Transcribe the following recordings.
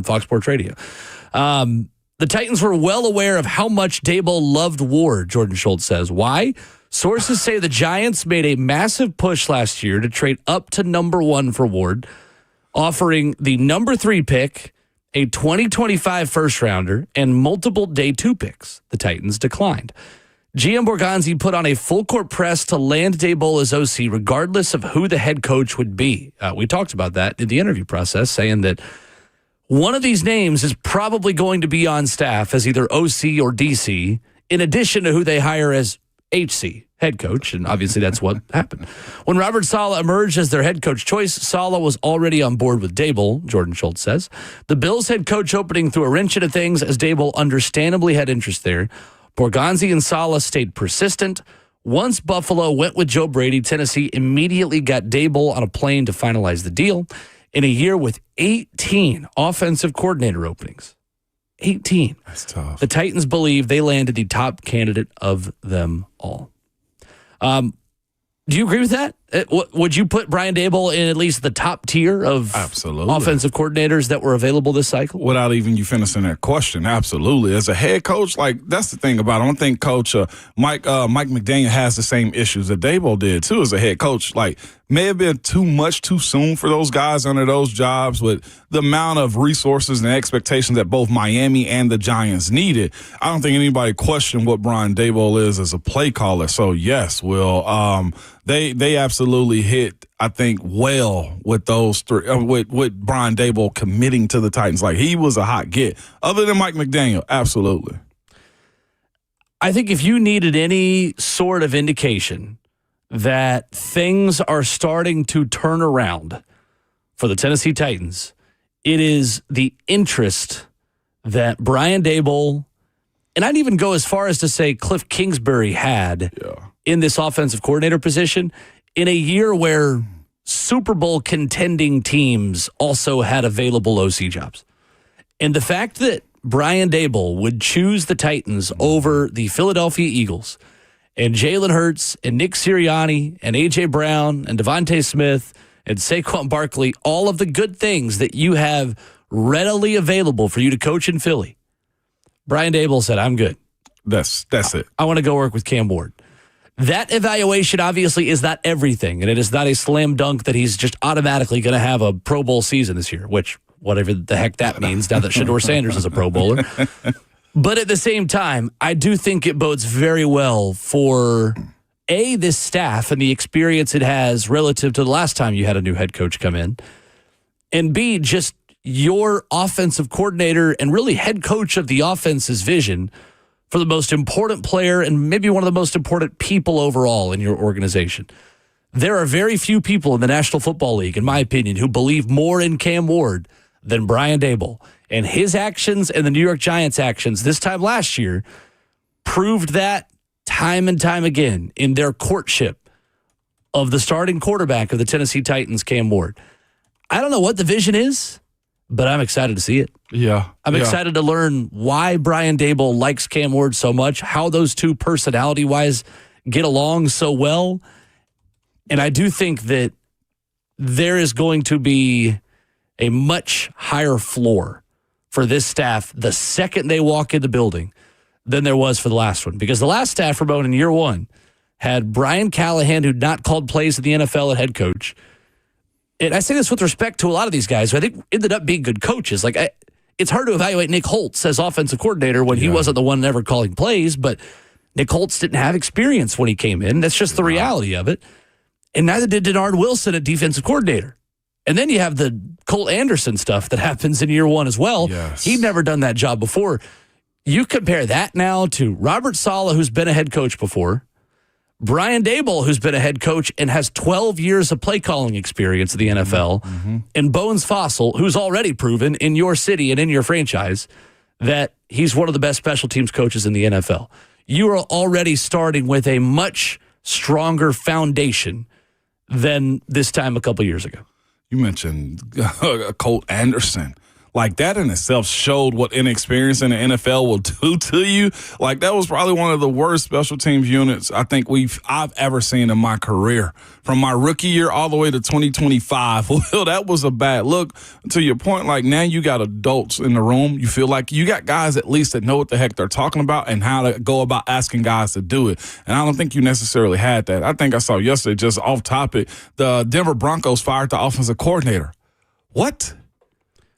on Fox Sports Radio. The Titans were well aware of how much Daboll loved Ward, Jordan Schultz says. Why? Sources say the Giants made a massive push last year to trade up to number 1 for Ward, offering the number 3 pick, a 2025 first-rounder, and multiple day 2 picks. The Titans declined. GM Borgonzi put on a full-court press to land Daboll as OC, regardless of who the head coach would be. We talked about that in the interview process, saying that one of these names is probably going to be on staff as either OC or DC, in addition to who they hire as HC, head coach, and obviously that's what happened. When Robert Saleh emerged as their head coach choice, Saleh was already on board with Daboll, Jordan Schultz says. The Bills head coach opening threw a wrench into things as Daboll understandably had interest there. Borgonzi and Saleh stayed persistent. Once Buffalo went with Joe Brady, Tennessee immediately got Daboll on a plane to finalize the deal. In a year with 18 offensive coordinator openings. 18. That's tough. The Titans believe they landed the top candidate of them all. Do you agree with that? Would you put Brian Daboll in at least the top tier of absolutely offensive coordinators that were available this cycle? Without even you finishing that question, absolutely. As a head coach, like that's the thing about it. I don't think Coach Mike McDaniel has the same issues that Daboll did too as a head coach. Like may have been too much too soon for those guys under those jobs with the amount of resources and expectations that both Miami and the Giants needed. I don't think anybody questioned what Brian Daboll is as a play caller. So yes, Will, they absolutely hit, I think, well with those three, with Brian Daboll committing to the Titans. Like he was a hot get. Other than Mike McDaniel, absolutely. I think if you needed any sort of indication that things are starting to turn around for the Tennessee Titans, it is the interest that Brian Daboll, and I'd even go as far as to say Cliff Kingsbury had in this offensive coordinator position in a year where Super Bowl contending teams also had available OC jobs. And the fact that Brian Daboll would choose the Titans over the Philadelphia Eagles and Jalen Hurts and Nick Sirianni and A.J. Brown and Devontae Smith and Saquon Barkley, all of the good things that you have readily available for you to coach in Philly. Brian Daboll said, I'm good. That's it. I want to go work with Cam Ward. That evaluation obviously is not everything, and it is not a slam dunk that he's just automatically going to have a Pro Bowl season this year, which whatever the heck that means now that Shedeur Sanders is a Pro Bowler. But at the same time, I do think it bodes very well for, A, this staff and the experience it has relative to the last time you had a new head coach come in, and B, just your offensive coordinator and really head coach of the offense's vision for the most important player and maybe one of the most important people overall in your organization. There are very few people in the National Football League, in my opinion, who believe more in Cam Ward than Brian Daboll. And his actions and the New York Giants' actions this time last year proved that time and time again in their courtship of the starting quarterback of the Tennessee Titans, Cam Ward. I don't know what the vision is, but I'm excited to see it. Yeah. I'm excited to learn why Brian Daboll likes Cam Ward so much, how those two personality-wise get along so well. And I do think that there is going to be a much higher floor for this staff the second they walk in the building than there was for the last one. Because the last staff, Ramon, in year one, had Brian Callahan, who'd not called plays in the NFL at head coach. And I say this with respect to a lot of these guys who I think ended up being good coaches. Like, it's hard to evaluate Nick Holtz as offensive coordinator when he wasn't the one ever calling plays, but Nick Holtz didn't have experience when he came in. That's just the reality of it. And neither did Denard Wilson at defensive coordinator. And then you have the Colt Anderson stuff that happens in year one as well. Yes. He'd never done that job before. You compare that now to Robert Saleh, who's been a head coach before, Brian Daboll, who's been a head coach and has 12 years of play calling experience in the NFL, and Bones Fossil, who's already proven in your city and in your franchise that he's one of the best special teams coaches in the NFL. You are already starting with a much stronger foundation than this time a couple years ago. You mentioned Colt Anderson. Like, that in itself showed what inexperience in the NFL will do to you. Like, that was probably one of the worst special teams units I think I've ever seen in my career. From my rookie year all the way to 2025, well, that was a bad look. To your point, like, now you got adults in the room. You feel like you got guys at least that know what the heck they're talking about and how to go about asking guys to do it. And I don't think you necessarily had that. I think I saw yesterday, just off topic, the Denver Broncos fired the offensive coordinator. What?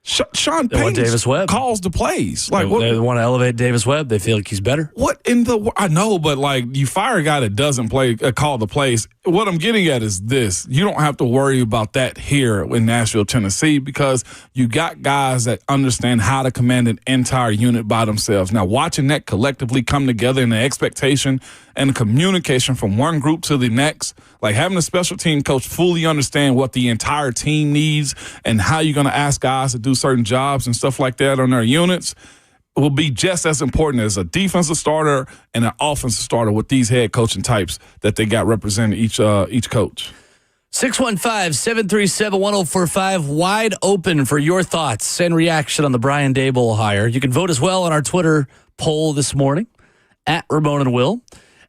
Sean Payton calls the plays. Like, they want to elevate Davis Webb. They feel like he's better. What in the? I know, but like, you fire a guy that doesn't call the plays. What I'm getting at is this: you don't have to worry about that here in Nashville, Tennessee, because you got guys that understand how to command an entire unit by themselves. Now, watching that collectively come together in the expectation and the communication from one group to the next, like having a special team coach fully understand what the entire team needs and how you're going to ask guys to do certain jobs and stuff like that on their units, will be just as important as a defensive starter and an offensive starter with these head coaching types that they got representing each coach. 615-737-1045, wide open for your thoughts and reaction on the Brian Daboll hire. You can vote as well on our Twitter poll this morning, at Ramon and Will,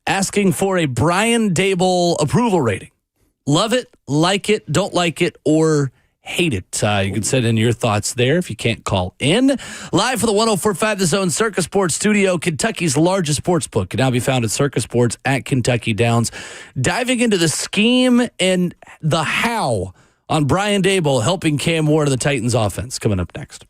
asking for a Brian Daboll approval rating. Love it, like it, don't like it, or hate it. You can send in your thoughts there if you can't call in. Live for the 104.5 The Zone Circus Sports Studio, Kentucky's largest sports book can now be found at Circus Sports at Kentucky Downs. Diving into the scheme and the how on Brian Daboll helping Cam Ward of the Titans offense. Coming up next.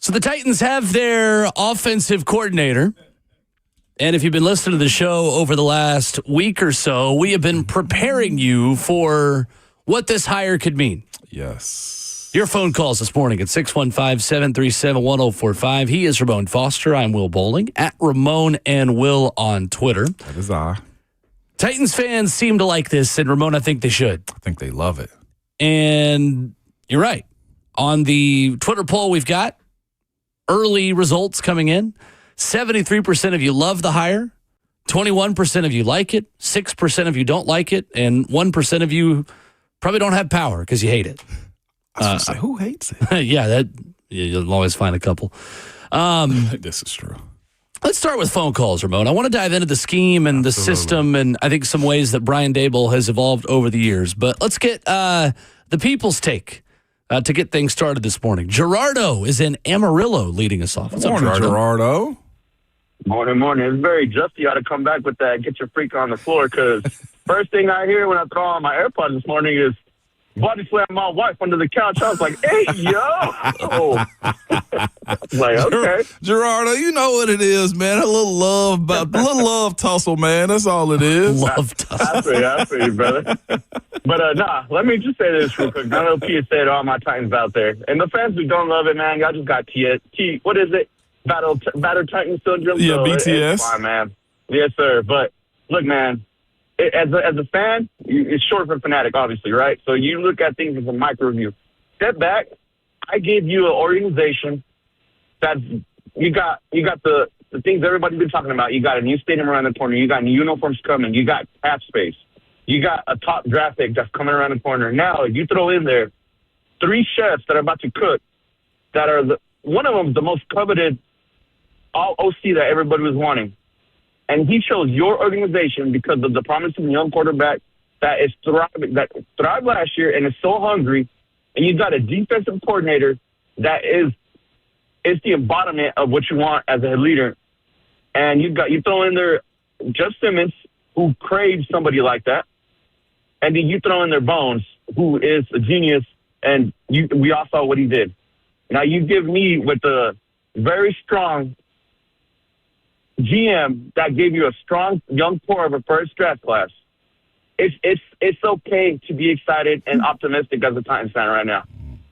So the Titans have their offensive coordinator. And if you've been listening to the show over the last week or so, we have been preparing you for what this hire could mean. Yes. Your phone calls this morning at 615-737-1045. He is Ramon Foster. I'm Will Bowling, at Ramon and Will on Twitter. That is I. Titans fans seem to like this, and Ramon, I think they should. I think they love it. And you're right. On the Twitter poll we've got, early results coming in. 73% of you love the hire. 21% of you like it. 6% of you don't like it. And 1% of you probably don't have power because you hate it. I was gonna say, who hates it? Yeah, you'll always find a couple. This is true. Let's start with phone calls, Ramon. I want to dive into the scheme and the system and I think some ways that Brian Daboll has evolved over the years. But let's get the people's take. To get things started this morning. Gerardo is in Amarillo leading us off. What's Morning, up, Gerardo? Morning. It's very just you got to come back with that get your freak on the floor because first thing I hear when I throw on my AirPods this morning is body slam my wife under the couch. I was like, hey, yo. Like, okay. Gerardo, you know what it is, man. A little love tussle, man. That's all it is. Love tussle. I feel you, brother. But, let me just say this real quick. I know PSA to all my Titans out there. And the fans who don't love it, man, y'all just got what is it? Battered Titan syndrome? Yeah, so BTS. It's fine, man. Yes, sir. But, look, man, as a fan, it's short for fanatic, obviously, right? So you look at things as a micro review. Step back. I give you an organization that's you got the things everybody's been talking about. You got a new stadium around the corner. You got new uniforms coming. You got cap space. You got a top draft pick that's coming around the corner. Now you throw in there 3 chefs that are about to cook that are one of them is the most coveted all OC that everybody was wanting. And he chose your organization because of the promising young quarterback that is thriving, that thrived last year and is so hungry. And you got a defensive coordinator that is the embodiment of what you want as a leader. And you throw in there Jeff Simmons, who craves somebody like that. And then you throw in there Bones, who is a genius, and we all saw what he did. Now you give me with a very strong GM that gave you a strong young core of a first draft class. It's okay to be excited and optimistic as a Titans fan right now.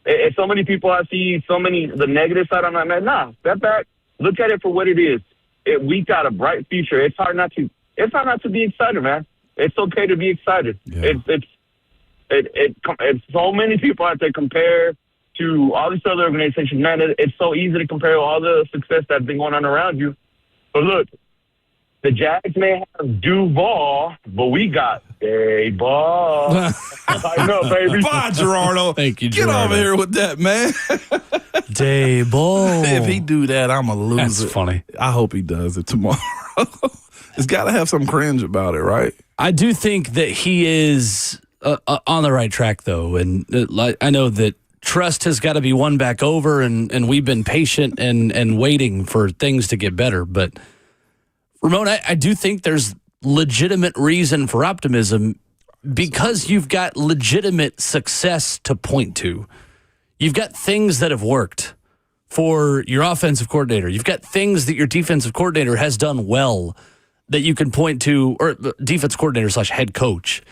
It's so many people I see, the negative side on that, man. Nah, step back, look at it for what it is. We got a bright future. It's hard not to be excited, man. It's okay to be excited. Yeah. It's so many people out there compare to all these other organizations. Man, it's so easy to compare all the success that's been going on around you. But look, the Jags may have Duval, but we got Daboll. I know, baby. Bye, Gerardo. Thank you, Gerardo. Get over here with that, man. Daboll. If he do that, I'm a loser. That's funny. I hope he does it tomorrow. It's got to have some cringe about it, right? I do think that he is on the right track, though. And I know that trust has got to be won back over, and we've been patient and waiting for things to get better. But, Ramon, I do think there's legitimate reason for optimism because you've got legitimate success to point to. You've got things that have worked for your offensive coordinator. You've got things that your defensive coordinator has done well that you can point to, or defense coordinator / head coach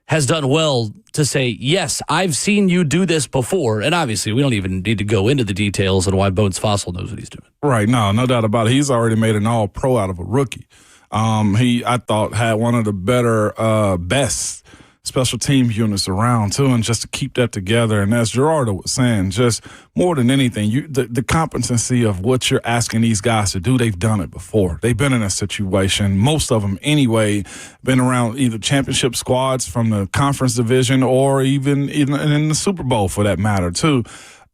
has done well to say, yes, I've seen you do this before. And obviously, we don't even need to go into the details on why Bones Fossil knows what he's doing. Right. No doubt about it. He's already made an all-pro out of a rookie. I thought, had one of the better, best special team units around, too, and just to keep that together. And as Gerardo was saying, just more than anything, the competency of what you're asking these guys to do, they've done it before. They've been in a situation, most of them anyway, been around either championship squads from the conference division or even in the Super Bowl for that matter, too.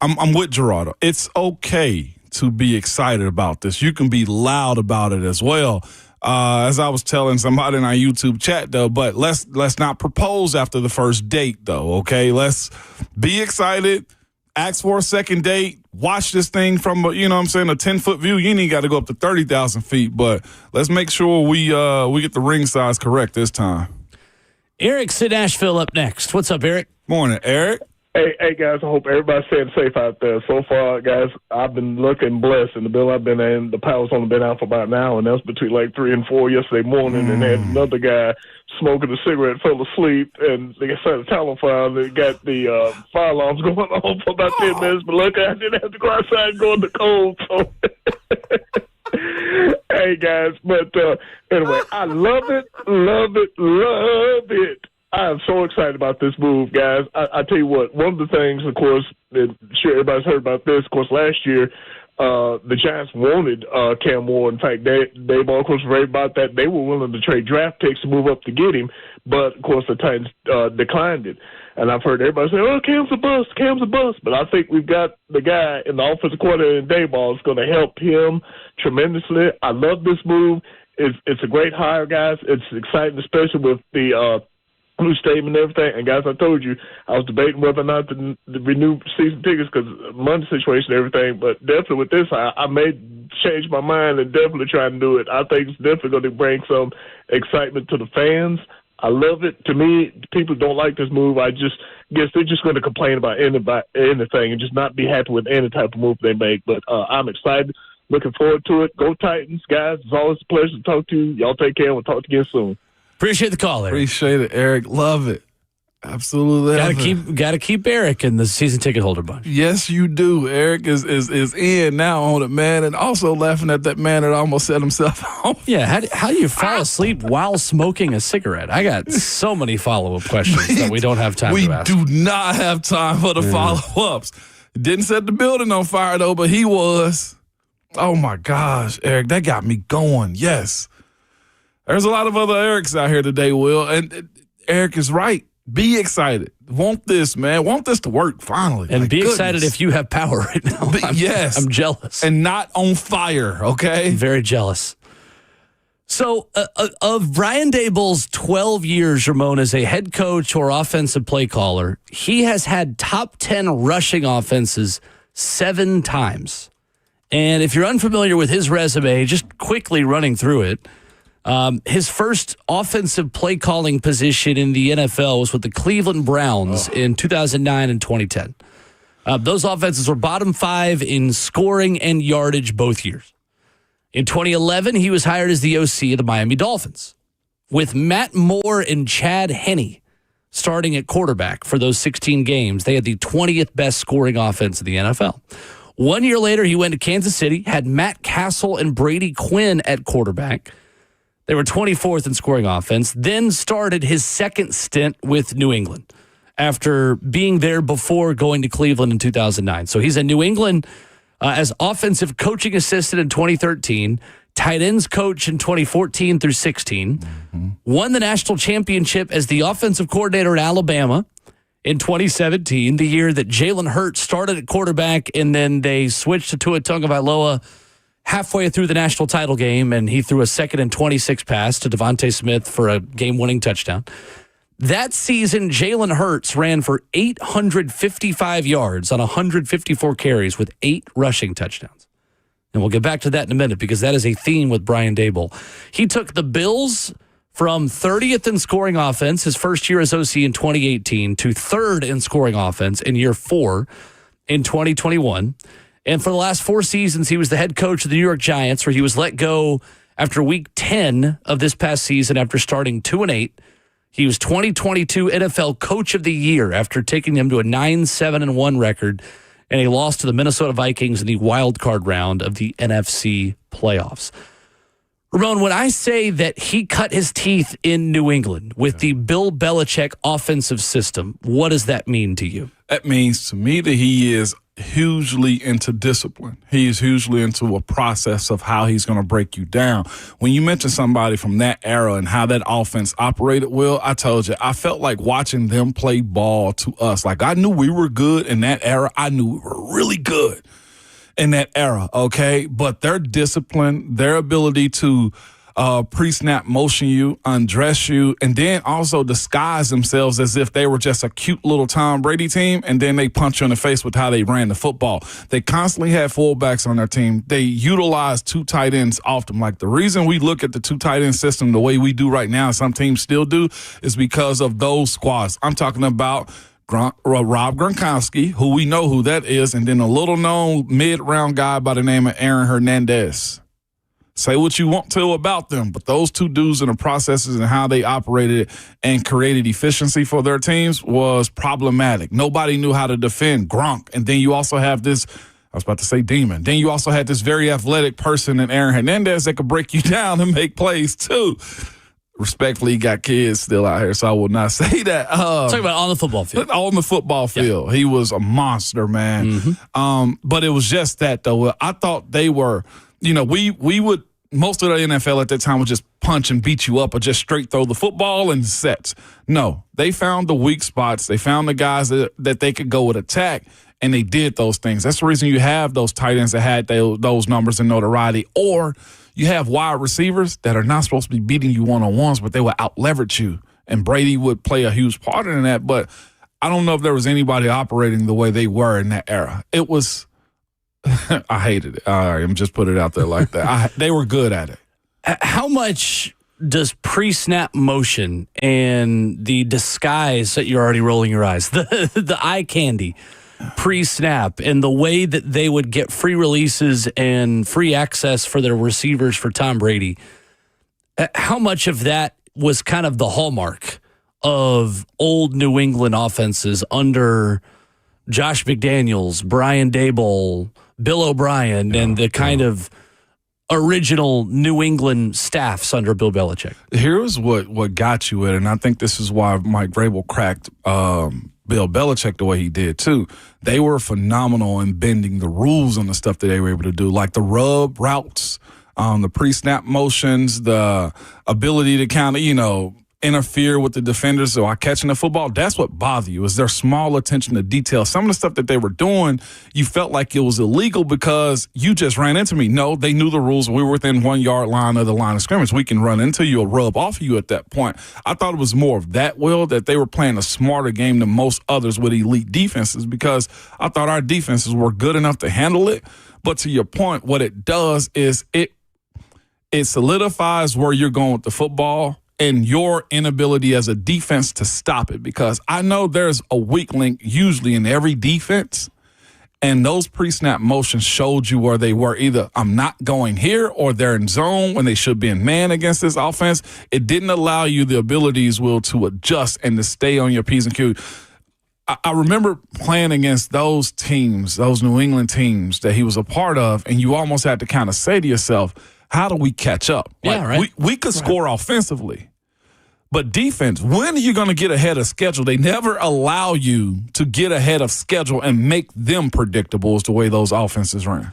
I'm with Gerardo. It's okay to be excited about this. You can be loud about it as well. As I was telling somebody in our YouTube chat, though, but let's not propose after the first date, though, okay? Let's be excited, ask for a second date, watch this thing from, a 10-foot view. You ain't got to go up to 30,000 feet, but let's make sure we get the ring size correct this time. Eric's in Nashville up next. What's up, Eric? Morning, Eric. Hey, guys, I hope everybody's staying safe out there. So far, guys, I've been looking blessed. In the building I've been in, the power's only been out for about an hour, and that's between like 3 and 4 yesterday morning. And had another guy smoking a cigarette, fell asleep, and they set a telephone and they got the fire alarms going on for about 10 minutes. But luckily, I didn't have to go outside and go in the cold. So, hey, guys, but anyway, I love it. I am so excited about this move, guys. I tell you what, one of the things, of course, that sure everybody's heard about this, of course, last year, the Giants wanted Cam Ward. In fact, Daboll, of course, was very about that. They were willing to trade draft picks to move up to get him, but, of course, the Titans declined it. And I've heard everybody say, oh, Cam's a bust. But I think we've got the guy in the offensive coordinator in Daboll is going to help him tremendously. I love this move. It's a great hire, guys. It's exciting, especially with the new statement and everything. And, guys, I told you, I was debating whether or not to renew season tickets because money situation and everything. But definitely with this, I may change my mind and definitely try and do it. I think it's definitely going to bring some excitement to the fans. I love it. To me, people don't like this move. I just guess they're just going to complain about anything and just not be happy with any type of move they make. But I'm excited. Looking forward to it. Go Titans, guys. It's always a pleasure to talk to you. Y'all take care. We'll talk to you again soon. Appreciate the call, Eric. Appreciate it, Eric. Love it. Absolutely. Gotta keep Eric in the season ticket holder bunch. Yes, you do. Eric is in now on it, man, and also laughing at that man that almost set himself off. Yeah, how do you fall asleep while smoking a cigarette? I got so many follow-up questions that we don't have time to ask. We do not have time for the follow-ups. Didn't set the building on fire, though, but he was. Oh, my gosh, Eric, that got me going. Yes. There's a lot of other Erics out here today, Will, and Eric is right. Be excited. Want this, man. Want this to work finally. And be excited if you have power right now. Yes. I'm jealous. And not on fire, okay? I'm very jealous. So of Brian Daboll's 12 years, Ramon, as a head coach or offensive play caller, he has had top 10 rushing offenses 7 times. And if you're unfamiliar with his resume, just quickly running through it, his first offensive play calling position in the NFL was with the Cleveland Browns in 2009 and 2010. Those offenses were bottom 5 in scoring and yardage both years. In 2011, he was hired as the OC of the Miami Dolphins, with Matt Moore and Chad Henne starting at quarterback for those 16 games. They had the 20th best scoring offense in the NFL. 1 year later, he went to Kansas City, had Matt Castle and Brady Quinn at quarterback. They were 24th in scoring offense, then started his second stint with New England after being there before going to Cleveland in 2009. So he's in New England as offensive coaching assistant in 2013, tight ends coach in 2014 through 16, won the national championship as the offensive coordinator at Alabama in 2017, the year that Jalen Hurts started at quarterback, and then they switched to Tua Tagovailoa halfway through the national title game, and he threw a 2nd and 26 pass to Devontae Smith for a game-winning touchdown. That season, Jalen Hurts ran for 855 yards on 154 carries with 8 rushing touchdowns. And we'll get back to that in a minute because that is a theme with Brian Daboll. He took the Bills from 30th in scoring offense his first year as OC in 2018 to 3rd in scoring offense in year 4 in 2021. And for the last 4 seasons, he was the head coach of the New York Giants, where he was let go after week 10 of this past season after starting 2-8. He was 2022 NFL Coach of the Year after taking them to a 9-7-1 record and a loss to the Minnesota Vikings in the wild card round of the NFC playoffs. Ramon, when I say that he cut his teeth in New England with the Bill Belichick offensive system, what does that mean to you? That means to me that he is hugely into discipline. He is hugely into a process of how he's going to break you down. When you mention somebody from that era and how that offense operated, Will, I told you, I felt like watching them play ball to us. Like, I knew we were good in that era. I knew we were really good in that era, okay? But their discipline, their ability to pre-snap motion you, undress you, and then also disguise themselves as if they were just a cute little Tom Brady team, and then they punch you in the face with how they ran the football. They constantly had fullbacks on their team. They utilized 2 tight ends often. Like, the reason we look at the 2 tight end system the way we do right now, and some teams still do, is because of those squads. I'm talking about Rob Gronkowski, who we know who that is, and then a little-known mid-round guy by the name of Aaron Hernandez. Say what you want to about them, but those two dudes and the processes and how they operated and created efficiency for their teams was problematic. Nobody knew how to defend Gronk. And then you also have this, I was about to say demon. Then you also had this very athletic person in Aaron Hernandez that could break you down and make plays too. Respectfully, he got kids still out here, so I will not say that. Talking about on the football field. On the football field. He was a monster, man. But it was just that, though. I thought they were, we would, most of the NFL at that time would just punch and beat you up or just straight throw the football and sets. No, they found the weak spots. They found the guys that they could go with attack, and they did those things. That's the reason you have those tight ends that had those numbers and notoriety. Or you have wide receivers that are not supposed to be beating you one-on-ones, but they will out-leverage you. And Brady would play a huge part in that. But I don't know if there was anybody operating the way they were in that era. It was – I hated it. I'm just put it out there like that. They were good at it. How much does pre-snap motion and the disguise that you're already rolling your eyes, the eye candy – pre-snap and the way that they would get free releases and free access for their receivers for Tom Brady, how much of that was kind of the hallmark of old New England offenses under Josh McDaniels, Brian Daboll, Bill O'Brien, and the kind of original New England staffs under Bill Belichick? Here's what got you it, and I think this is why Mike Vrabel cracked Bill Belichick the way he did too. They were phenomenal in bending the rules on the stuff that they were able to do, like the rub routes, the pre-snap motions, the ability to kind of, interfere with the defenders while catching the football. That's what bothered you, is their small attention to detail. Some of the stuff that they were doing, you felt like it was illegal because you just ran into me. No, they knew the rules. We were within 1 yard line of the line of scrimmage. We can run into you or rub off of you at that point. I thought it was more of that, Will, that they were playing a smarter game than most others with elite defenses, because I thought our defenses were good enough to handle it. But to your point, what it does is it solidifies where you're going with the football and your inability as a defense to stop it, because I know there's a weak link usually in every defense, and those pre-snap motions showed you where they were. Either I'm not going here or they're in zone when they should be in man against this offense. It didn't allow you the abilities, Will, to adjust and to stay on your P's and Q's. I remember playing against those teams, those New England teams that he was a part of, and you almost had to kind of say to yourself, how do we catch up? Yeah, right. We could score offensively, but defense, when are you going to get ahead of schedule? They never allow you to get ahead of schedule and make them predictable as the way those offenses ran.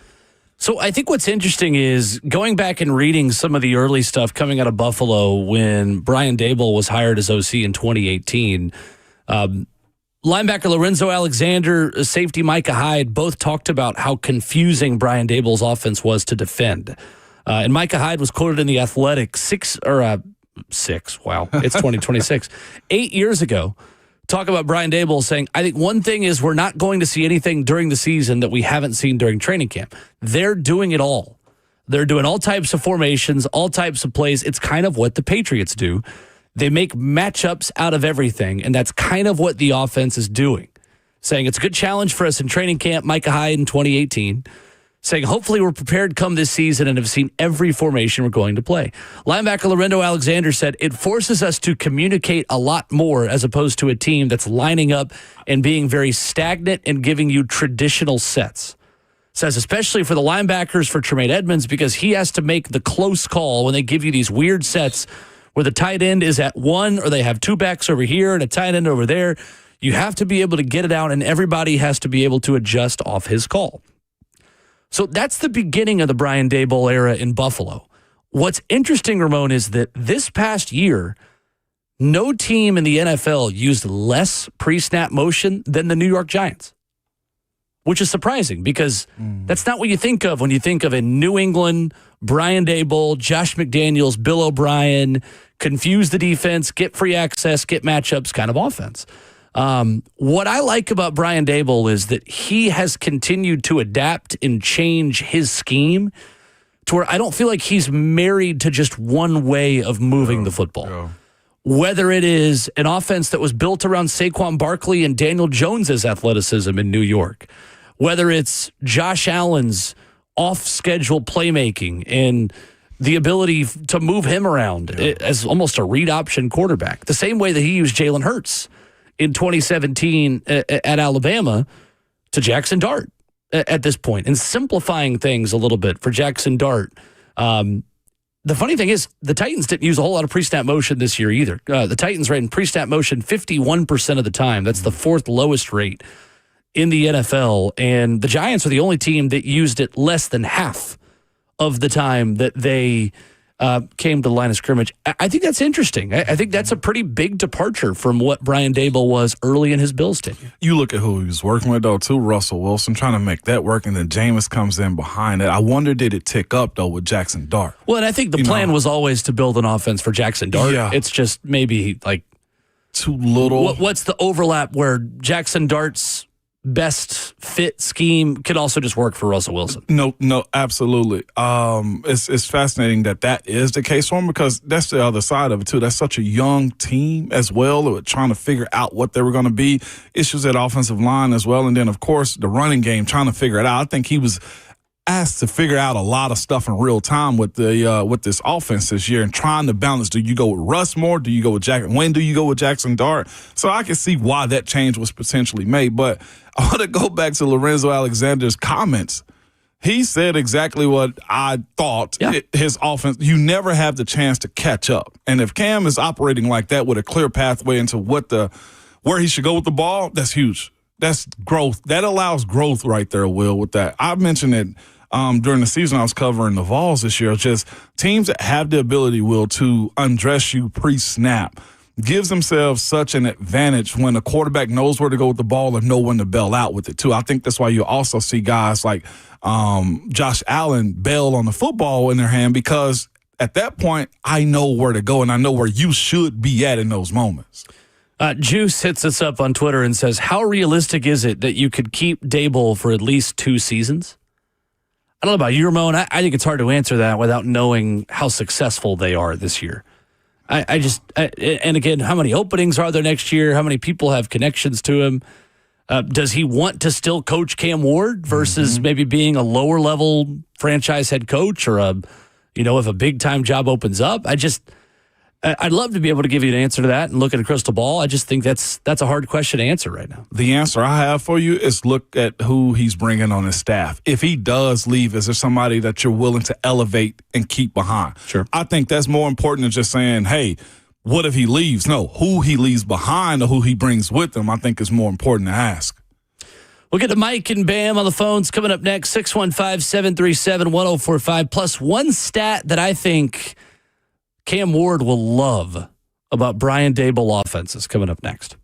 So I think what's interesting is going back and reading some of the early stuff coming out of Buffalo when Brian Daboll was hired as OC in 2018. Linebacker Lorenzo Alexander, safety Micah Hyde, both talked about how confusing Brian Daboll's offense was to defend. And Micah Hyde was quoted in The Athletic wow, it's 2026, 8 years ago, talk about Brian Daboll saying, I think one thing is we're not going to see anything during the season that we haven't seen during training camp. They're doing it all. They're doing all types of formations, all types of plays. It's kind of what the Patriots do. They make matchups out of everything, and that's kind of what the offense is doing. Saying it's a good challenge for us in training camp, Micah Hyde in 2018. Saying hopefully we're prepared come this season and have seen every formation we're going to play. Linebacker Lorenzo Alexander said it forces us to communicate a lot more as opposed to a team that's lining up and being very stagnant and giving you traditional sets. Says especially for the linebackers, for Tremaine Edmonds, because he has to make the close call when they give you these weird sets where the tight end is at one or they have two backs over here and a tight end over there. You have to be able to get it out, and everybody has to be able to adjust off his call. So that's the beginning of the Brian Daboll era in Buffalo. What's interesting, Ramon, is that this past year, no team in the NFL used less pre-snap motion than the New York Giants, which is surprising because that's not what you think of when you think of a New England, Brian Daboll, Josh McDaniels, Bill O'Brien, confuse the defense, get free access, get matchups kind of offense. What I like about Brian Daboll is that he has continued to adapt and change his scheme to where I don't feel like he's married to just one way of moving the football. whether it is an offense that was built around Saquon Barkley and Daniel Jones's athleticism in New York, whether it's Josh Allen's off-schedule playmaking and the ability to move him around as almost a read option quarterback, the same way that he used Jalen Hurts in 2017 at Alabama to Jackson Dart at this point, and simplifying things a little bit for Jackson Dart. The funny thing is, the Titans didn't use a whole lot of pre-snap motion this year either. The Titans ran pre-snap motion 51% of the time. That's the fourth lowest rate in the NFL. And the Giants are the only team that used it less than half of the time that they came to the line of scrimmage. I think that's interesting. I think that's a pretty big departure from what Brian Daboll was early in his Bills tenure. You look at who he was working with, though, too, Russell Wilson, trying to make that work, and then Jameis comes in behind it. I wonder, did it tick up, though, with Jackson Dart? Well, and I think the plan was always to build an offense for Jackson Dart. Yeah. It's just maybe like too little. What's the overlap where Jackson Dart's best fit scheme could also just work for Russell Wilson? No, absolutely. It's fascinating that is the case for him, because that's the other side of it too. That's such a young team as well. They were trying to figure out what they were going to be. Issues at offensive line as well, and then of course the running game, trying to figure it out. I think he was asked to figure out a lot of stuff in real time with this offense this year, and trying to balance. Do you go with Russ more? Do you go with Jackson? When do you go with Jackson Dart? So I can see why that change was potentially made. But I want to go back to Lorenzo Alexander's comments. He said exactly what I thought. Yeah. His offense, you never have the chance to catch up. And if Cam is operating like that with a clear pathway into where he should go with the ball, that's huge. That's growth. That allows growth right there, Will, with that. I mentioned it during the season I was covering the Vols this year. Just teams that have the ability, Will, to undress you pre-snap gives themselves such an advantage when a quarterback knows where to go with the ball and know when to bail out with it, too. I think that's why you also see guys like Josh Allen bail on the football in their hand, because at that point, I know where to go and I know where you should be at in those moments. Juice hits us up on Twitter and says, how realistic is it that you could keep Daboll for at least 2 seasons? I don't know about you, Ramon. I think it's hard to answer that without knowing how successful they are this year. And again, how many openings are there next year? How many people have connections to him? Does he want to still coach Cam Ward versus maybe being a lower level franchise head coach, or if a big time job opens up? I'd love to be able to give you an answer to that and look at a crystal ball. I just think that's a hard question to answer right now. The answer I have for you is look at who he's bringing on his staff. If he does leave, is there somebody that you're willing to elevate and keep behind? Sure. I think that's more important than just saying, hey, what if he leaves? No, who he leaves behind or who he brings with him, I think is more important to ask. We'll get to Mike and Bam on the phones coming up next, 615-737-1045, plus one stat that I think Cam Ward will love about Brian Daboll offenses coming up next.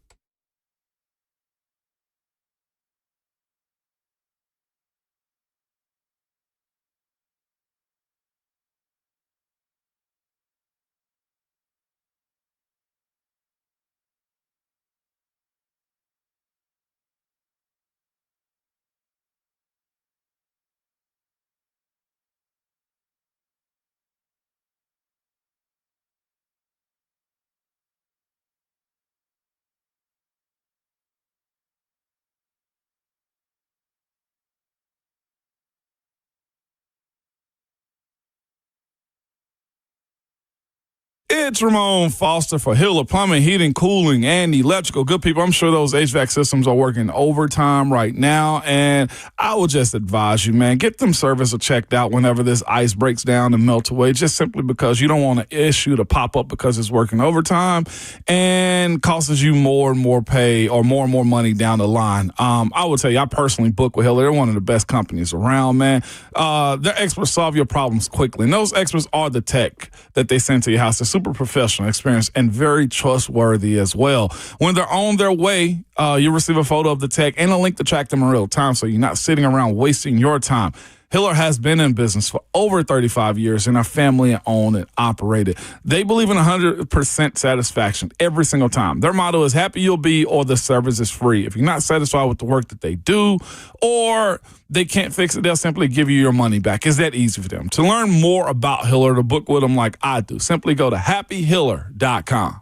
It's Ramon Foster for Hiller Plumbing, Heating, Cooling, and Electrical. Good people, I'm sure those HVAC systems are working overtime right now, and I would just advise you, man, get them serviced or checked out whenever this ice breaks down and melts away, just simply because you don't want an issue to pop up because it's working overtime and causes you more and more pay or more and more money down the line. I would tell you, I personally book with Hiller. They're one of the best companies around, man. Their experts solve your problems quickly, and those experts are the tech that they send to your house. They're super professional, experienced, and very trustworthy as well. When they're on their way, you'll receive a photo of the tech and a link to track them in real time, so you're not sitting around wasting your time. Hiller has been in business for over 35 years and are family owned and operated. They believe in 100% satisfaction every single time. Their motto is happy you'll be or the service is free. If you're not satisfied with the work that they do or they can't fix it, they'll simply give you your money back. It's that easy for them. To learn more about Hiller, to book with them like I do, simply go to happyhiller.com.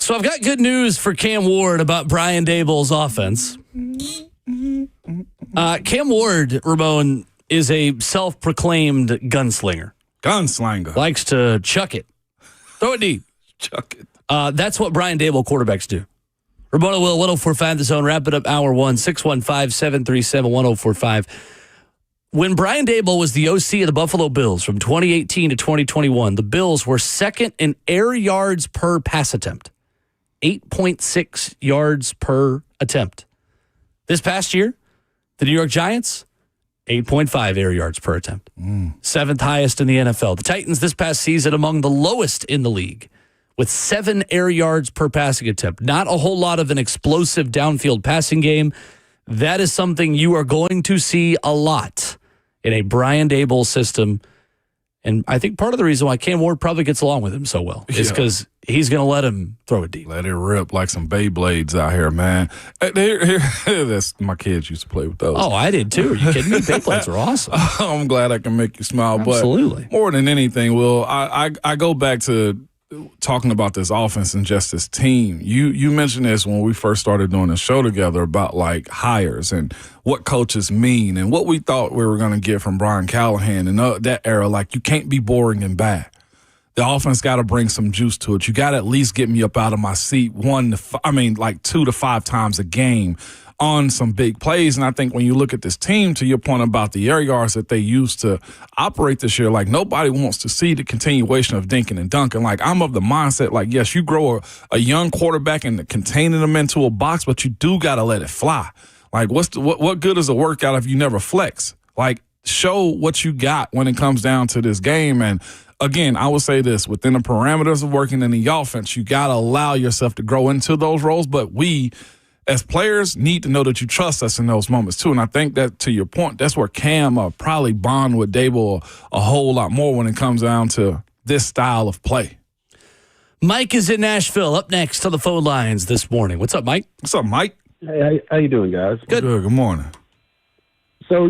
So I've got good news for Cam Ward about Brian Daboll's offense. Cam Ward, Ramon, is a self-proclaimed gunslinger. Gunslinger. Likes to chuck it. Throw it deep. Chuck it. That's what Brian Daboll quarterbacks do. Ramona Will, 104.5 The Zone. Wrap it up hour one, 615-737-1045. When Brian Daboll was the OC of the Buffalo Bills from 2018 to 2021, the Bills were second in air yards per pass attempt. 8.6 yards per attempt. This past year, the New York Giants, 8.5 air yards per attempt. Seventh highest in the NFL. The Titans this past season among the lowest in the league with 7 air yards per passing attempt. Not a whole lot of an explosive downfield passing game. That is something you are going to see a lot in a Brian Daboll system. And I think part of the reason why Cam Ward probably gets along with him so well is because he's going to let him throw it deep. Let it rip like some Beyblades out here, man. That's my kids used to play with those. Oh, I did too. Are you kidding me? Beyblades are awesome. I'm glad I can make you smile. Absolutely. But more than anything, Will, I go back to talking about this offense and just this team. You mentioned this when we first started doing the show together about like hires and what coaches mean and what we thought we were going to get from Brian Callahan and that era. Like, you can't be boring and bad. The offense got to bring some juice to it. You got to at least get me up out of my seat 2 to 5 times a game on some big plays. And I think when you look at this team, to your point about the air yards that they used to operate this year, like, nobody wants to see the continuation of dinking and dunking. Like, I'm of the mindset, like, yes, you grow a young quarterback and containing them into a box, but you do got to let it fly. Like, what good is a workout if you never flex? Like, show what you got when it comes down to this game. And again, I would say this, within the parameters of working in the offense, you got to allow yourself to grow into those roles. But we, as players, need to know that you trust us in those moments too. And I think that, to your point, that's where Cam probably bond with Daboll a whole lot more when it comes down to this style of play. Mike is in Nashville, up next on the phone lines this morning. What's up, Mike? What's up, Mike? Hey, how you doing, guys? Good. Good morning. So,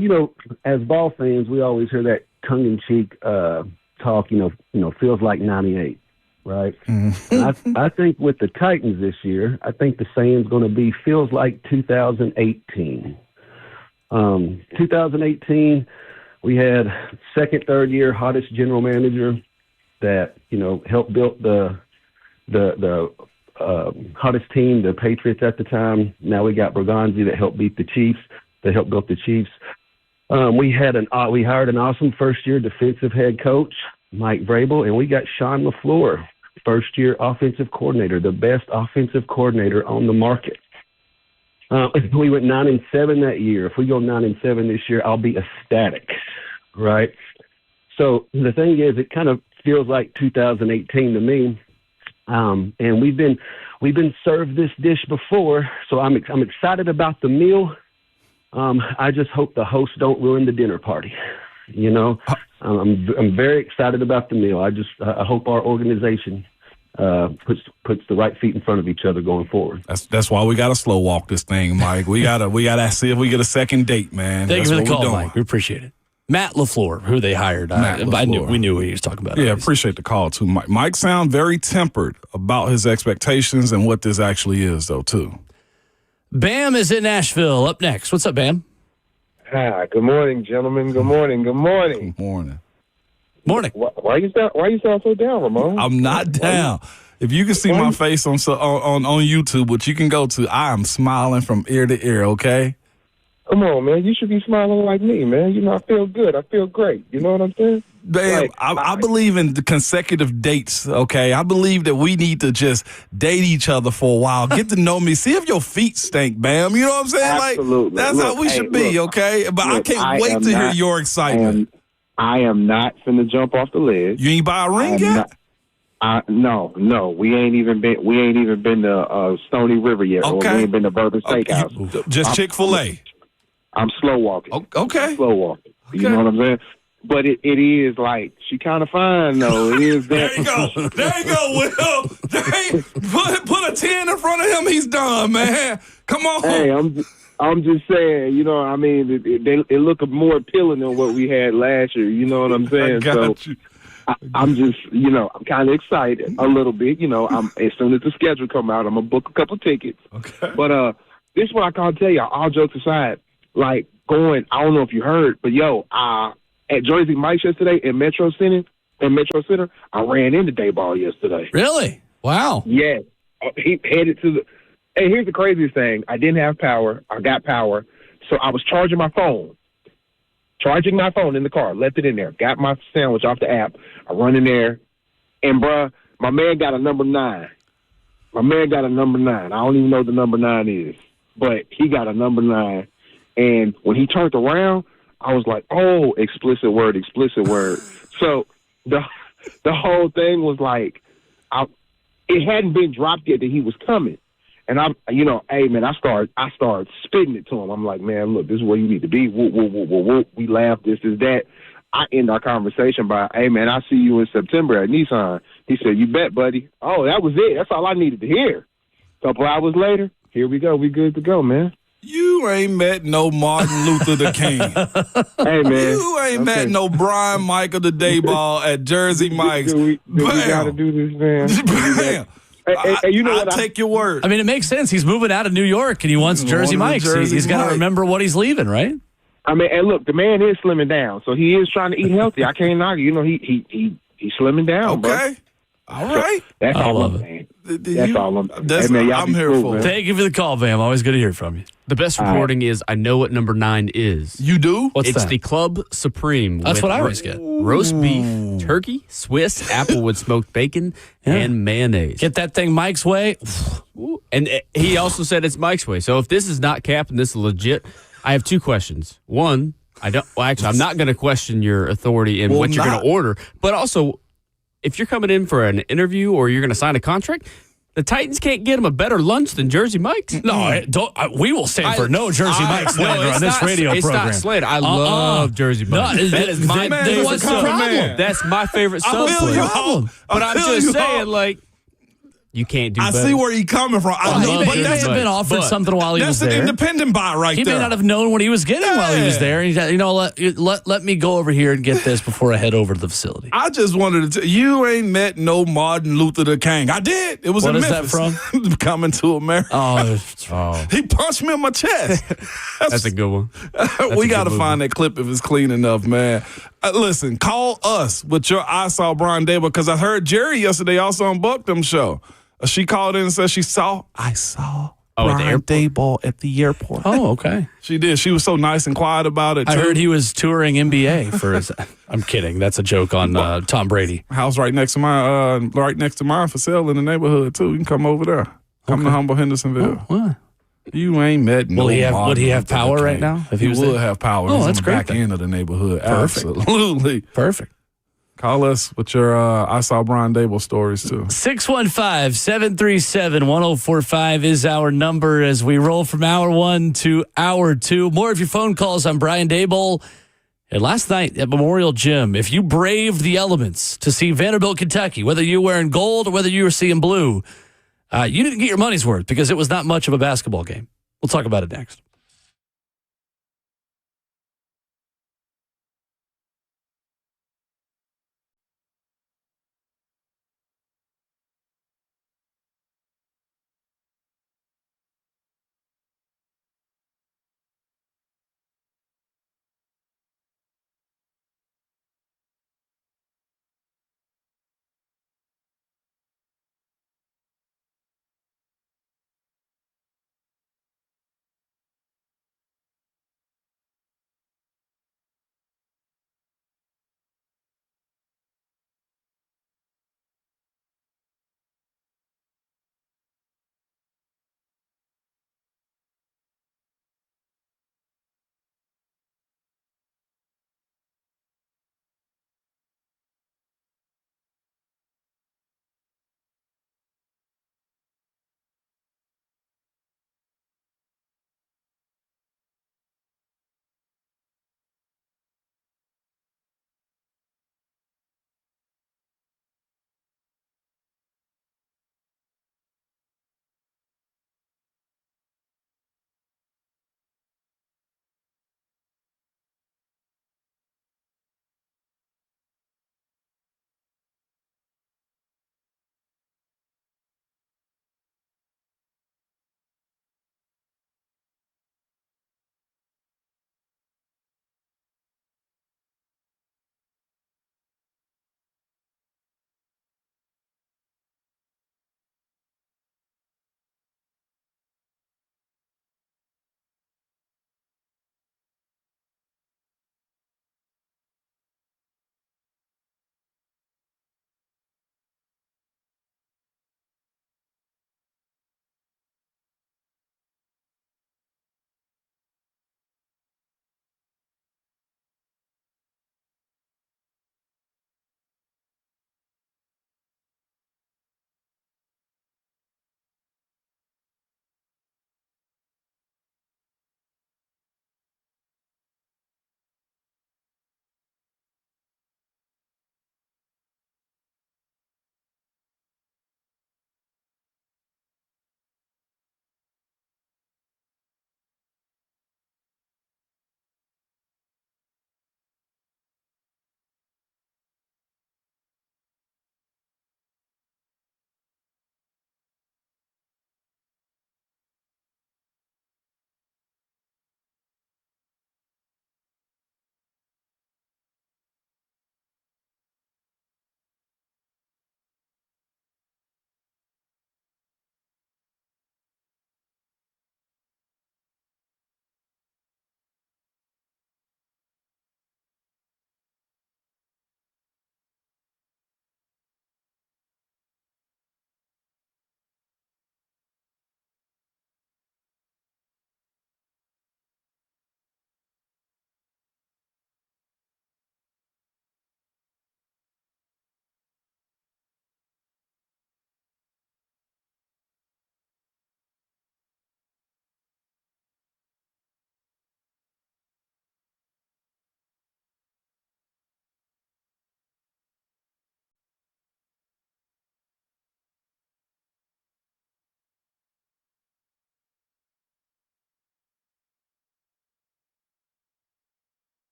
as ball fans, we always hear that tongue-in-cheek talk, feels like 98, right? Mm-hmm. I think with the Titans this year, I think the saying's going to be feels like 2018. 2018, we had second, third year hottest general manager that, helped build the hottest team, the Patriots at the time. Now we got Berganzi that helped beat the Chiefs. They helped build the Chiefs. We hired an awesome first-year defensive head coach, Mike Vrabel, and we got Sean LaFleur, first-year offensive coordinator, the best offensive coordinator on the market. We went 9-7 that year. If we go 9-7 this year, I'll be ecstatic, right? So the thing is, it kind of feels like 2018 to me. And we've been served this dish before, so I'm excited about the meal. I just hope the hosts don't ruin the dinner party. I'm very excited about the meal. I hope our organization puts the right feet in front of each other going forward. That's why we got to slow walk this thing, Mike. We gotta see if we get a second date, man. Thank you for the call, Mike. We appreciate it. Matt LaFleur, who they hired. We knew what he was talking about. Yeah, appreciate the call, too, Mike. Mike sounds very tempered about his expectations and what this actually is, though, too. Bam is in Nashville. Up next. What's up, Bam? Hi. Good morning, gentlemen. Good morning. Good morning. Good morning. Morning. Why you sound so down, Ramon? I'm not down. If you can see my face on YouTube, which you can go to, I am smiling from ear to ear, okay? Come on, man. You should be smiling like me, man. I feel good. I feel great. You know what I'm saying? Babe, I believe in the consecutive dates, okay? I believe that we need to just date each other for a while, get to know me, see if your feet stink, Bam. You know what I'm saying? Absolutely. Like, that's how we should be, okay? But I can't wait to hear your excitement. I am not finna jump off the ledge. You ain't buy a ring yet? No. We ain't even been to Stony River yet. Okay. Or we ain't been to Bourbon Steakhouse. Just Chick-fil-A. I'm slow walking. Okay. Slow walking. Okay. You know what I'm saying? But it is like, she kind of fine, though. It is that. There you go, Will. Put a 10 in front of him. He's done, man. Come on. Hey, I'm just saying, I mean, it look more appealing than what we had last year. You know what I'm saying? I got you. I'm just, I'm kind of excited a little bit. I'm as soon as the schedule come out, I'm gonna book a couple tickets. Okay. But this is what I call to tell you. All jokes aside, like going, I don't know if you heard, but at Jersey Mike's yesterday in Metro Center, I ran into Daboll yesterday. Really? Wow. Yeah, he headed to the. Hey, here's the craziest thing. I didn't have power. I got power, so I was charging my phone. Charging my phone in the car, left it in there. Got my sandwich off the app. I run in there, and bruh, my man got a number 9. I don't even know what the number 9 is, but he got a number 9. And when he turned around, I was like, "Oh, explicit word." So the whole thing was like, it hadn't been dropped yet that he was coming. And hey man, I started spitting it to him. I'm like, man, look, this is where you need to be. Whoop, whoop, whoop, whoop, whoop. We laughed, this is that. I end our conversation by, hey man, I'll see you in September at Nissan. He said, you bet, buddy. Oh, that was it. That's all I needed to hear. A couple hours later, here we go. We good to go, man. You ain't met no Martin Luther the King. Hey man, You ain't met no Brian Michael the Dayball at Jersey Mike's. We gotta do this, man. Bam. Hey, you know I'll what? take your word. I mean, it makes sense. He's moving out of New York and he wants Jersey Mike's. He's got to remember what he's leaving, right? I mean, and look, the man is slimming down, so he is trying to eat healthy. I can't knock it. He's slimming down, bro. Okay. All right. That's all love I'm saying. saying. That's all I'm saying. Hey, man, I'm here for it. Thank you for the call, Bam. Always good to hear from you. The best reporting is I know what number 9 is. You do? What's It's that? the Club Supreme. That's with what I always get. Roast beef, turkey, Swiss, applewood smoked bacon, and mayonnaise. Get that thing Mike's way. Ooh. And he also said it's Mike's way. So if this is not cap and this is legit, I have 2 questions. One, I'm not going to question your authority in what you're going to order. But also, if you're coming in for an interview or you're going to sign a contract, the Titans can't get him a better lunch than Jersey Mike's. No, we will stand for no Jersey Mike's slander on this radio program. It's not slander. I love Jersey Mike's. That is my what's the problem? That's my favorite I feel sub. you. But I I'm feel just you. saying, like, you can't do I better. see where he's coming from. I know, But but he may that's have been offered something while he was an there. independent buy right He there. may not have known what he was getting while he was there. He said, let me go over here and get this before I head over to the facility. I just wanted to tell you ain't met no Martin Luther the King. I did. It was What in is that Memphis. from? Coming to America. Oh, He punched me in my chest. That's a good one. We got to find that clip if it's clean enough, man. Listen, call us with your I Saw Brian Daboll, because I heard Jerry yesterday also on Buckdom show. She called in and said I saw Brian Daboll at the airport. oh, okay. She did. She was so nice and quiet about it, too. I heard he was touring NBA for his. I'm kidding. That's a joke on Tom Brady. House right next to mine for sale in the neighborhood, too. You can come over there. Come to Humble Hendersonville. What? You ain't met no Would he have Martin power Luther right King. now if He he was would there? have power. Oh, He's that's on the great back then. end of the neighborhood. Perfect. Absolutely. Perfect. Call us with your I Saw Brian Daboll stories, too. 615-737-1045 is our number as we roll from hour 1 to hour 2. More of your phone calls on Brian Daboll. And last night at Memorial Gym, if you braved the elements to see Vanderbilt, Kentucky, whether you were wearing gold or whether you were seeing blue, you didn't get your money's worth because it was not much of a basketball game. We'll talk about it next.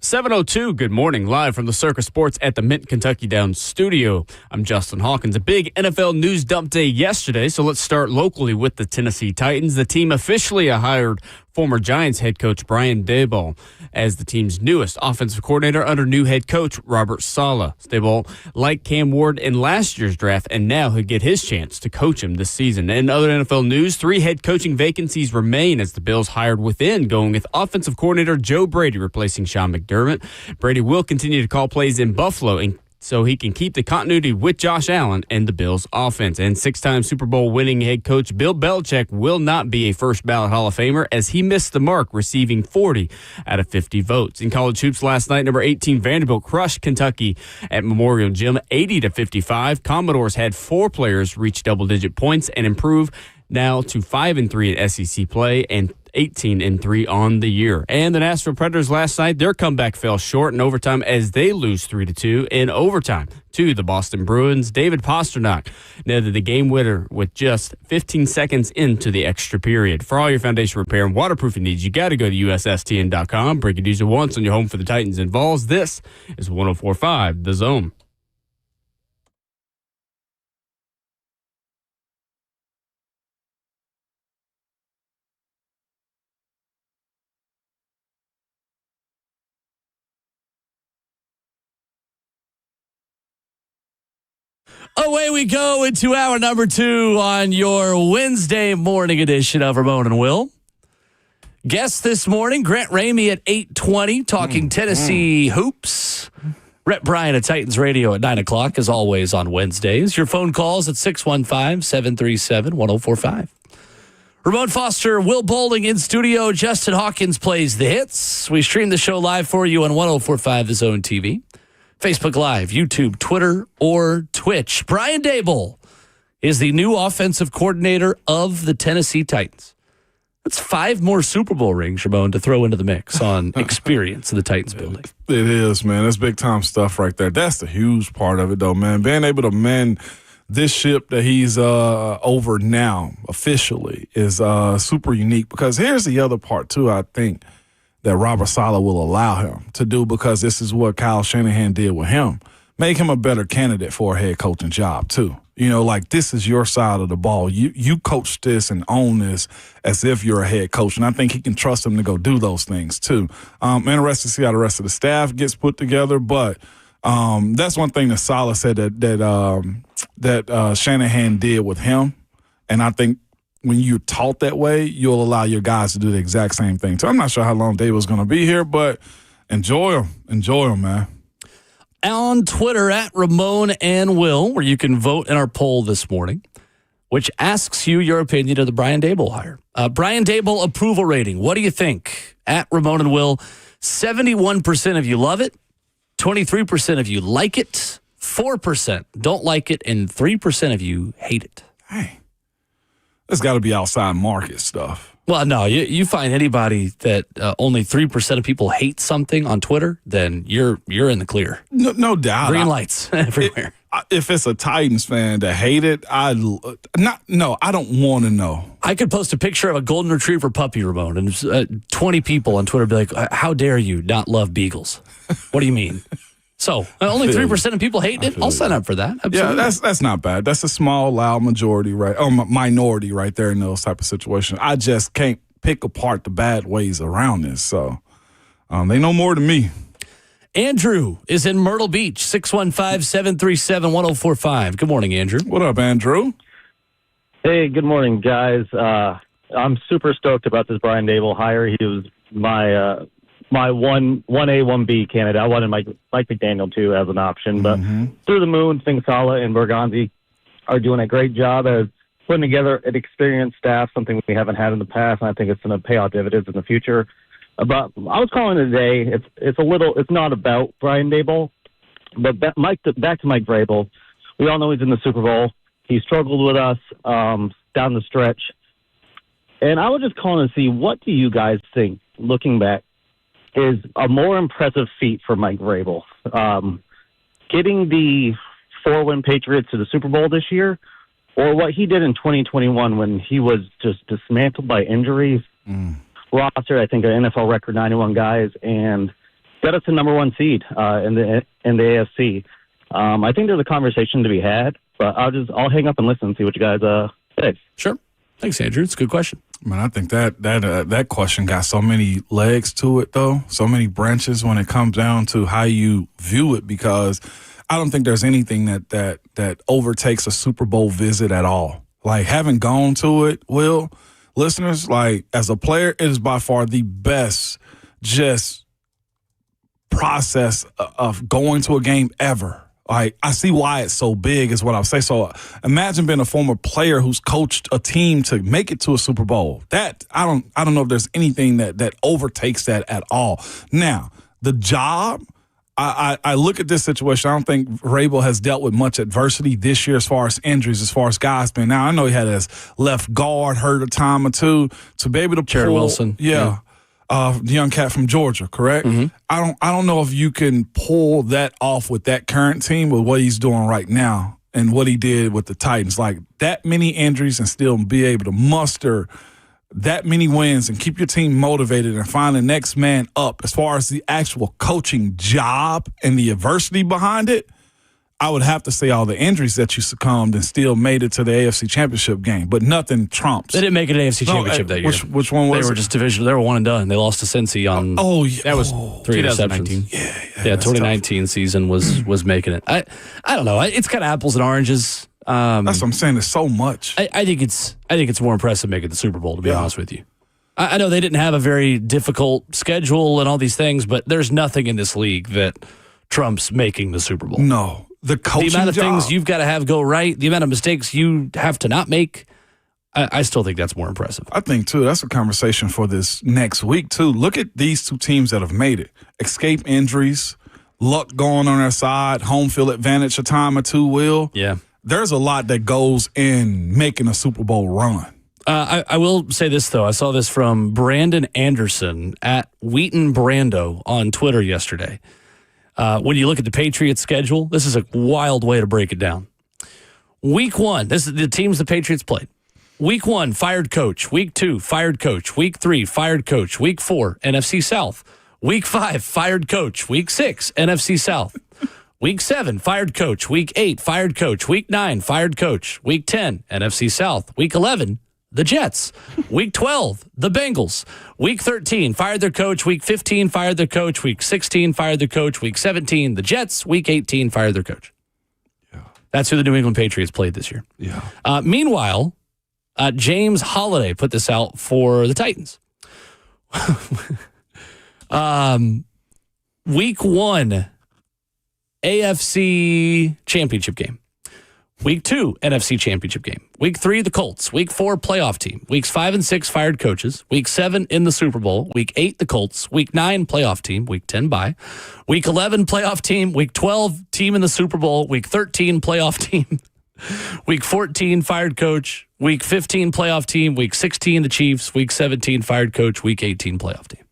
7:02, good morning, live from the Circus Sports at the Mint Kentucky Downs studio. I'm Justin Hawkins. A big NFL news dump day yesterday, so let's start locally with the Tennessee Titans. The team officially hired former Giants head coach Brian Daboll as the team's newest offensive coordinator under new head coach Robert Saleh. Daboll liked Cam Ward in last year's draft, and now he'll get his chance to coach him this season. In other NFL news, 3 head coaching vacancies remain as the Bills hired within, going with offensive coordinator Joe Brady replacing Sean McDermott. Brady will continue to call plays in Buffalo so he can keep the continuity with Josh Allen and the Bills' offense. And 6-time Super Bowl winning head coach Bill Belichick will not be a first-ballot Hall of Famer as he missed the mark, receiving 40 out of 50 votes. In college hoops last night, number 18 Vanderbilt crushed Kentucky at Memorial Gym 80-55. Commodores had 4 players reach double-digit points and improve now to 5-3 in SEC play and 18-3 on the year. And the Nashville Predators last night, their comeback fell short in overtime as they lose 3-2 in overtime to the Boston Bruins. David Pastrnak netted the game winner with just 15 seconds into the extra period. For all your foundation repair and waterproofing needs, you got to go to USSTN.com. Break it easy once on your home for the Titans and Vols. This is 104.5 The Zone. Away we go into hour number 2 on your Wednesday morning edition of Ramon and Will. Guest this morning, Grant Ramey at 8:20, talking Tennessee hoops. Rhett Bryan at Titans Radio at 9 o'clock, as always on Wednesdays. Your phone calls at 615-737-1045. Ramon Foster, Will Bowling in studio. Justin Hawkins plays the hits. We stream the show live for you on 104.5 The Zone TV. Facebook Live, YouTube, Twitter, or Twitch. Brian Daboll is the new offensive coordinator of the Tennessee Titans. That's 5 more Super Bowl rings, Ramon, to throw into the mix on experience in the Titans building. It is, man. That's big-time stuff right there. That's the huge part of it, though, man. Being able to mend this ship that he's over now officially is super unique because here's the other part, too, I think, that Robert Saleh will allow him to do because this is what Kyle Shanahan did with him. Make him a better candidate for a head coaching job, too. You know, like this is your side of the ball. You coach this and own this as if you're a head coach. And I think he can trust him to go do those things, too. Interested to see how the rest of the staff gets put together. But that's one thing that Saleh said that Shanahan did with him. And I think when you're taught that way, you'll allow your guys to do the exact same thing. So I'm not sure how long Daboll's going to be here, but enjoy him. Enjoy him, man. On Twitter at Ramon and Will, where you can vote in our poll this morning, which asks you your opinion of the Brian Daboll hire. Brian Daboll approval rating. What do you think? At Ramon and Will, 71% of you love it, 23% of you like it, 4% don't like it, and 3% of you hate it. Hey. It's got to be outside market stuff. Well, no, you find anybody that only 3% of people hate something on Twitter, then you're in the clear. No doubt. Green lights everywhere. If it's a Titans fan that hate it, I don't want to know. I could post a picture of a golden retriever puppy, Ramon, and 20 people on Twitter be like, how dare you not love beagles? What do you mean? So only 3% of people hate it. I'll sign up for that. Absolutely. Yeah, that's not bad. That's a small, loud majority, right? Oh, minority right there in those type of situations. I just can't pick apart the bad ways around this. So they know more than me. Andrew is in Myrtle Beach, 615-737-1045. Good morning, Andrew. What up, Andrew? Hey, good morning, guys. I'm super stoked about this Brian Daboll hire. He was my 1A, 1B candidate. I wanted Mike McDaniel, too, as an option. But through the moon, think Saleh and Berganzi are doing a great job as putting together an experienced staff, something we haven't had in the past, and I think it's going to pay off dividends in the future. But I was calling today. It's not about Brian Daboll, but back to Mike Vrabel. We all know he's in the Super Bowl. He struggled with us down the stretch. And I was just calling to see, what do you guys think, looking back, is a more impressive feat for Mike Vrabel? Getting the 4-win Patriots to the Super Bowl this year, or what he did in 2021 when he was just dismantled by injuries, rostered, I think, an NFL record 91 guys, and got us the number one seed in the AFC. I think there's a conversation to be had, but I'll hang up and listen and see what you guys say. Sure. Thanks, Andrew. It's a good question. Man, I think that question got so many legs to it, though, so many branches when it comes down to how you view it, because I don't think there's anything that overtakes a Super Bowl visit at all. Like, having gone to it, Will, listeners, like, as a player, it is by far the best just process of going to a game ever. Like, I see why it's so big is what I'll say. So imagine being a former player who's coached a team to make it to a Super Bowl. That I don't know if there's anything that overtakes that at all. Now, the job, I look at this situation. I don't think Vrabel has dealt with much adversity this year as far as injuries, as far as guys being. Now, I know he had his left guard hurt a time or two to be able to Jared pull. Wilson. Yeah. The young cat from Georgia, correct? Mm-hmm. I don't know if you can pull that off with that current team with what he's doing right now and what he did with the Titans. Like, that many injuries and still be able to muster that many wins and keep your team motivated and find the next man up as far as the actual coaching job and the adversity behind it. I would have to say all the injuries that you succumbed and still made it to the AFC Championship game, but nothing trumps. They didn't make it an AFC Championship that year. Which one was They were it? just division. They were one and done. They lost to Cincy on. That was 3 2019. interceptions. Yeah, 2019 season was making it. I don't know. It's kind of apples and oranges. That's what I'm saying. There's so much. I think it's more impressive making the Super Bowl, to be honest with you. I know they didn't have a very difficult schedule and all these things, but there's nothing in this league that trumps making the Super Bowl. No. The coaching the amount of job. things you've got to have go right, the amount of mistakes you have to not make, I still think that's more impressive. I think, too, that's a conversation for this next week, too. Look at these two teams that have made it. Escape injuries, luck going on their side, home field advantage a time or two, Will. Yeah. There's a lot that goes in making a Super Bowl run. I will say this, though. I saw this from Brandon Anderson at Wheaton Brando on Twitter yesterday. When you look at the Patriots' schedule, this is a wild way to break it down. Week 1, this is the teams the Patriots played. Week 1, fired coach. Week 2, fired coach. Week 3, fired coach. Week 4, NFC South. Week 5, fired coach. Week 6, NFC South. Week 7, fired coach. Week 8, fired coach. Week 9, fired coach. Week 10, NFC South. Week 11, the Jets. Week 12, the Bengals. Week 13, fired their coach. Week 15, fired their coach. Week 16, fired their coach. Week 17, the Jets. Week 18, fired their coach. Yeah. That's who the New England Patriots played this year. Yeah. Meanwhile, James Holliday put this out for the Titans. Week 1, AFC Championship game. Week 2, NFC Championship game. Week 3, the Colts. Week 4, playoff team. Weeks 5 and 6, fired coaches. Week 7, in the Super Bowl. Week 8, the Colts. Week 9, playoff team. Week 10, bye. Week 11, playoff team. Week 12, team in the Super Bowl. Week 13, playoff team. Week 14, fired coach. Week 15, playoff team. Week 16, the Chiefs. Week 17, fired coach. Week 18, playoff team.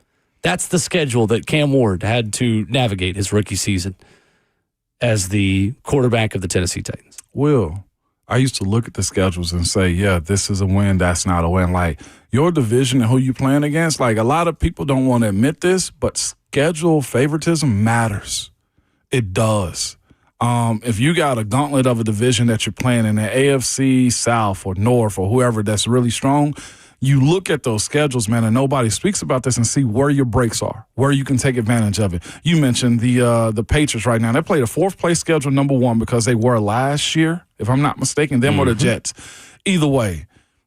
That's the schedule that Cam Ward had to navigate his rookie season as the quarterback of the Tennessee Titans. Will, I used to look at the schedules and say, yeah, this is a win, that's not a win. Like, your division and who you playing against, like, a lot of people don't want to admit this, but schedule favoritism matters. It does. If you got a gauntlet of a division that you're playing in the AFC South or North or whoever that's really strong, you look at those schedules, man, and nobody speaks about this and see where your breaks are, where you can take advantage of it. You mentioned the Patriots right now. They played a fourth-place schedule, number 1, because they were last year, if I'm not mistaken, them or the Jets. Either way.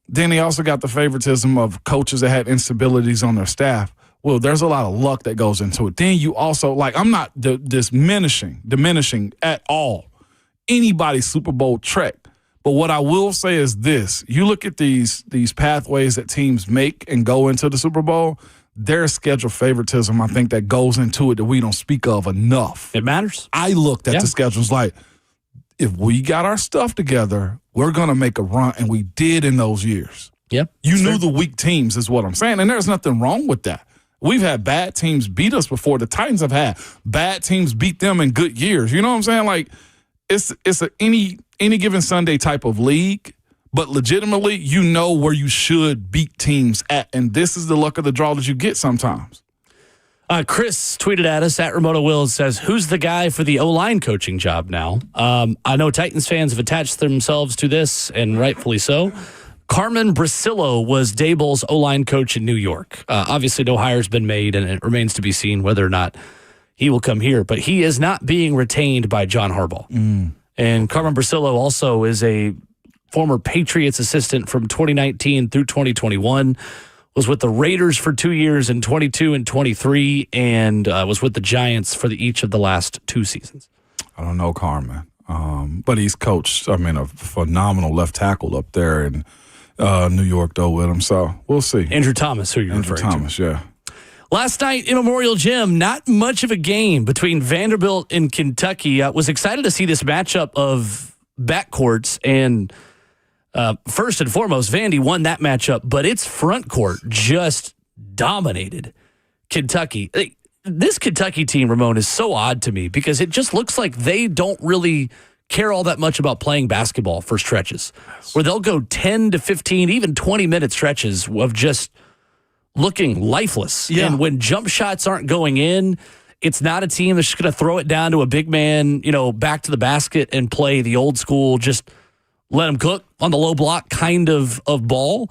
Then they also got the favoritism of coaches that had instabilities on their staff. Well, there's a lot of luck that goes into it. Then you also, like, I'm not diminishing at all anybody's Super Bowl trek. But what I will say is this. You look at these pathways that teams make and go into the Super Bowl, there's schedule favoritism, I think, that goes into it that we don't speak of enough. It matters. I looked at the schedules like, if we got our stuff together, we're going to make a run, and we did in those years. Yep. You knew the weak teams is what I'm saying, and there's nothing wrong with that. We've had bad teams beat us before. The Titans have had bad teams beat them in good years. You know what I'm saying? Like, it's any given Sunday type of league, but legitimately, you know where you should beat teams at, and this is the luck of the draw that you get sometimes. Chris tweeted at us at Ramona Wills, says, who's the guy for the O-line coaching job now? I know Titans fans have attached themselves to this, and rightfully so. Carmen Brasillo was Daboll's O-line coach in New York. Obviously, no hire's been made, and it remains to be seen whether or not he will come here. But he is not being retained by John Harbaugh. And Carmen Brasillo also is a former Patriots assistant from 2019 through 2021. Was with the Raiders for 2 years in 22 and 23, and was with the Giants for each of the last 2 seasons. I don't know Carmen, but he's coached, a phenomenal left tackle up there in New York, though, with him. So we'll see. Andrew Thomas, who you're Andrew referring Thomas, to. yeah. Last night in Memorial Gym, not much of a game between Vanderbilt and Kentucky. Was excited to see this matchup of backcourts, and first and foremost, Vandy won that matchup, but its front court just dominated Kentucky. This Kentucky team, Ramon, is so odd to me because it just looks like they don't really care all that much about playing basketball for stretches, where they'll go 10 to 15, even 20-minute stretches of just looking lifeless. Yeah. And when jump shots aren't going in, it's not a team that's just going to throw it down to a big man, back to the basket and play the old school, just let them cook on the low block kind of ball.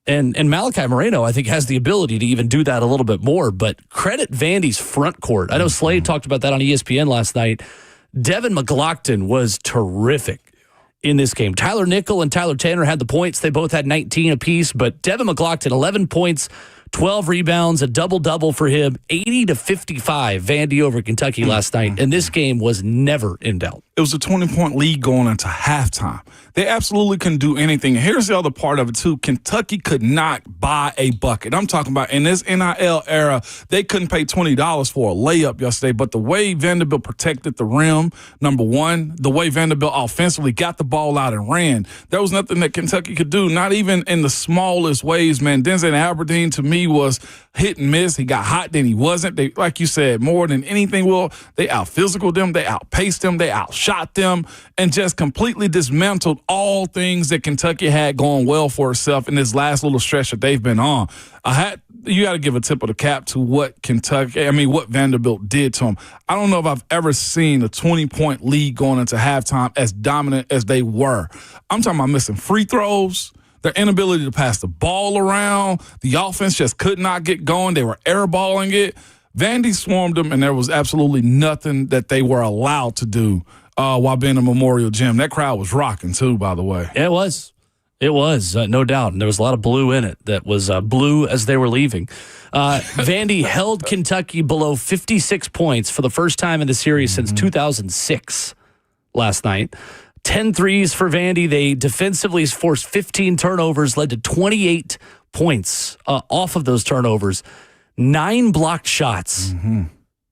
And Malachi Moreno, I think, has the ability to even do that a little bit more. But credit Vandy's front court. I know Slade talked about that on ESPN last night. Devin McLaughlin was terrific in this game. Tyler Nickel and Tyler Tanner had the points. They both had 19 apiece, but Devin McLaughlin, 11 points, 12 rebounds, a double-double for him, 80-55, Vandy over Kentucky last night, and this game was never in doubt. It was a 20-point lead going into halftime. They absolutely couldn't do anything. Here's the other part of it, too. Kentucky could not buy a bucket. I'm talking about in this NIL era, they couldn't pay $20 for a layup yesterday, but the way Vanderbilt protected the rim, number one, the way Vanderbilt offensively got the ball out and ran, there was nothing that Kentucky could do, not even in the smallest ways, man. Denzel Aberdeen, to me, was hit and miss. He got hot, then he wasn't. They, like you said, more than anything, they out-physicaled them, they outpaced them, they outshot them, and just completely dismantled all things that Kentucky had going well for itself in this last little stretch that they've been on. You got to give a tip of the cap to what what Vanderbilt did to them. I don't know if I've ever seen a 20-point lead going into halftime as dominant as they were. I'm talking about missing free throws, their inability to pass the ball around. The offense just could not get going. They were airballing it. Vandy swarmed them, and there was absolutely nothing that they were allowed to do while being in Memorial Gym. That crowd was rocking, too, by the way. It was. It was, no doubt. And there was a lot of blue in it that was blue as they were leaving. Vandy held Kentucky below 56 points for the first time in the series since 2006 last night. 10 threes for Vandy. They defensively forced 15 turnovers, led to 28 points off of those turnovers. 9 blocked shots.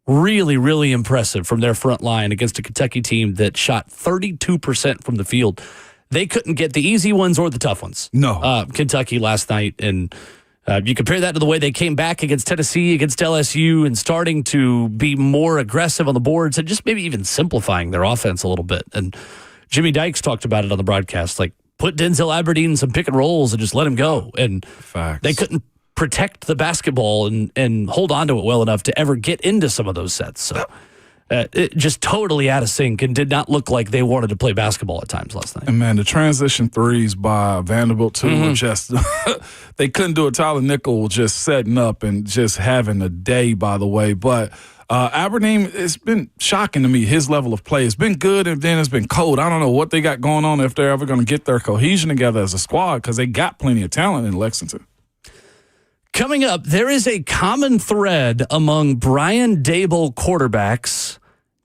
Really, really impressive from their front line against a Kentucky team that shot 32% from the field. They couldn't get the easy ones or the tough ones. No. Kentucky last night. And you compare that to the way they came back against Tennessee, against LSU, and starting to be more aggressive on the boards and just maybe even simplifying their offense a little bit. And Jimmy Dykes talked about it on the broadcast, like put Denzel Aberdeen in some pick and rolls and just let him go. And Facts. They couldn't protect the basketball and hold on to it well enough to ever get into some of those sets. So it just totally out of sync and did not look like they wanted to play basketball at times last night. And, man, the transition threes by Vanderbilt, too, were just – they couldn't do it. Tyler Nickel was just setting up and just having a day, by the way. But Aberdeen, it's been shocking to me, his level of play. It's been good, and then it's been cold. I don't know what they got going on, if they're ever going to get their cohesion together as a squad, because they got plenty of talent in Lexington. Coming up, there is a common thread among Brian Daboll quarterbacks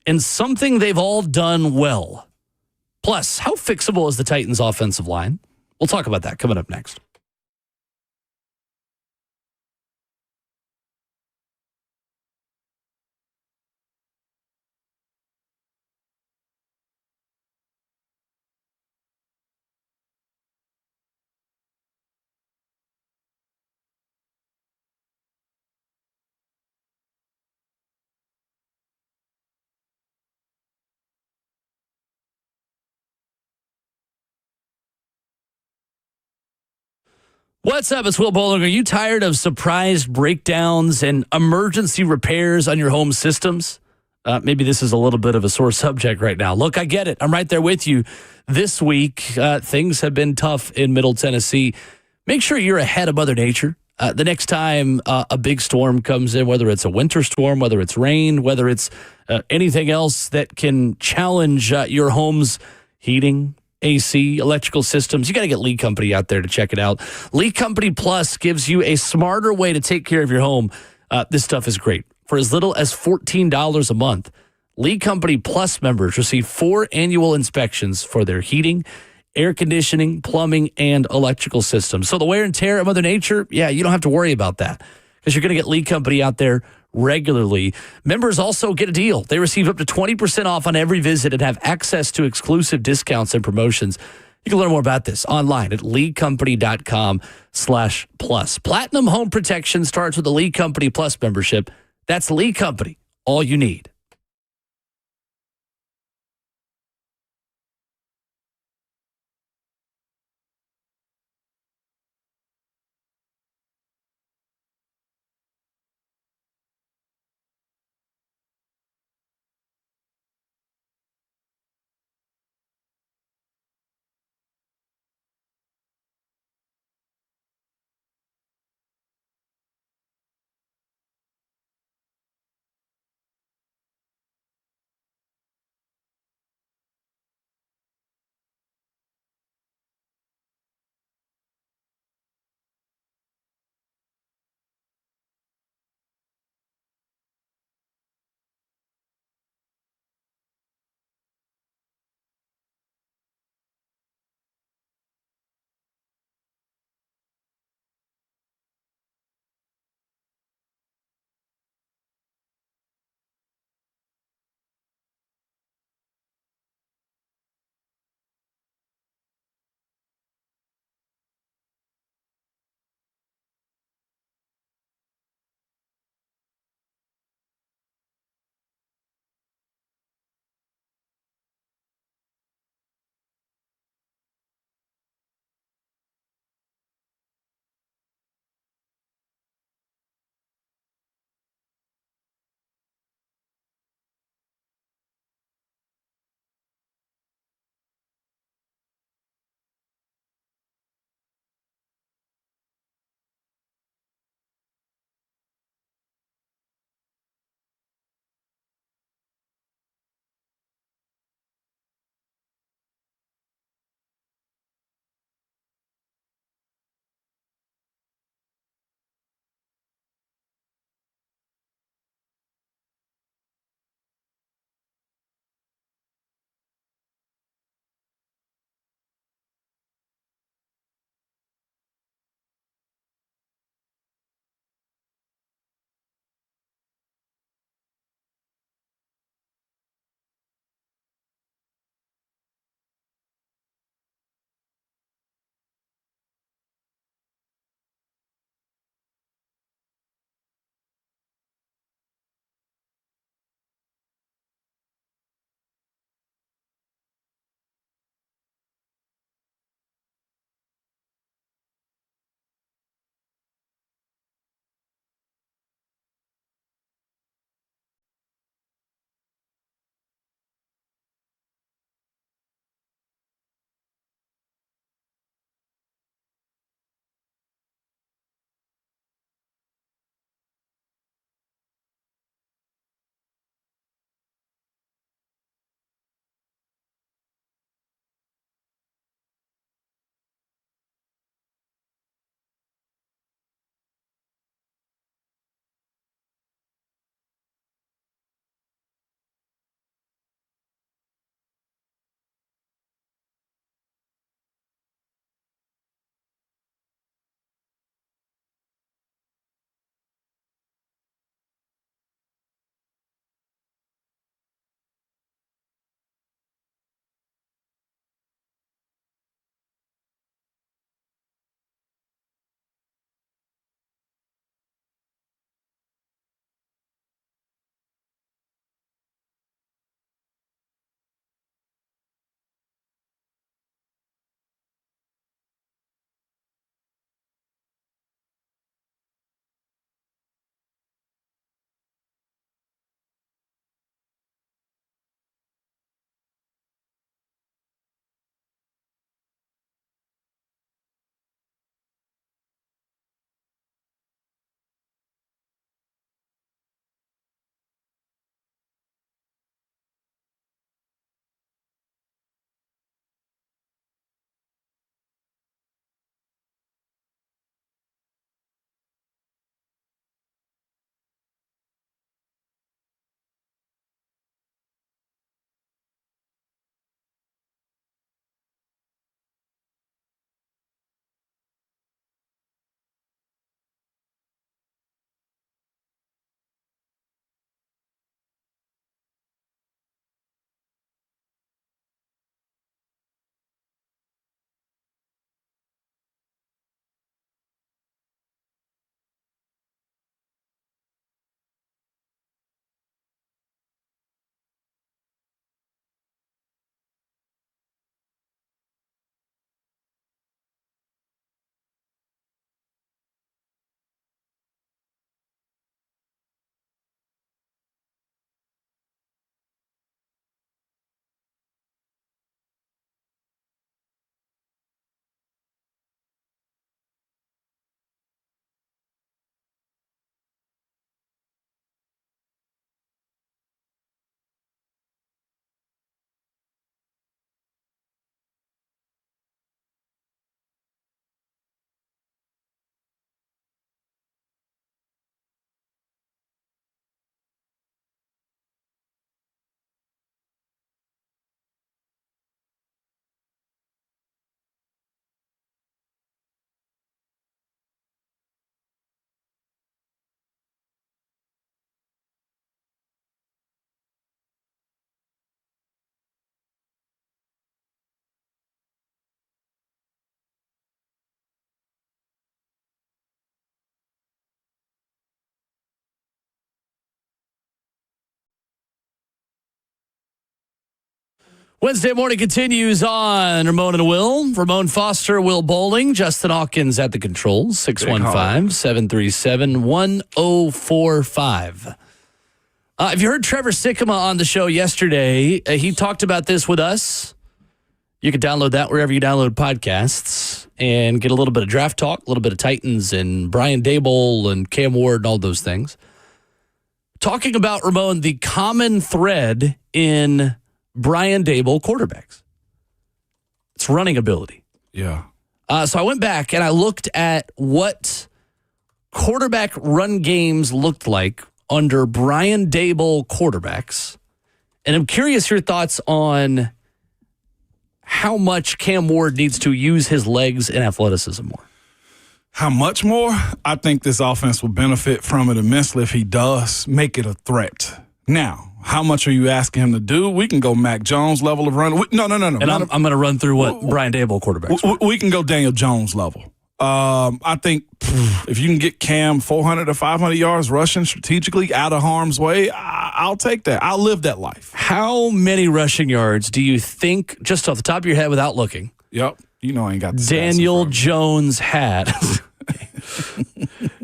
and something they've all done well. Plus, how fixable is the Titans' offensive line? We'll talk about that coming up next. What's up? It's Will Bowling. Are you tired of surprise breakdowns and emergency repairs on your home systems? Maybe this is a little bit of a sore subject right now. Look, I get it. I'm right there with you. This week, things have been tough in Middle Tennessee. Make sure you're ahead of Mother Nature. The next time a big storm comes in, whether it's a winter storm, whether it's rain, whether it's anything else that can challenge your home's heating, AC, electrical systems, you got to get Lead Company out there to check it out. Lead Company Plus gives you a smarter way to take care of your home. This stuff is great. For as little as $14 a month, Lead Company Plus members receive 4 annual inspections for their heating, air conditioning, plumbing, and electrical systems. So the wear and tear of Mother Nature, yeah, you don't have to worry about that because you're going to get Lead Company out there regularly. Members also get a deal. They receive up to 20% off on every visit and have access to exclusive discounts and promotions. You can learn more about this online at leadcompany.com/plus. Platinum Home Protection starts with the Lead Company Plus membership. That's Lead Company, all you need. Wednesday morning continues on Ramon and Will. Ramon Foster, Will Bowling, Justin Hawkins at the controls, 615-737-1045. If you heard Trevor Sikkema on the show yesterday, he talked about this with us. You can download that wherever you download podcasts and get a little bit of draft talk, a little bit of Titans and Brian Daboll and Cam Ward and all those things. Talking about, Ramon, the common thread in Brian Daboll quarterbacks. It's running ability. Yeah. So I went back and I looked at what quarterback run games looked like under Brian Daboll quarterbacks. And I'm curious your thoughts on how much Cam Ward needs to use his legs and athleticism more. How much more? I think this offense will benefit from it immensely if he does make it a threat. Now, how much are you asking him to do? We can go Mac Jones level of run. No. And I'm going to run through what Brian Daboll quarterbacks were. We can go Daniel Jones level. I think if you can get Cam 400 to 500 yards rushing strategically out of harm's way, I'll take that. I'll live that life. How many rushing yards do you think, just off the top of your head without looking? Yep. You know I ain't got the Daniel Jones had.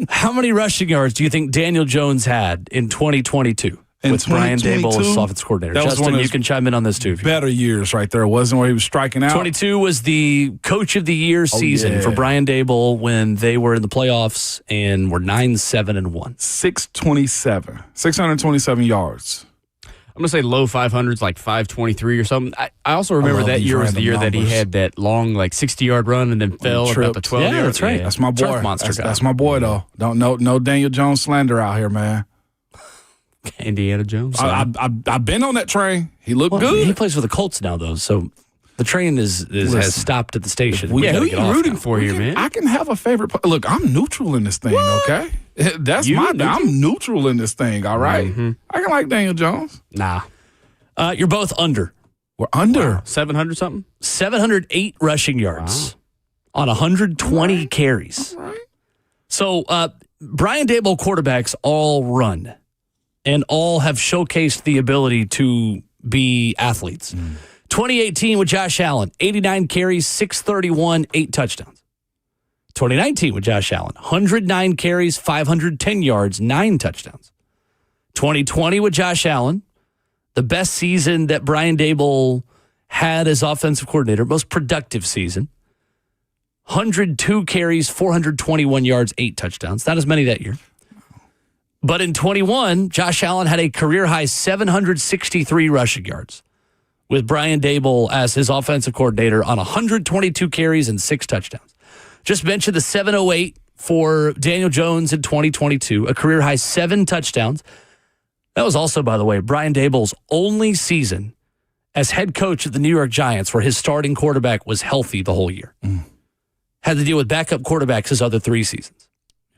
How many rushing yards do you think Daniel Jones had in 2022? With Brian Daboll as offense coordinator. Justin, you can chime in on this too. Better years right there. It wasn't where he was striking out. 22 was the coach of the year season for Brian Daboll when they were in the playoffs and were 9-7-1. 627 yards. I'm going to say low 500s, like 523 or something. I also remember that year was the year that he had that long, like 60-yard run and then fell about the 12 Yeah, that's right. That's my boy. That's my boy, though. Don't no Daniel Jones slander out here, man. Indiana Jones. I've been on that train. He looked good. He plays for the Colts now, though, so the train has stopped at the station. Who are you rooting for here, man? I can have a favorite. Look, I'm neutral in this thing, okay? I'm neutral in this thing, all right? Mm-hmm. I can like Daniel Jones. Nah. You're both under. We're under. Wow. 700 something? 708 rushing yards on 120 carries. All right. So Brian Daboll quarterbacks all run and all have showcased the ability to be athletes. 2018 with Josh Allen, 89 carries, 631, 8 touchdowns. 2019 with Josh Allen, 109 carries, 510 yards, 9 touchdowns. 2020 with Josh Allen, the best season that Brian Daboll had as offensive coordinator, most productive season. 102 carries, 421 yards, 8 touchdowns. Not as many that year. But in 21, Josh Allen had a career-high 763 rushing yards with Brian Daboll as his offensive coordinator on 122 carries and 6 touchdowns. Just mentioned the 708 for Daniel Jones in 2022, a career-high 7 touchdowns. That was also, by the way, Brian Daboll's only season as head coach of the New York Giants where his starting quarterback was healthy the whole year. Had to deal with backup quarterbacks his other 3 seasons.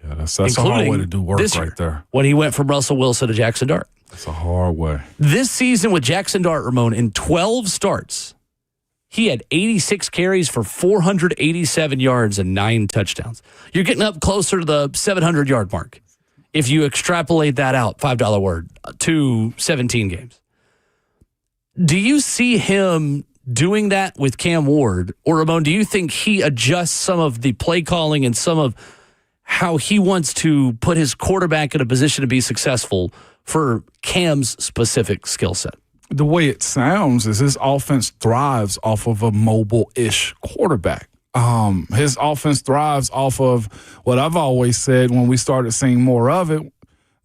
Yeah, that's a hard way to do work right there. When he went from Russell Wilson to Jackson Dart. That's a hard way. This season with Jackson Dart, Ramon, in 12 starts, he had 86 carries for 487 yards and 9 touchdowns. You're getting up closer to the 700-yard mark if you extrapolate that out, $5 word, to 17 games. Do you see him doing that with Cam Ward? Or, Ramon, do you think he adjusts some of the play calling and some of how he wants to put his quarterback in a position to be successful for Cam's specific skill set? The way it sounds is his offense thrives off of a mobile-ish quarterback. His offense thrives off of what I've always said when we started seeing more of it,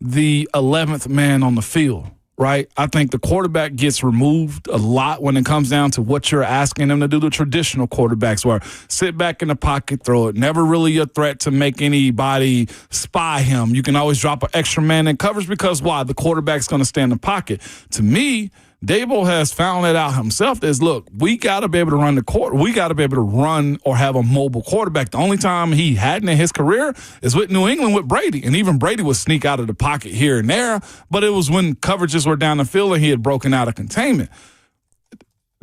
the 11th man on the field. Right? I think the quarterback gets removed a lot when it comes down to what you're asking them to do. The traditional quarterbacks where sit back in the pocket, throw it. Never really a threat to make anybody spy him. You can always drop an extra man in coverage because why? The quarterback's going to stay in the pocket. To me, Daboll has found that out himself is, look, we got to be able to run the court. We got to be able to run or have a mobile quarterback. The only time he hadn't in his career is with New England with Brady. And even Brady would sneak out of the pocket here and there, but it was when coverages were down the field and he had broken out of containment.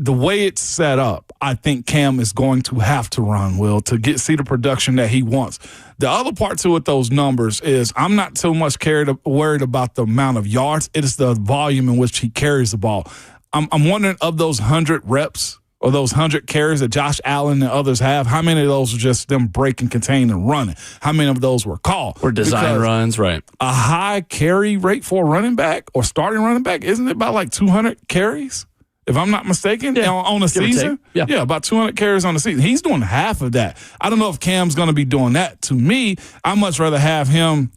The way it's set up, I think Cam is going to have to run, Will, to see the production that he wants. The other part to it, those numbers, is I'm not so much worried about the amount of yards. It is the volume in which he carries the ball. I'm wondering, of those 100 reps or those 100 carries that Josh Allen and others have, how many of those were just them breaking, containing, and running? How many of those were called? Or design runs, right. A high carry rate for a running back or starting running back, isn't it about like 200 carries? If I'm not mistaken, on a season? Yeah, about 200 carries on the season. He's doing half of that. I don't know if Cam's going to be doing that. To me, I'd much rather have him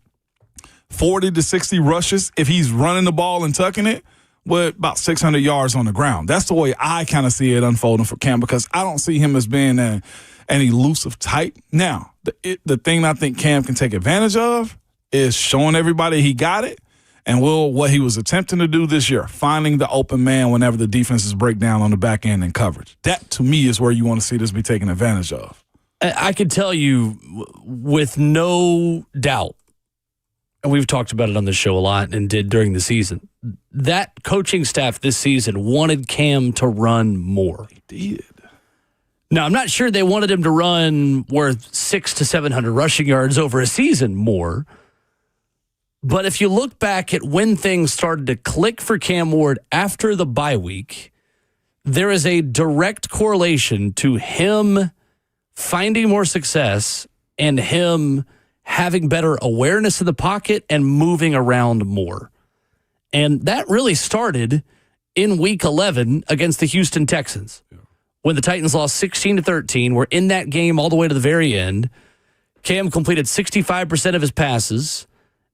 40 to 60 rushes if he's running the ball and tucking it, with about 600 yards on the ground. That's the way I kind of see it unfolding for Cam, because I don't see him as being an elusive type. Now, the thing I think Cam can take advantage of is showing everybody he got it, and what he was attempting to do this year, finding the open man whenever the defenses break down on the back end in coverage. That, to me, is where you want to see this be taken advantage of. I can tell you with no doubt, and we've talked about it on the show a lot and did during the season, that coaching staff this season wanted Cam to run more. They did. Now, I'm not sure they wanted him to run worth 600 to 700 rushing yards over a season more. But if you look back at when things started to click for Cam Ward after the bye week, there is a direct correlation to him finding more success and him having better awareness of the pocket and moving around more. And that really started in Week 11 against the Houston Texans. When the Titans lost 16-13, we're in that game all the way to the very end. Cam completed 65% of his passes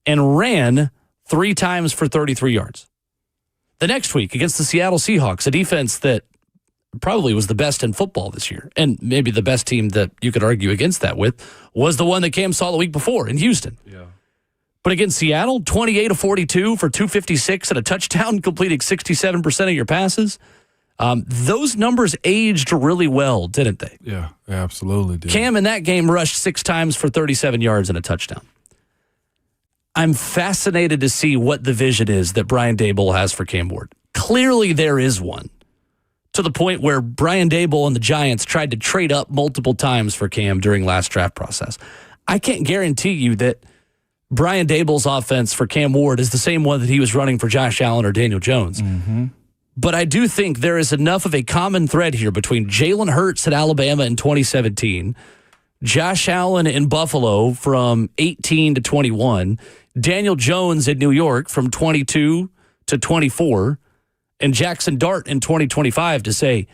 and ran 3 times for 33 yards. The next week against the Seattle Seahawks, a defense that probably was the best in football this year, and maybe the best team that you could argue against that with, was the one that Cam saw the week before in Houston. Yeah. But against Seattle, 28-42 for 256 and a touchdown, completing 67% of your passes. Those numbers aged really well, didn't they? Yeah, absolutely did. Cam in that game rushed 6 times for 37 yards and a touchdown. I'm fascinated to see what the vision is that Brian Daboll has for Cam Ward. Clearly there is one, to the point where Brian Daboll and the Giants tried to trade up multiple times for Cam during last draft process. I can't guarantee you that Brian Daboll's offense for Cam Ward is the same one that he was running for Josh Allen or Daniel Jones. Mm-hmm. But I do think there is enough of a common thread here between Jalen Hurts at Alabama in 2017, Josh Allen in Buffalo from 18 to 21, Daniel Jones in New York from 22 to 24, and Jackson Dart in 2025 to say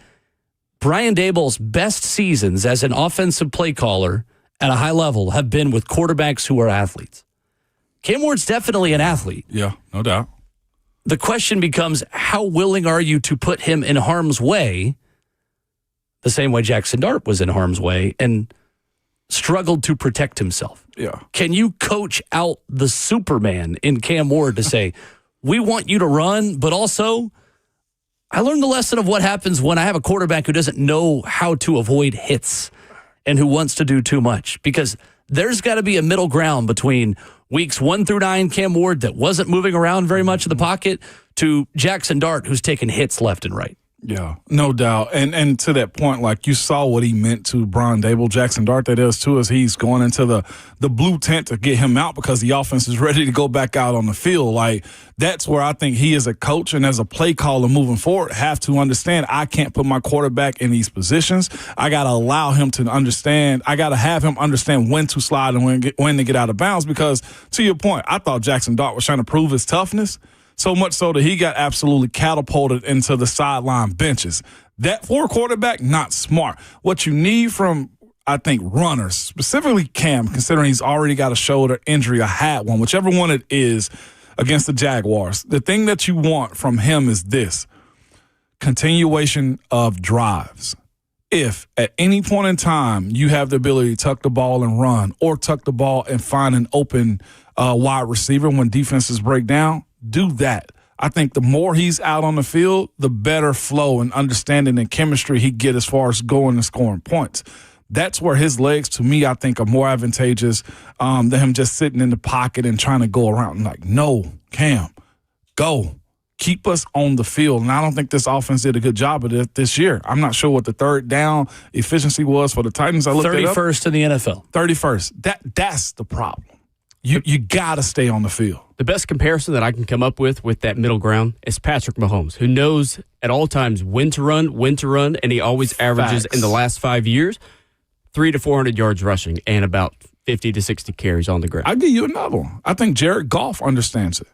Brian Daboll's best seasons as an offensive play caller at a high level have been with quarterbacks who are athletes. Cam Ward's definitely an athlete. Yeah, no doubt. The question becomes, how willing are you to put him in harm's way the same way Jackson Dart was in harm's way and struggled to protect himself? Yeah. Can you coach out the Superman in Cam Ward to say, we want you to run, but also I learned the lesson of what happens when I have a quarterback who doesn't know how to avoid hits and who wants to do too much? Because there's got to be a middle ground between weeks 1 through 9 Cam Ward that wasn't moving around very much in the pocket to Jackson Dart, who's taking hits left and right. Yeah, no doubt. And to that point, like, you saw what he meant to Brian Daboll. Jackson Dart, that is, too, as he's going into the blue tent to get him out because the offense is ready to go back out on the field. Like, that's where I think he as a coach and as a play caller moving forward have to understand, I can't put my quarterback in these positions. I got to allow him to understand. I got to have him understand when to slide and when to get out of bounds, because, to your point, I thought Jackson Dart was trying to prove his toughness. So much so that he got absolutely catapulted into the sideline benches. That for a quarterback, not smart. What you need from, I think, runners, specifically Cam, considering he's already got a shoulder injury or had one, whichever one it is, against the Jaguars. The thing that you want from him is this: continuation of drives. If at any point in time you have the ability to tuck the ball and run, or tuck the ball and find an open wide receiver when defenses break down, do that. I think the more he's out on the field, the better flow and understanding and chemistry he get as far as going and scoring points. That's where his legs, to me, I think, are more advantageous than him just sitting in the pocket and trying to go around. Like, no, Cam, go. Keep us on the field. And I don't think this offense did a good job of it this year. I'm not sure what the third down efficiency was for the Titans. I looked it up. 31st in the NFL. 31st. That's the problem. You got to stay on the field. The best comparison that I can come up with that middle ground is Patrick Mahomes, who knows at all times when to run, and he always averages in the last 5 years 300 to 400 yards rushing and about 50 to 60 carries on the ground. I'll give you another one. I think Jared Goff understands it.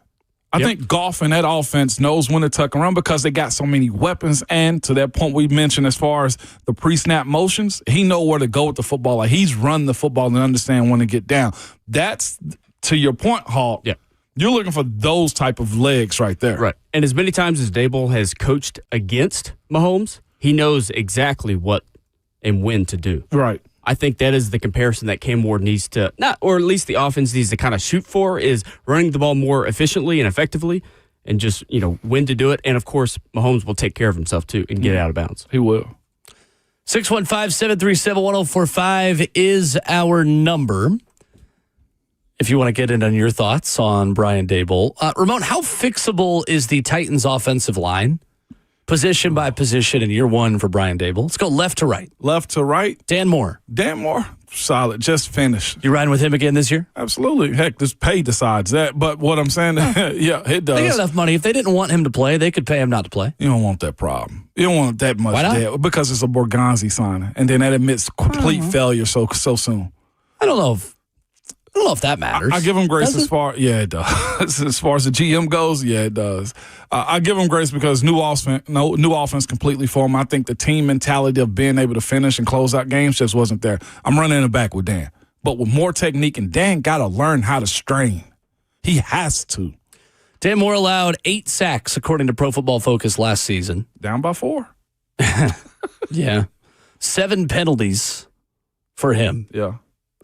I think Goff and that offense knows when to tuck and run because they got so many weapons. And to that point we mentioned as far as the pre-snap motions, he know where to go with the football. Like he's run the football and understand when to get down. That's, to your point, Hawk. Yeah. You're looking for those type of legs right there. Right. And as many times as Daboll has coached against Mahomes, he knows exactly what and when to do. Right. I think that is the comparison that Cam Ward needs to, or at least the offense needs to kind of shoot for, is running the ball more efficiently and effectively and just, when to do it. And, of course, Mahomes will take care of himself, too, and get it out of bounds. He will. 615-737-1045 is our number. If you want to get in on your thoughts on Brian Daboll. Ramon, how fixable is the Titans' offensive line? Position by position in year one for Brian Daboll. Let's go left to right. Left to right. Dan Moore, solid. Just finished. You riding with him again this year? Absolutely. Heck, this pay decides that. But what I'm saying, yeah, it does. They got enough money. If they didn't want him to play, they could pay him not to play. You don't want that problem. You don't want that much Why not? debt because it's a Borgonzi signing, and then that admits complete failure so soon. I don't know if that matters. I give him grace it does. As far as the GM goes, it does. I give him grace because new offense completely for him. I think the team mentality of being able to finish and close out games just wasn't there. I'm running it back with Dan. But with more technique, and Dan got to learn how to strain. He has to. Dan Moore allowed 8 sacks, according to Pro Football Focus last season. Down by 4. Yeah. 7 penalties for him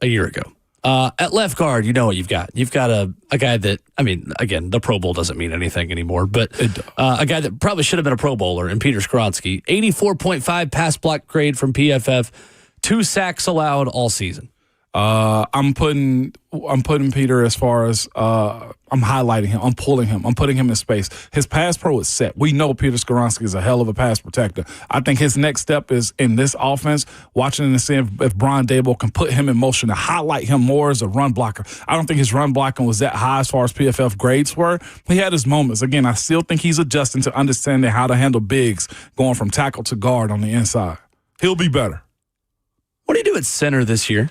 a year ago. At left guard, you know what you've got. You've got a guy that, again, the Pro Bowl doesn't mean anything anymore, but a guy that probably should have been a Pro Bowler in Peter Skoronski. 84.5 pass block grade from PFF, 2 sacks allowed all season. I'm putting Peter as far as I'm highlighting him. I'm pulling him. I'm putting him in space. His pass pro is set. We know Peter Skoronski is a hell of a pass protector. I think his next step is in this offense, watching and seeing if Brian Daboll can put him in motion to highlight him more as a run blocker. I don't think his run blocking was that high as far as PFF grades were. He had his moments. Again, I still think he's adjusting to understanding how to handle bigs going from tackle to guard on the inside. He'll be better. What do you do at center this year?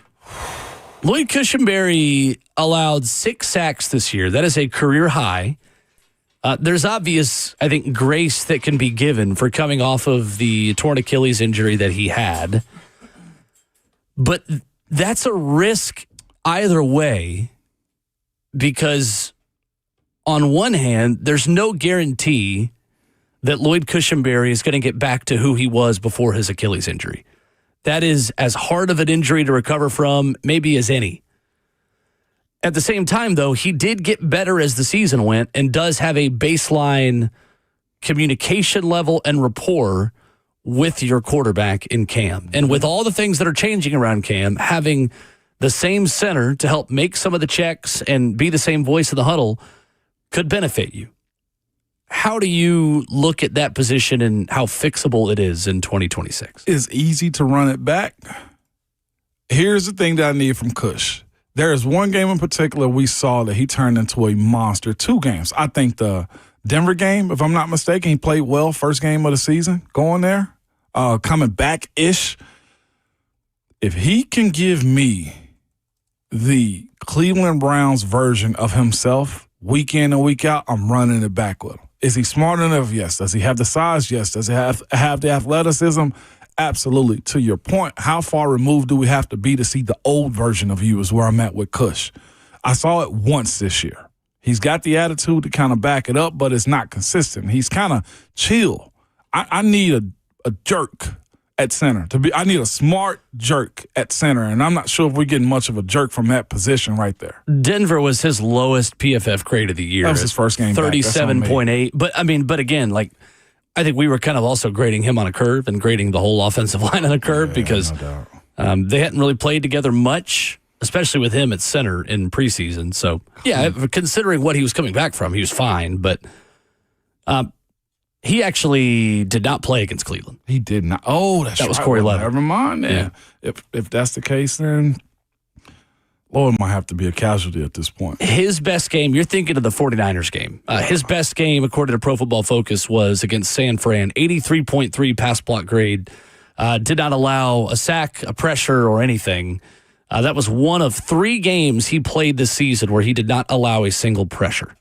Lloyd Cushenberry allowed 6 sacks this year. That is a career high. There's obvious, I think, grace that can be given for coming off of the torn Achilles injury that he had. But that's a risk either way because on one hand, there's no guarantee that Lloyd Cushenberry is going to get back to who he was before his Achilles injury. That is as hard of an injury to recover from, maybe as any. At the same time, though, he did get better as the season went and does have a baseline communication level and rapport with your quarterback in Cam. And with all the things that are changing around Cam, having the same center to help make some of the checks and be the same voice of the huddle could benefit you. How do you look at that position and how fixable it is in 2026? It's easy to run it back. Here's the thing that I need from Cush. There is one game in particular we saw that he turned into a monster. 2 games. I think the Denver game, if I'm not mistaken, he played well first game of the season going there, coming back-ish. If he can give me the Cleveland Browns version of himself week in and week out, I'm running it back with him. Is he smart enough? Yes. Does he have the size? Yes. Does he have the athleticism? Absolutely. To your point, how far removed do we have to be to see the old version of you is where I'm at with Cush. I saw it once this year. He's got the attitude to kind of back it up, but it's not consistent. He's kind of chill. I need a jerk at center. I need a smart jerk at center, and I'm not sure if we're getting much of a jerk from that position right there. Denver was his lowest PFF grade of the year. That was his first game 37.8. But again, I think we were kind of also grading him on a curve and grading the whole offensive line on a curve because they hadn't really played together much, especially with him at center in preseason. So, considering what he was coming back from, he was fine, but he actually did not play against Cleveland. He did not. Oh, that was Corey Levin. Never mind. Then. Yeah. If that's the case, then Lloyd might have to be a casualty at this point. His best game, you're thinking of the 49ers game. His best game, according to Pro Football Focus, was against San Fran. 83.3 pass block grade. Did not allow a sack, a pressure, or anything. That was one of 3 games he played this season where he did not allow a single pressure.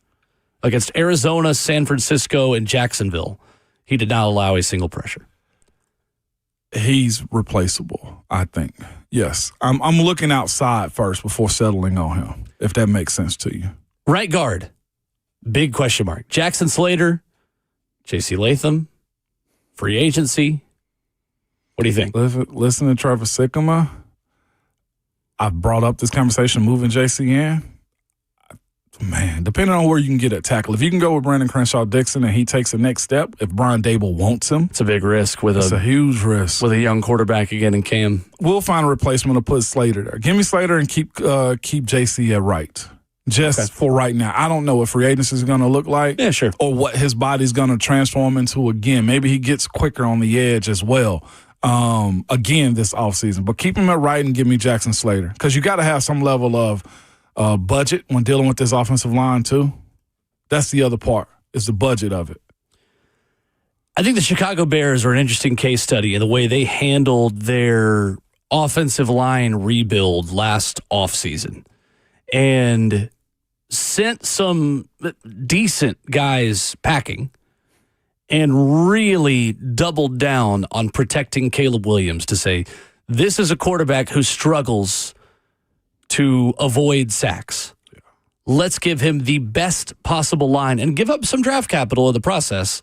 Against Arizona, San Francisco, and Jacksonville, he did not allow a single pressure. He's replaceable, I think. Yes. I'm looking outside first before settling on him, if that makes sense to you. Right guard, big question mark. Jackson Slater, J.C. Latham, free agency. What do you think? Listen to Trevor Sikkema. I've brought up this conversation moving JC in. Man, depending on where you can get at tackle. If you can go with Brandon Crenshaw-Dixon and he takes the next step, if Brian Daboll wants him. It's a big risk It's a huge risk. With a young quarterback again in Cam. We'll find a replacement to put Slater there. Give me Slater and keep JC at right. For right now. I don't know what free agency is going to look like. Yeah, sure. Or what his body's going to transform into again. Maybe he gets quicker on the edge as well. Again this offseason. But keep him at right and give me Jackson Slater. Because you got to have some level of budget when dealing with this offensive line too. That's the other part, is the budget of it. I think the Chicago Bears are an interesting case study in the way they handled their offensive line rebuild last offseason and sent some decent guys packing and really doubled down on protecting Caleb Williams to say, this is a quarterback who struggles to avoid sacks. Yeah. Let's give him the best possible line and give up some draft capital in the process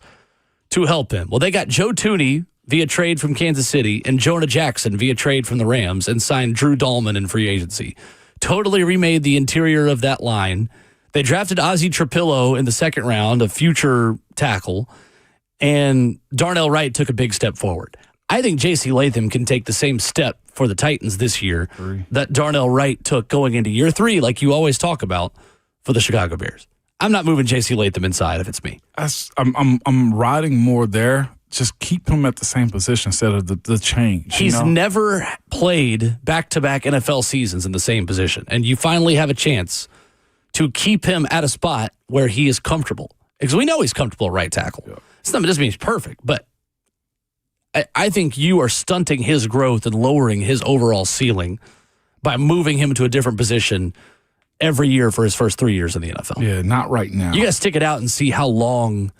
to help him. Well, they got Joe Tooney via trade from Kansas City and Jonah Jackson via trade from the Rams and signed Drew Dahlman in free agency. Totally remade the interior of that line. They drafted Ozzie Trapillo in the second round, a future tackle, and Darnell Wright took a big step forward. I think J.C. Latham can take the same step for the Titans this year that Darnell Wright took going into year 3, like you always talk about, for the Chicago Bears. I'm not moving J.C. Latham inside if it's me. I'm riding more there. Just keep him at the same position instead of the change. He's never played back-to-back NFL seasons in the same position, and you finally have a chance to keep him at a spot where he is comfortable. Because we know he's comfortable at right tackle. Yeah. It doesn't mean he's perfect, but I think you are stunting his growth and lowering his overall ceiling by moving him to a different position every year for his first 3 years in the NFL. Yeah, not right now. You got to stick it out and see how long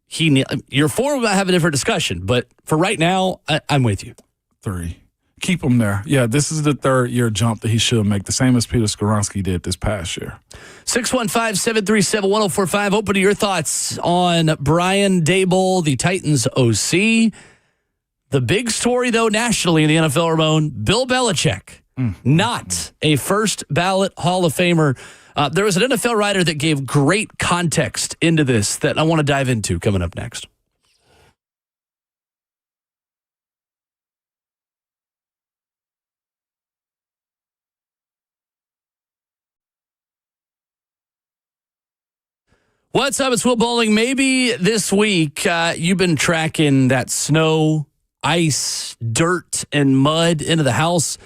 Year 4, we might have a different discussion, but for right now, I'm with you. 3. Keep him there. Yeah, this is the 3rd-year jump that he should make, the same as Peter Skoronski did this past year. 615-737-1045. Open to your thoughts on Brian Daboll, the Titans OC. The big story, though, nationally in the NFL, Ramon, Bill Belichick, not a first-ballot Hall of Famer. There was an NFL writer that gave great context into this that I want to dive into coming up next. What's up? It's Will Bowling. Maybe this week you've been tracking that snow, ice, dirt, and mud into the house.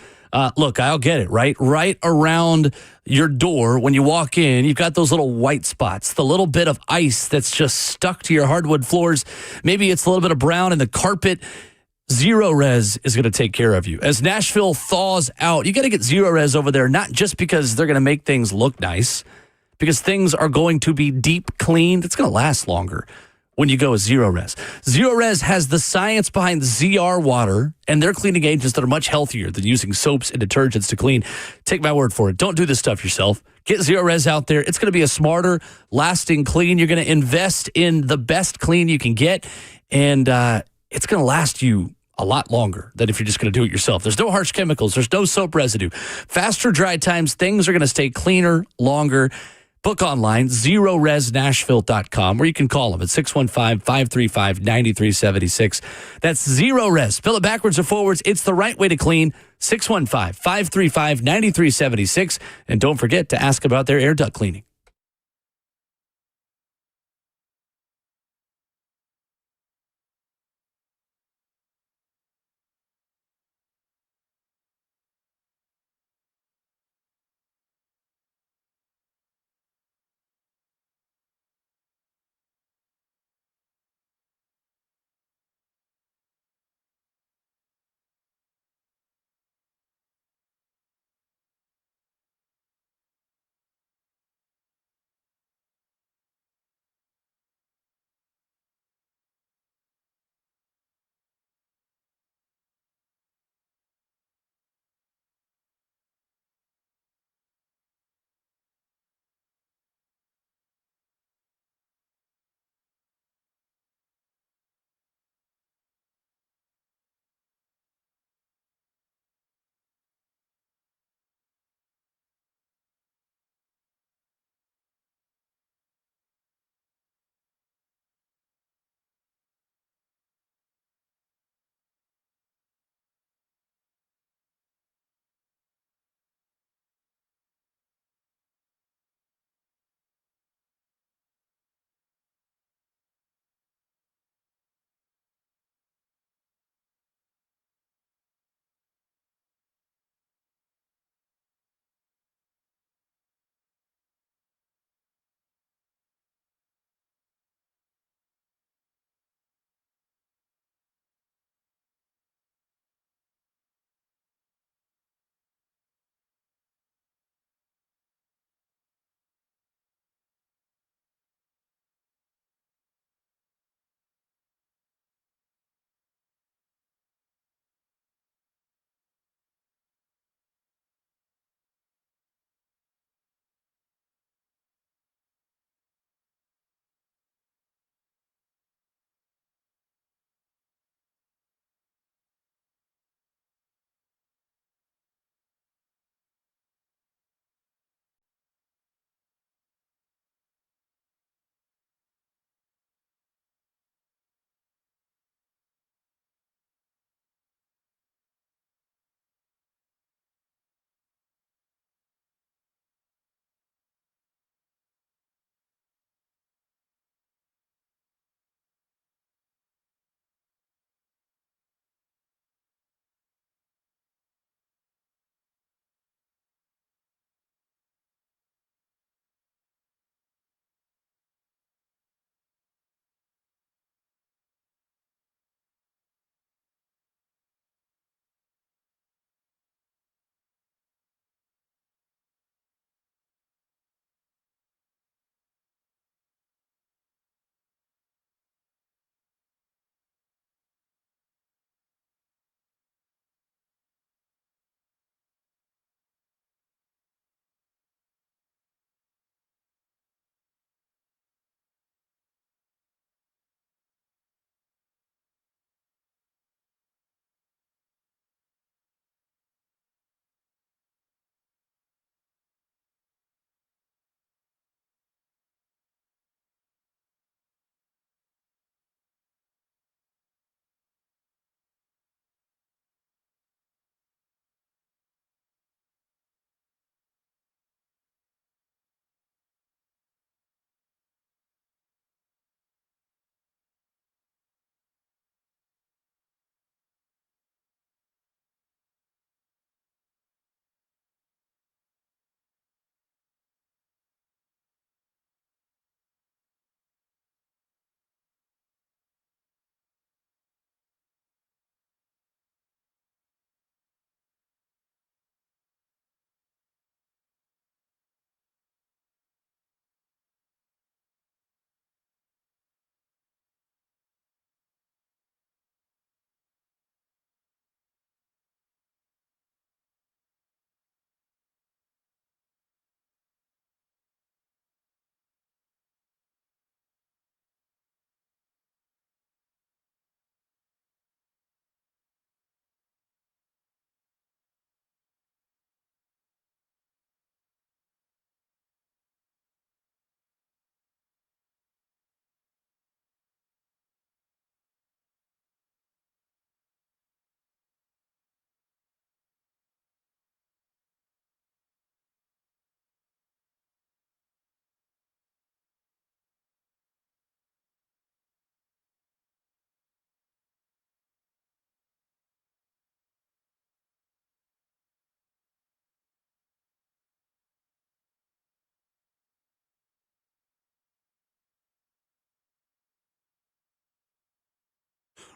Look, I'll get it, right? Right around your door when you walk in, you've got those little white spots, the little bit of ice that's just stuck to your hardwood floors. Maybe it's a little bit of brown in the carpet. Zero Res is going to take care of you. As Nashville thaws out, you got to get Zero Res over there, not just because they're going to make things look nice, because things are going to be deep cleaned. It's going to last longer when you go with Zero Res. Zero Res has the science behind ZR water and their cleaning agents that are much healthier than using soaps and detergents to clean. Take my word for it. Don't do this stuff yourself. Get Zero Res out there. It's going to be a smarter, lasting clean. You're going to invest in the best clean you can get, and it's going to last you a lot longer than if you're just going to do it yourself. There's no harsh chemicals. There's no soap residue. Faster dry times. Things are going to stay cleaner, longer. Book online, ZeroResNashville.com, or you can call them at 615-535-9376. That's Zero Res. Spell it backwards or forwards. It's the right way to clean. 615-535-9376. And don't forget to ask about their air duct cleaning.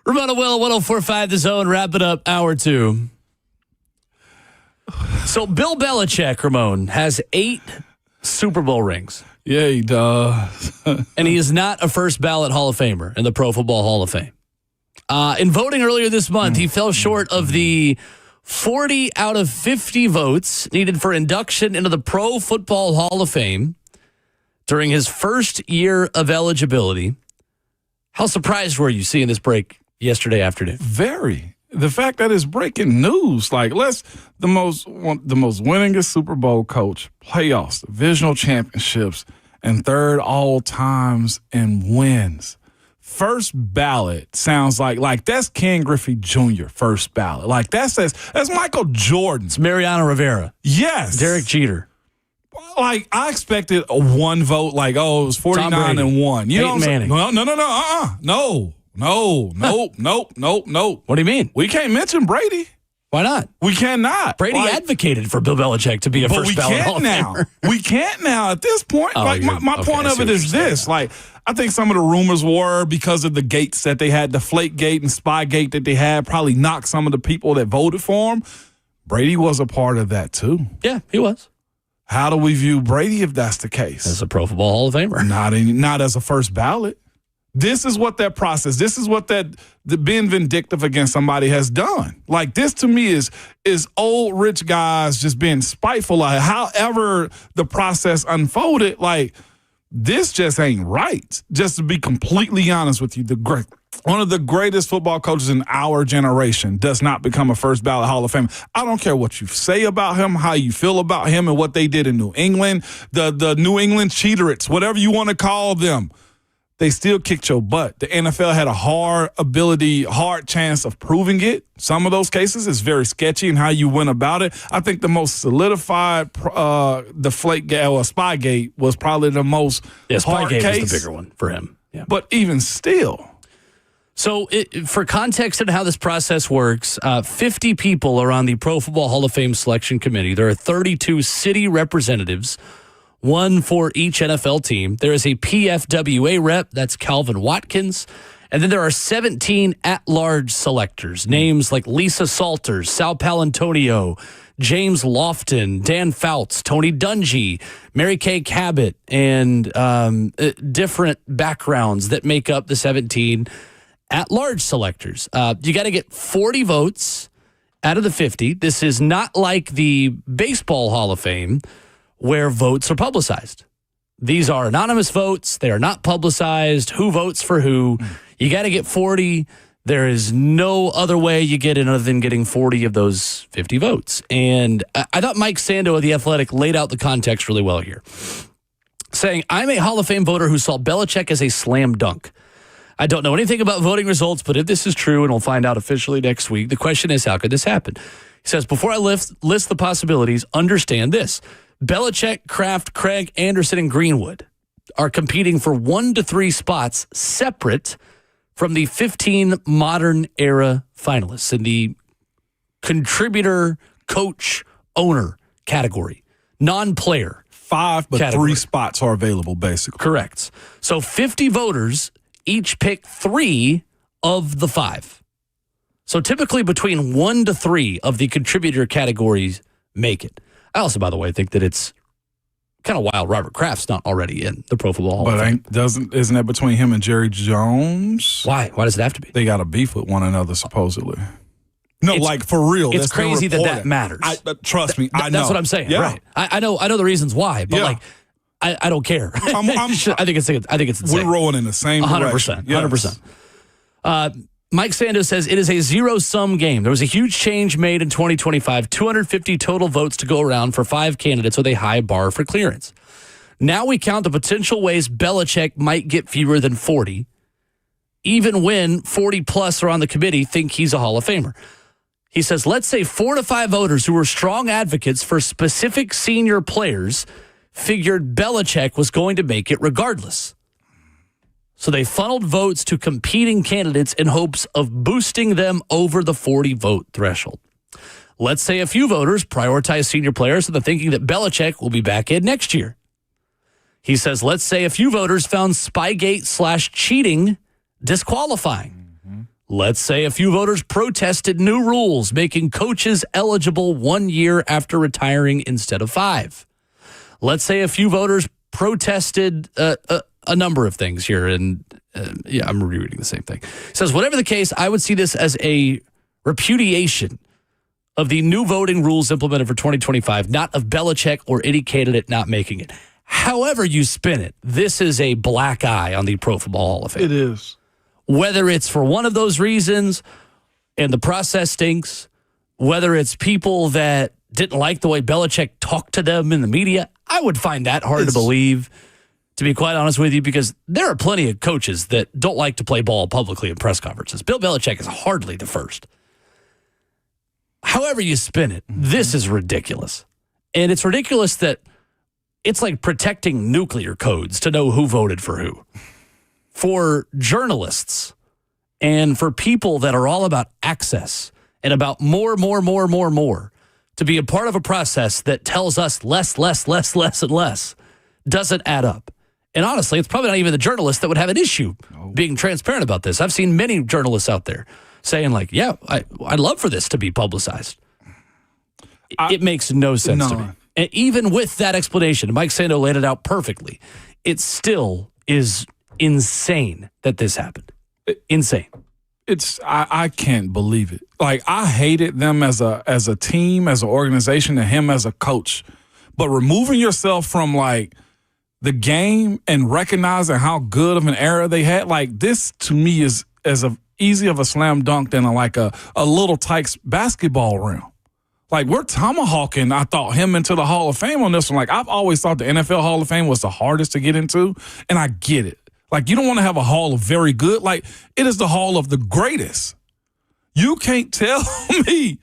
Ramona Will, 104.5 The Zone, wrap it up, hour 2. So Bill Belichick, Ramon, has 8 Super Bowl rings. Yeah, he does. And he is not a first ballot Hall of Famer in the Pro Football Hall of Fame. In voting earlier this month, he fell short of the 40 out of 50 votes needed for induction into the Pro Football Hall of Fame during his first year of eligibility. How surprised were you seeing this break yesterday afternoon? Very. The fact that it's breaking news, like the most winningest Super Bowl coach, playoffs, divisional championships, and third all times in wins. First ballot sounds like that's Ken Griffey Jr. first ballot. Like that's Michael Jordan's. It's Mariano Rivera. Yes. Derek Jeter. Like I expected a 1 vote. Like it was 49 and 1. You know what I'm saying? No. Nope. What do you mean? We can't mention Brady. Why not? We cannot. Brady advocated for Bill Belichick to be a first ballot Hall of Famer. We can't now at this point. My point of it is this. Like, I think some of the rumors were because of the gates that they had, the Flake Gate and Spy Gate that they had, probably knocked some of the people that voted for him. Brady was a part of that too. Yeah, he was. How do we view Brady if that's the case? As a Pro Football Hall of Famer. Not as a first ballot. This is what that process, this is what the being vindictive against somebody has done. Like this to me is old rich guys just being spiteful. Like however the process unfolded, like this just ain't right. Just to be completely honest with you, one of the greatest football coaches in our generation does not become a first ballot Hall of Fame. I don't care what you say about him, how you feel about him and what they did in New England, the New England Cheaterites, whatever you want to call them. They still kicked your butt. The NFL had a hard chance of proving it. Some of those cases is very sketchy in how you went about it. I think the most solidified Deflategate or Spygate was probably the most hard case. Spygate was the bigger one for him. Yeah. But even still. So for context and how this process works, 50 people are on the Pro Football Hall of Fame selection committee. There are 32 city representatives, 1 for each NFL team. There is a PFWA rep, that's Calvin Watkins. And then there are 17 at-large selectors, names like Lisa Salters, Sal Palantonio, James Lofton, Dan Fouts, Tony Dungy, Mary Kay Cabot, and different backgrounds that make up the 17 at-large selectors. You got to get 40 votes out of the 50. This is not like the Baseball Hall of Fame, where votes are publicized. These are anonymous votes. They are not publicized. Who votes for who? You got to get 40. There is no other way you get in other than getting 40 of those 50 votes. And I thought Mike Sando of The Athletic laid out the context really well here, saying, I'm a Hall of Fame voter who saw Belichick as a slam dunk. I don't know anything about voting results, but if this is true, and we'll find out officially next week, the question is, how could this happen? He says, before I list the possibilities, understand this. Belichick, Kraft, Craig, Anderson, and Greenwood are competing for 1 to 3 spots separate from the 15 modern era finalists in the contributor, coach, owner category, non-player. 5, but category. 3 spots are available, basically. Correct. So 50 voters each pick 3 of the 5. So typically between 1 to 3 of the contributor categories make it. I also, by the way, think that it's kind of wild Robert Kraft's not already in the Pro Football Hall of Fame. Isn't that between him and Jerry Jones? Why? Why does it have to be? They got a beef with one another, supposedly. No, like for real. It's crazy that matters. Trust me, I know. That's what I'm saying. Yeah. Right. I know the reasons why, but like I don't care. I think it's insane. We're rolling in the same direction. 100%. Mike Sando says it is a zero-sum game. There was a huge change made in 2025, 250 total votes to go around for 5 candidates with a high bar for clearance. Now we count the potential ways Belichick might get fewer than 40, even when 40-plus are on the committee think he's a Hall of Famer. He says, let's say 4 to 5 voters who were strong advocates for specific senior players figured Belichick was going to make it regardless. So they funneled votes to competing candidates in hopes of boosting them over the 40-vote threshold. Let's say a few voters prioritize senior players with the thinking that Belichick will be back in next year. He says, let's say a few voters found Spygate/cheating disqualifying. Let's say a few voters protested new rules, making coaches eligible 1 year after retiring instead of 5. Let's say a few voters protested a number of things here. And I'm rereading the same thing. It says, whatever the case, I would see this as a repudiation of the new voting rules implemented for 2025, not of Belichick or any candidate not making it. However you spin it, this is a black eye on the Pro Football Hall of Fame. It is. Whether it's for one of those reasons and the process stinks, whether it's people that didn't like the way Belichick talked to them in the media, I would find that hard to believe, to be quite honest with you, because there are plenty of coaches that don't like to play ball publicly in press conferences. Bill Belichick is hardly the first. However you spin it, this is ridiculous. And it's ridiculous that it's like protecting nuclear codes to know who voted for who. For journalists and for people that are all about access and about more, to be a part of a process that tells us less, and less doesn't add up. And honestly, it's probably not even the journalists that would have an issue being transparent about this. I've seen many journalists out there saying like, yeah, I'd love for this to be publicized. It makes no sense to me. And even with that explanation, Mike Sando laid it out perfectly. It still is insane that this happened. Insane. I can't believe it. Like, I hated them as a team, as an organization, and him as a coach. But removing yourself from like the game and recognizing how good of an era they had, like this to me is as easy of a slam dunk than a little Tykes basketball rim. Like, we're tomahawking, I thought, him into the Hall of Fame on this one. Like, I've always thought the NFL Hall of Fame was the hardest to get into, and I get it. Like, you don't want to have a hall of very good. Like, it is the hall of the greatest. You can't tell me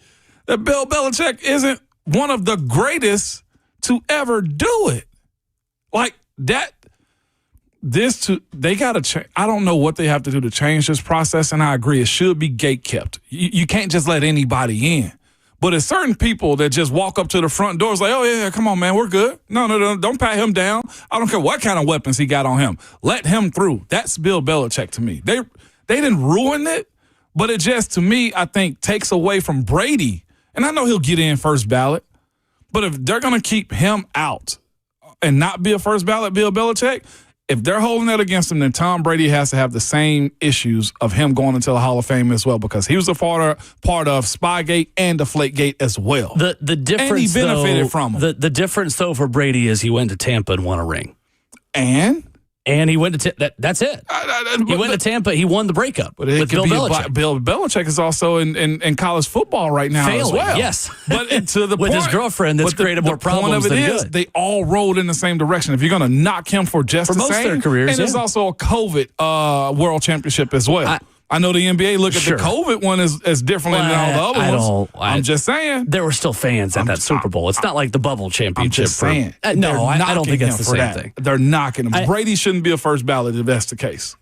that Bill Belichick isn't one of the greatest to ever do it. Like, that, they got to change. I don't know what they have to do to change this process, and I agree. It should be gate kept. You can't just let anybody in. But it's certain people that just walk up to the front doors like, oh, yeah, come on, man, we're good. No, don't pat him down. I don't care what kind of weapons he got on him. Let him through. That's Bill Belichick to me. They didn't ruin it, but it just, to me, I think, takes away from Brady. And I know he'll get in first ballot, but if they're going to keep him out and not be a first ballot Bill Belichick, if they're holding that against him, then Tom Brady has to have the same issues of him going into the Hall of Fame as well, because he was a part of Spygate and Deflategate as well. The difference, and he benefited from him. The difference, though, for Brady is he went to Tampa and won a ring. And he went to that's it. He went to Tampa. He won the breakup with Bill Belichick. Bill Belichick is also in college football right now as well. Yes, but to the with point, his girlfriend, that's created more problems than good. They all rolled in the same direction. If you're going to knock him for just the most same, of their careers, and there's also a COVID World Championship as well. I know the NBA look at the COVID one as differently than all the other ones. I'm just saying. There were still fans at that Super Bowl. It's not like the bubble championship. I'm just saying. I don't think it's the same thing. They're knocking him. Brady shouldn't be a first ballot if that's the case.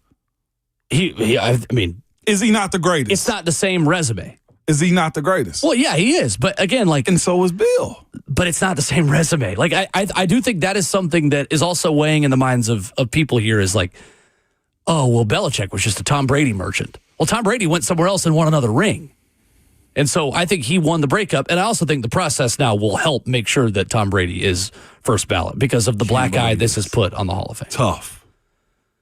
I mean, is he not the greatest? It's not the same resume. Is he not the greatest? Well, yeah, he is. But again, and so is Bill. But it's not the same resume. Like, I do think that is something that is also weighing in the minds of people here is like, oh, well, Belichick was just a Tom Brady merchant. Well, Tom Brady went somewhere else and won another ring. And so I think he won the breakup. And I also think the process now will help make sure that Tom Brady is first ballot because of the black eye this has put on the Hall of Fame.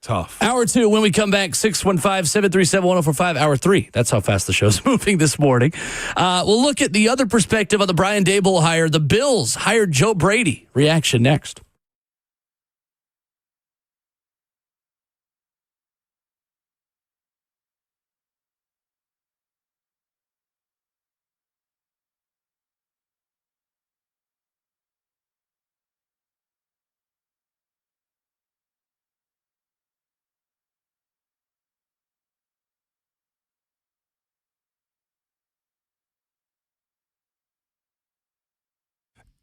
Tough. Hour 2, when we come back, 615-737-1045. Hour 3. That's how fast the show's moving this morning. We'll look at the other perspective on the Brian Daboll hire. The Bills hired Joe Brady. Reaction next.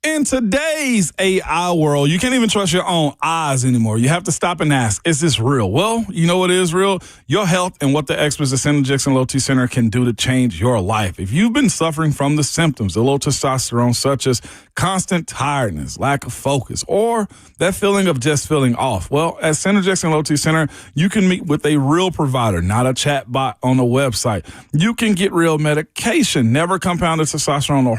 In today's AI world, you can't even trust your own eyes anymore. You have to stop and ask, is this real? Well, you know what is real? Your health and what the experts at Synergix and Low T Center can do to change your life. If you've been suffering from the symptoms of low testosterone, such as constant tiredness, lack of focus, or that feeling of just feeling off? Well, at Synergex and Low T Center, you can meet with a real provider, not a chat bot on a website. You can get real medication, never compounded testosterone or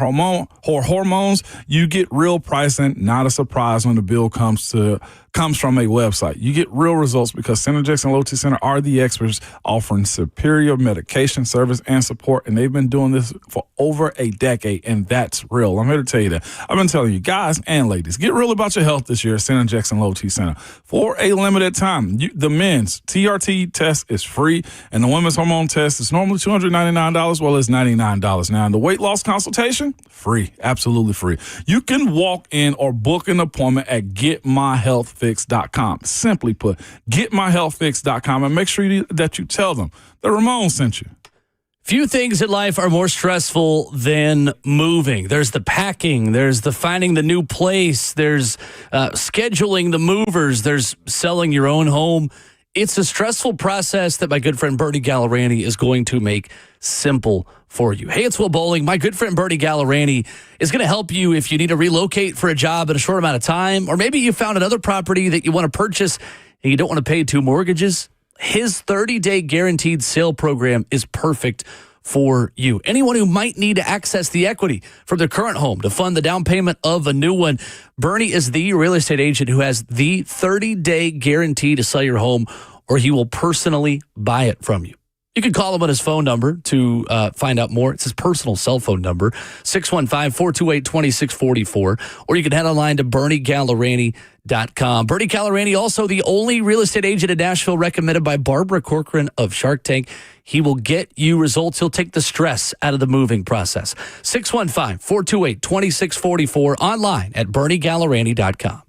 hormones. You get real pricing, not a surprise when the bill comes from a website. You get real results because Synergex and Low T Center are the experts offering superior medication service and support, and they've been doing this for over a decade, and that's real. I'm here to tell you that. I've been telling you, guys and ladies, get real about your health this year at Synergex and Low T Center. For a limited time, the men's TRT test is free, and the women's hormone test is normally $299, well, it's $99 now. And the weight loss consultation, free, absolutely free. You can walk in or book an appointment at getmyhealthfix.com. Simply put, getmyhealthfix.com, and make sure that you tell them that Ramon sent you. Few things in life are more stressful than moving. There's the packing, there's the finding the new place, there's scheduling the movers, there's selling your own home. It's a stressful process that my good friend Bernie Gallerani is going to make simple for you. Hey, it's Will Bowling. My good friend Bernie Gallerani is going to help you if you need to relocate for a job in a short amount of time, or maybe you found another property that you want to purchase and you don't want to pay 2 mortgages. His 30-day guaranteed sale program is perfect for you. Anyone who might need to access the equity from their current home to fund the down payment of a new one, Bernie is the real estate agent who has the 30-day guarantee to sell your home, or he will personally buy it from you. You can call him on his phone number to find out more. It's his personal cell phone number, 615-428-2644. Or you can head online to BernieGallerani.com. Bernie Gallerani, also the only real estate agent in Nashville recommended by Barbara Corcoran of Shark Tank. He will get you results. He'll take the stress out of the moving process. 615-428-2644. Online at BernieGallerani.com.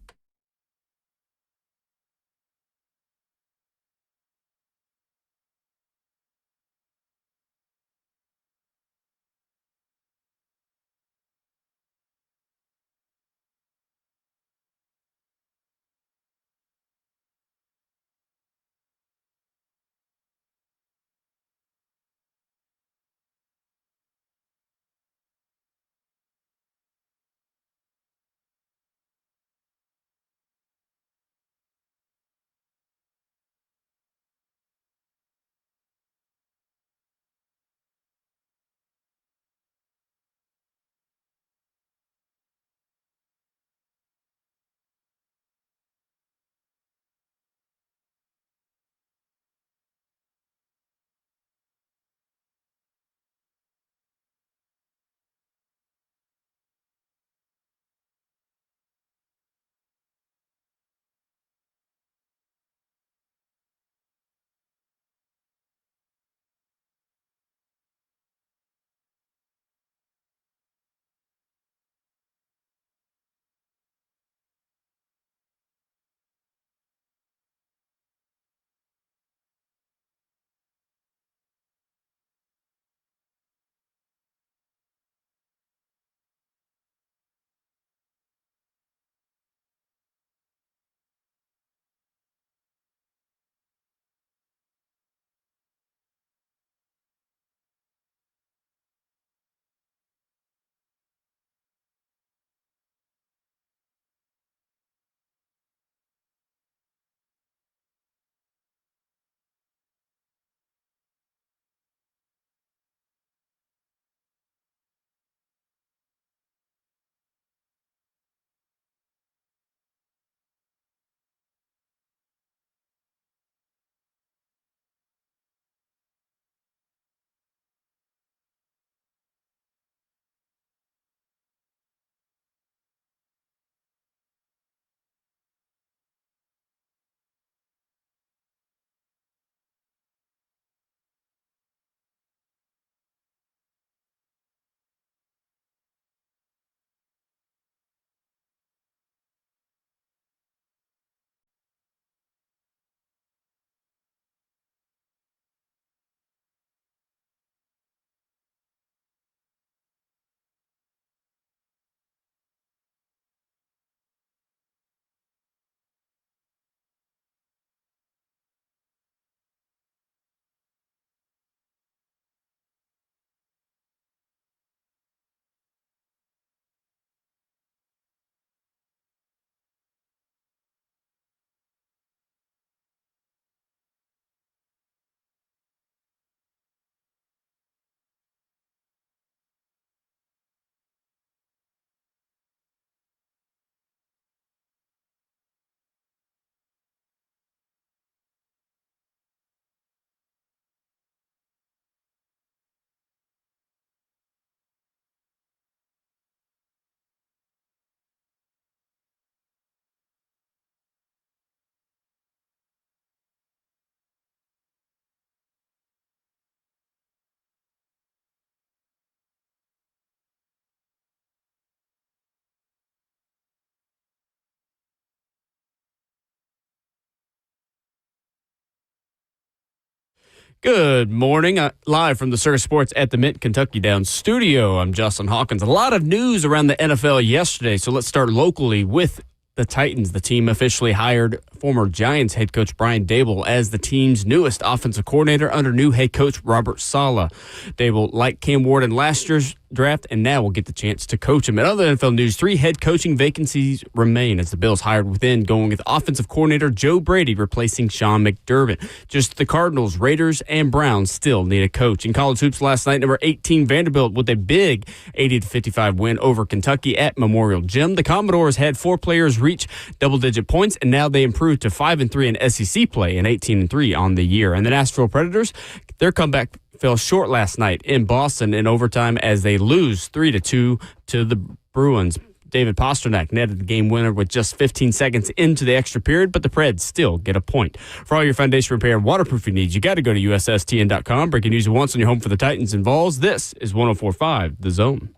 Good morning. Live from the Circus Sports at the Mint Kentucky Down studio, I'm Justin Hawkins. A lot of news around the NFL yesterday, so let's start locally with the Titans. The team officially hired former Giants head coach Brian Daboll as the team's newest offensive coordinator under new head coach Robert Saleh. Daboll, like Cam Ward in last year's draft, and now will get the chance to coach him. In other NFL news, 3 head coaching vacancies remain as the Bills hired within, going with offensive coordinator Joe Brady replacing Sean McDermott. Just the Cardinals, Raiders, and Browns still need a coach. In college hoops last night, number 18 Vanderbilt with a big 80-55 win over Kentucky at Memorial Gym. The Commodores had 4 players reach double-digit points, and now they improved to 5-3 in SEC play and 18-3 on the year. And the Nashville Predators, their comeback fell short last night in Boston in overtime as they lose 3-2 to the Bruins. David Pasternak netted the game winner with just 15 seconds into the extra period, but the Preds still get a point. For all your foundation repair and waterproofing needs, you got to go to USSTN.com. Breaking news at once on your home for the Titans and Vols. This is 104.5 The Zone.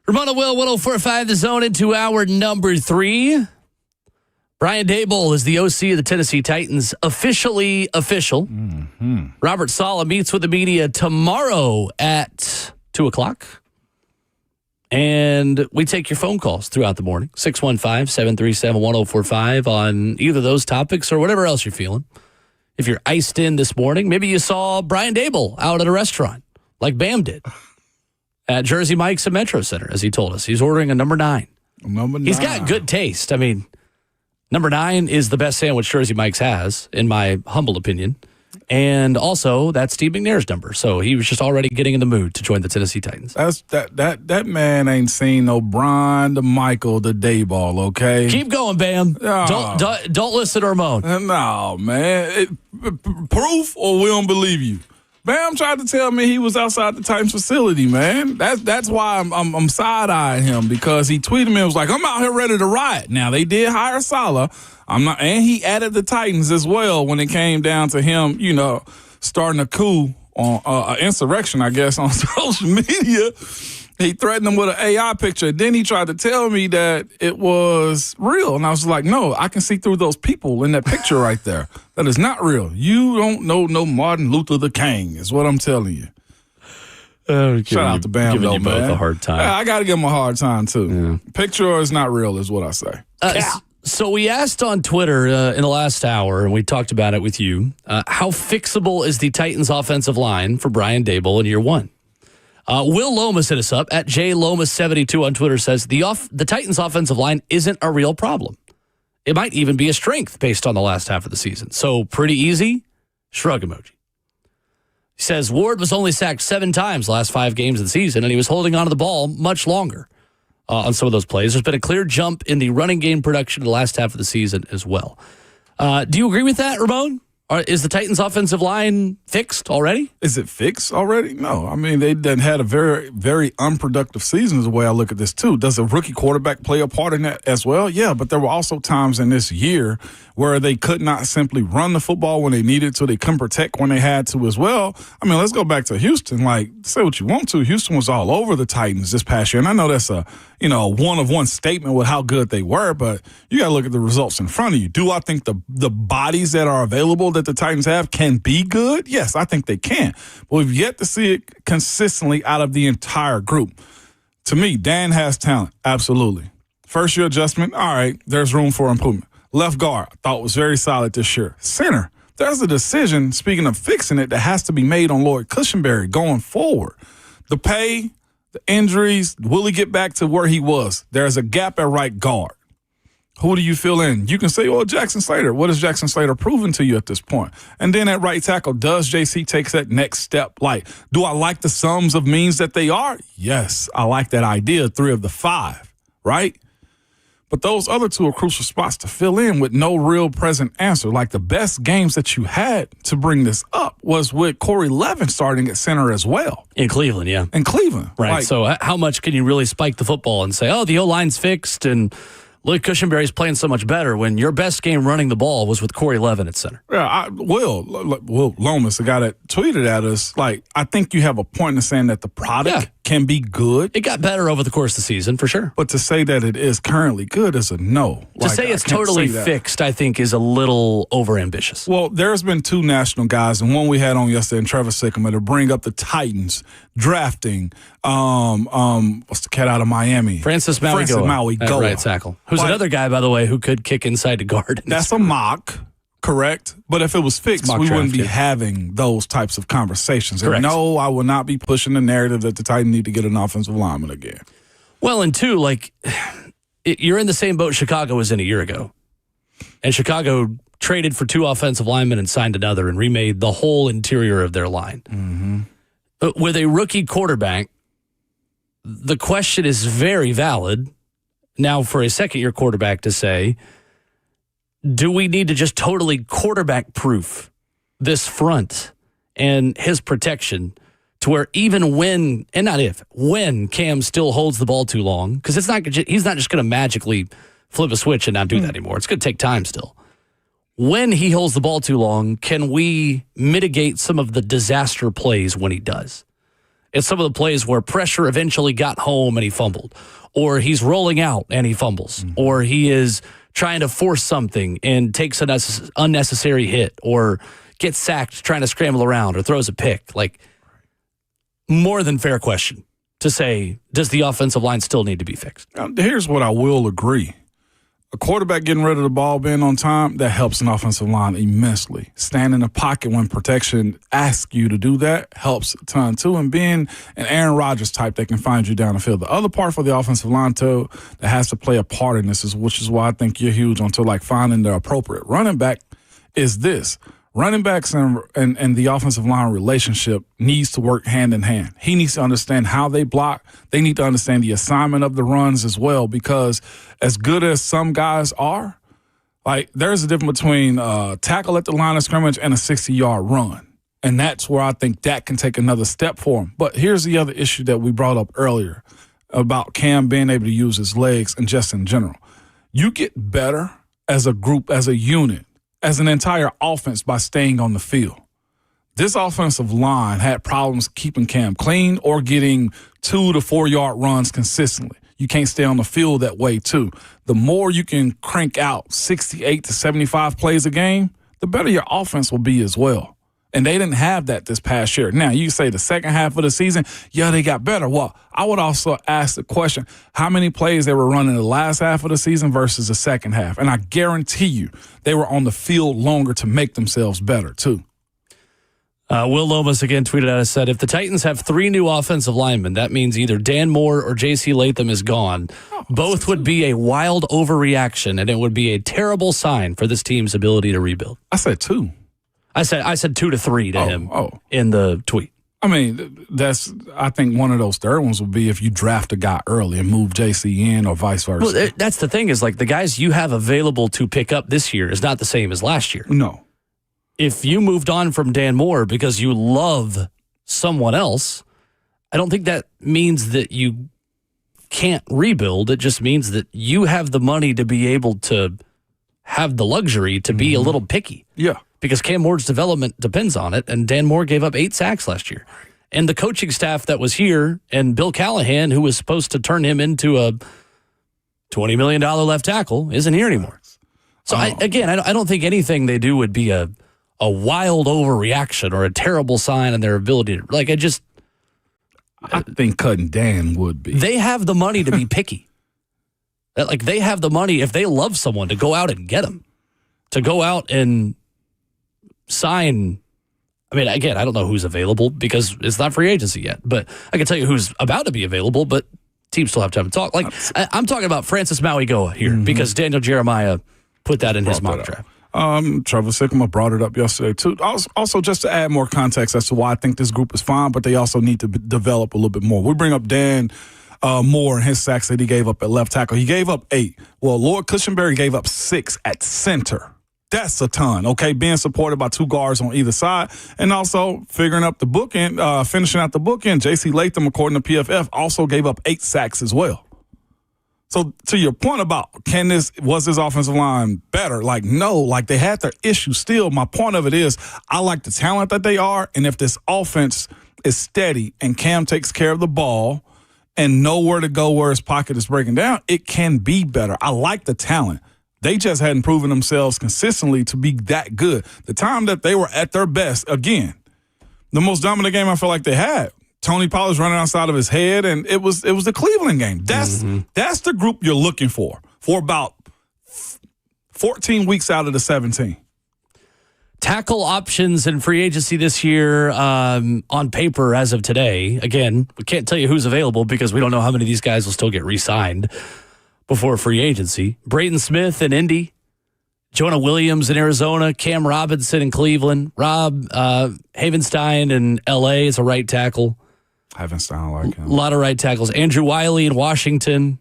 Ramona Will, 104.5 The Zone into hour number 3. Brian Daboll is the OC of the Tennessee Titans, officially official. Mm-hmm. Robert Saleh meets with the media tomorrow at 2 o'clock. And we take your phone calls throughout the morning, 615-737-1045 on either those topics or whatever else you're feeling. If you're iced in this morning, maybe you saw Brian Daboll out at a restaurant like Bam did. At Jersey Mike's at Metro Center, as he told us. He's ordering a number 9. Number 9. He's got good taste. I mean, number 9 is the best sandwich Jersey Mike's has, in my humble opinion. And also, that's Steve McNair's number. So he was just already getting in the mood to join the Tennessee Titans. That man ain't seen no Brian, the Michael, the Daboll, okay? Keep going, Bam. Oh. Don't listen to Ramon. No, man. Proof or we don't believe you? Bam tried to tell me he was outside the Titans facility, man. That's why I'm side-eyeing him, because he tweeted me and was like, I'm out here ready to riot. Now, they did hire Saleh. And he added the Titans as well when it came down to him, starting a coup on an insurrection, I guess, on social media. He threatened him with an AI picture. Then he tried to tell me that it was real. And I was like, no, I can see through those people in that picture right there. That is not real. You don't know no Martin Luther the King is what I'm telling you. Shout out to Bam, giving though, you man. both a hard time. I got to give him a hard time, too. Yeah. Picture is not real is what I say. So we asked on Twitter in the last hour, and we talked about it with you, how fixable is the Titans' offensive line for Brian Daboll in year 1? Will Lomas hit us up at JLomas72 on Twitter, says the Titans' offensive line isn't a real problem. It might even be a strength based on the last half of the season. So pretty easy, shrug emoji. He says Ward was only sacked 7 times the last 5 games of the season, and he was holding onto the ball much longer on some of those plays. There's been a clear jump in the running game production in the last half of the season as well. Do you agree with that, Ramon? Is the Titans' offensive line fixed already? Is it fixed already? No. I mean, they done had a very, very unproductive season is the way I look at this, too. Does a rookie quarterback play a part in that as well? Yeah, but there were also times in this year where they could not simply run the football when they needed to. They couldn't protect when they had to as well. I mean, let's go back to Houston. Like, say what you want to. Houston was all over the Titans this past year. And I know that's a one-of-one statement with how good they were, but you got to look at the results in front of you. Do I think the bodies that are available that the Titans have can be good? Yes, I think they can. But we've yet to see it consistently out of the entire group. To me, Dan has talent. Absolutely. First-year adjustment, all right, there's room for improvement. Left guard, I thought was very solid this year. Center, there's a decision, speaking of fixing it, that has to be made on Lloyd Cushenberry going forward. The pay, the injuries, will he get back to where he was? There's a gap at right guard. Who do you fill in? You can say, Jackson Slater. What has Jackson Slater proven to you at this point? And then at right tackle, does JC take that next step? Like, do I like the sums of means that they are? Yes, I like that idea, 3 of the 5, right? But those other two are crucial spots to fill in with no real present answer. Like the best games that you had to bring this up was with Corey Levin starting at center as well. In Cleveland, yeah. In Cleveland. Right. Like, so how much can you really spike the football and say, oh, the O-line's fixed and Luke Cushenberry's playing so much better when your best game running the ball was with Corey Levin at center? Yeah, Will Lomas, the guy that tweeted at us, like, I think you have a point in saying that the product can be good. It got better over the course of the season, for sure. But to say that it is currently good is a no. To say it's totally fixed, I think, is a little overambitious. Well, there's been two national guys, and one we had on yesterday, and Trevor Sycamore, to bring up the Titans drafting, what's the cat out of Miami? Francis Maui Goa. Right tackle. Who's another guy, by the way, who could kick inside to guard. That's a mock. Correct. But if it was fixed, we wouldn't be having those types of conversations. And no, I will not be pushing the narrative that the Titans need to get an offensive lineman again. Well, and two, like, you're in the same boat Chicago was in a year ago. And Chicago traded for 2 offensive linemen and signed another and remade the whole interior of their line. Mm-hmm. But with a rookie quarterback, the question is very valid now for a second-year quarterback to say, do we need to just totally quarterback-proof this front and his protection to where even when, and not if, when Cam still holds the ball too long, because he's not just going to magically flip a switch and not do that anymore. It's going to take time still. When he holds the ball too long, can we mitigate some of the disaster plays when he does? It's some of the plays where pressure eventually got home and he fumbled, or he's rolling out and he fumbles, or he is trying to force something and takes an unnecessary hit, or gets sacked trying to scramble around, or throws a pick. Like, more than fair question to say, does the offensive line still need to be fixed? Now, here's what I will agree. A quarterback getting rid of the ball, being on time, that helps an offensive line immensely. Staying in the pocket when protection asks you to do that helps a ton, too. And being an Aaron Rodgers type that can find you down the field. The other part for the offensive line, too, that has to play a part in this, which is why I think you're huge onto, like, finding the appropriate running back, is this. Running backs and the offensive line relationship needs to work hand in hand. He needs to understand how they block. They need to understand the assignment of the runs as well, because as good as some guys are, like, there's a difference between tackle at the line of scrimmage and a 60-yard run. And that's where I think that can take another step for him. But here's the other issue that we brought up earlier about Cam being able to use his legs and just in general. You get better as a group, as a unit, as an entire offense by staying on the field. This offensive line had problems keeping Cam clean or getting 2 to 4 yard runs consistently. You can't stay on the field that way, too. The more you can crank out 68 to 75 plays a game, the better your offense will be as well. And they didn't have that this past year. Now, you say the second half of the season, they got better. Well, I would also ask the question, how many plays they were running the last half of the season versus the second half? And I guarantee you they were on the field longer to make themselves better, too. Will Lomas again tweeted at us, said, if the Titans have 3 new offensive linemen, that means either Dan Moore or J.C. Latham is gone. Both would be a wild overreaction, and it would be a terrible sign for this team's ability to rebuild. I said 2. I said 2 to 3 to him in the tweet. I mean, I think one of those third ones would be if you draft a guy early and move JC in or vice versa. Well, that's the thing is, like, the guys you have available to pick up this year is not the same as last year. No. If you moved on from Dan Moore because you love someone else, I don't think that means that you can't rebuild. It just means that you have the money to be able to have the luxury to be a little picky. Yeah. Because Cam Moore's development depends on it, and Dan Moore gave up 8 sacks last year. And the coaching staff that was here, and Bill Callahan, who was supposed to turn him into a $20 million left tackle, isn't here anymore. So, I don't think anything they do would be a wild overreaction or a terrible sign in their ability to, like, I think cutting Dan would be. They have the money to be picky. Like, they have the money, if they love someone, to go out and get them. To go out and sign. I mean, again, I don't know who's available because it's not free agency yet, but I can tell you who's about to be available, but teams still have time to talk. Like, I'm talking about Francis Maui Goa here because Daniel Jeremiah put that in his mock draft. Trevor Sycamore brought it up yesterday, too. Also, just to add more context as to why I think this group is fine, but they also need to develop a little bit more. We bring up Dan more in his sacks that he gave up at left tackle. He gave up 8. Well, Lord Cushenberry gave up 6 at center. That's a ton, okay? Being supported by 2 guards on either side, and also figuring up the bookend, finishing out the bookend. J.C. Latham, according to PFF, also gave up 8 sacks as well. So to your point about was this offensive line better? Like, no, like they had their issues still. My point of it is I like the talent that they are, and if this offense is steady and Cam takes care of the ball and know where to go where his pocket is breaking down, it can be better. I like the talent. They just hadn't proven themselves consistently to be that good. The time that they were at their best, again, the most dominant game I feel like they had, Tony Pollard's running outside of his head, and it was the Cleveland game. That's the group you're looking for about 14 weeks out of the 17. Tackle options in free agency this year on paper as of today. Again, we can't tell you who's available because we don't know how many of these guys will still get re-signed before free agency. Brayton Smith in Indy, Jonah Williams in Arizona, Cam Robinson in Cleveland, Rob Havenstein in L.A. is a right tackle. Havenstein, I like him. A lot of right tackles. Andrew Wiley in Washington,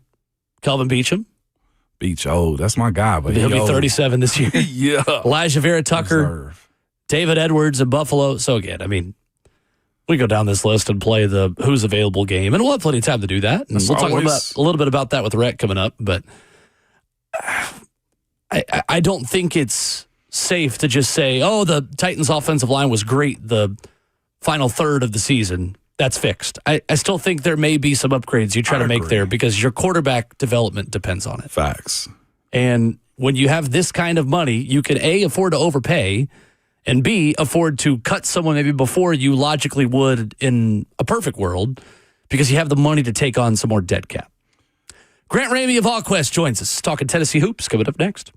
Kelvin Beachum. That's my guy. But He'll be 37 this year. Yeah. Elijah Vera Tucker, David Edwards in Buffalo. So again, I mean, we go down this list and play the who's available game, and we'll have plenty of time to do that. And we'll talk a little bit about that with Rhett coming up. But I don't think it's safe to just say, oh, the Titans' offensive line was great the final third of the season. That's fixed. I still think there may be some upgrades you try to make there because your quarterback development depends on it. Facts. And when you have this kind of money, you can A, afford to overpay, and B, afford to cut someone maybe before you logically would in a perfect world because you have the money to take on some more dead cap. Grant Ramey of VolQuest joins us, talking Tennessee hoops, coming up next.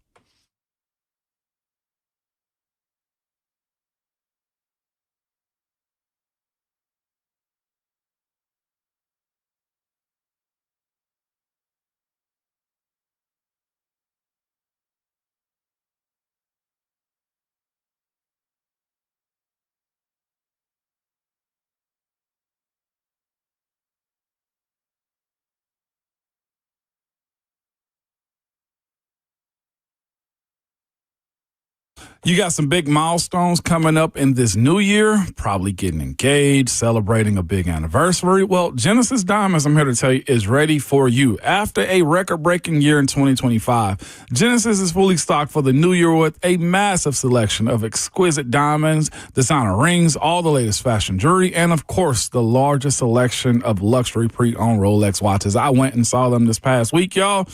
You got some big milestones coming up in this new year, probably getting engaged, celebrating a big anniversary. Well, Genesis Diamonds, I'm here to tell you, is ready for you. After a record-breaking year in 2025, Genesis is fully stocked for the new year with a massive selection of exquisite diamonds, designer rings, all the latest fashion jewelry, and, of course, the largest selection of luxury pre-owned Rolex watches. I went and saw them this past week, y'all.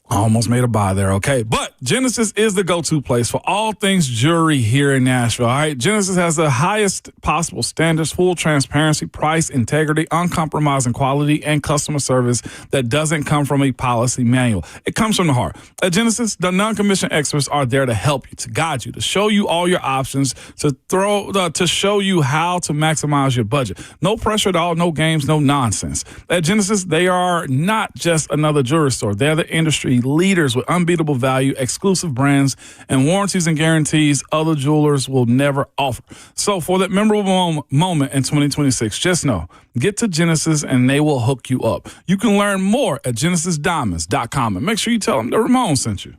I almost made a buy there, okay? But Genesis is the go-to place for all things jewelry here in Nashville, all right? Genesis has the highest possible standards, full transparency, price, integrity, uncompromising quality, and customer service that doesn't come from a policy manual. It comes from the heart. At Genesis, the non-commissioned experts are there to help you, to guide you, to show you all your options, to show you how to maximize your budget. No pressure at all, no games, no nonsense. At Genesis, they are not just another jewelry store. They're the industry leaders with unbeatable value, exclusive brands, and warranties and guarantees other jewelers will never offer. So for that memorable moment in 2026, just know, get to Genesis and they will hook you up. You can learn more at genesisdiamonds.com and make sure you tell them that Ramon sent you.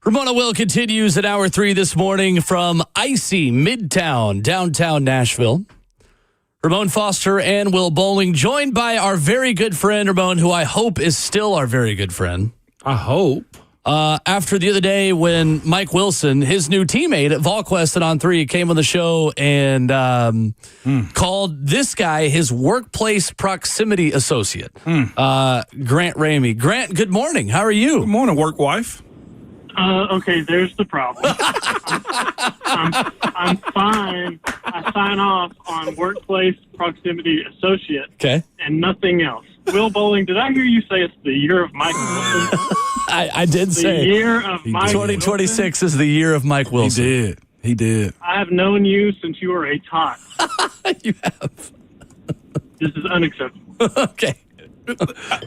Ramona Will continues at hour 3 this morning from icy Midtown, downtown Nashville. Ramon Foster and Will Bowling, joined by our very good friend, Ramon, who I hope is still our very good friend. I hope. After the other day when Mike Wilson, his new teammate at VolQuest and On 3, came on the show and called this guy his workplace proximity associate, Grant Ramey. Grant, good morning. How are you? Good morning, work wife. Okay, there's the problem. I'm fine. I sign off on workplace proximity associate and nothing else. Will Bowling, did I hear you say it's the year of Mike Wilson? I did say. The year of Mike 2026 is the year of Mike Wilson. He did. I have known you since you were a tot. You have. This is unacceptable. Okay.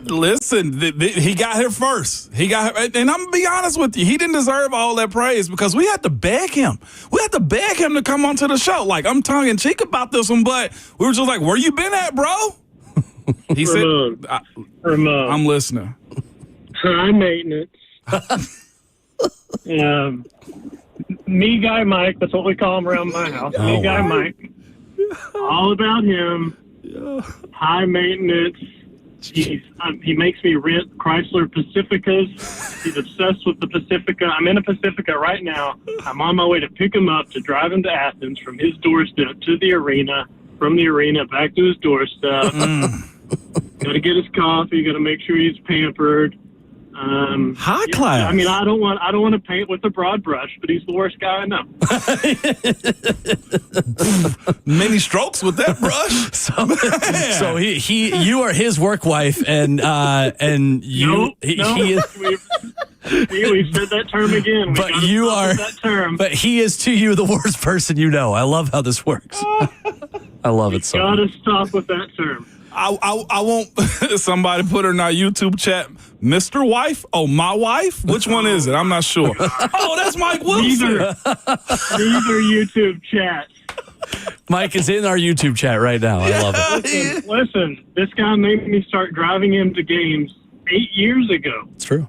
Listen, he got here first. And I'm going to be honest with you. He didn't deserve all that praise because we had to beg him. We had to beg him to come onto the show. Like, I'm tongue-in-cheek about this one, but we were just like, where you been at, bro? He Ramon, said, Ramon. I'm listening. High maintenance. Me Guy Mike, that's what we call him around my house. Me Guy Mike. All about him. High maintenance. He makes me rent Chrysler Pacificas. He's obsessed with the Pacifica. I'm in a Pacifica right now. I'm on my way to pick him up to drive him to Athens from his doorstep to the arena, from the arena back to his doorstep. Got to get his coffee. Got to make sure he's pampered. High class. I mean, I don't want to paint with a broad brush, but he's the worst guy I know. Many strokes with that brush. So you are his work wife, and you. We've said that term again. But you are that term. But he is to you the worst person you know. I love how this works. I love it so much. Gotta stop with that term. I won't. Somebody put her in our YouTube chat. Mr. Wife? Oh, my wife? Which one is it? I'm not sure. Oh, that's Mike Wilson. These are YouTube chats. Mike is in our YouTube chat right now. I love it. Listen, this guy made me start driving him to games 8 years ago. It's true.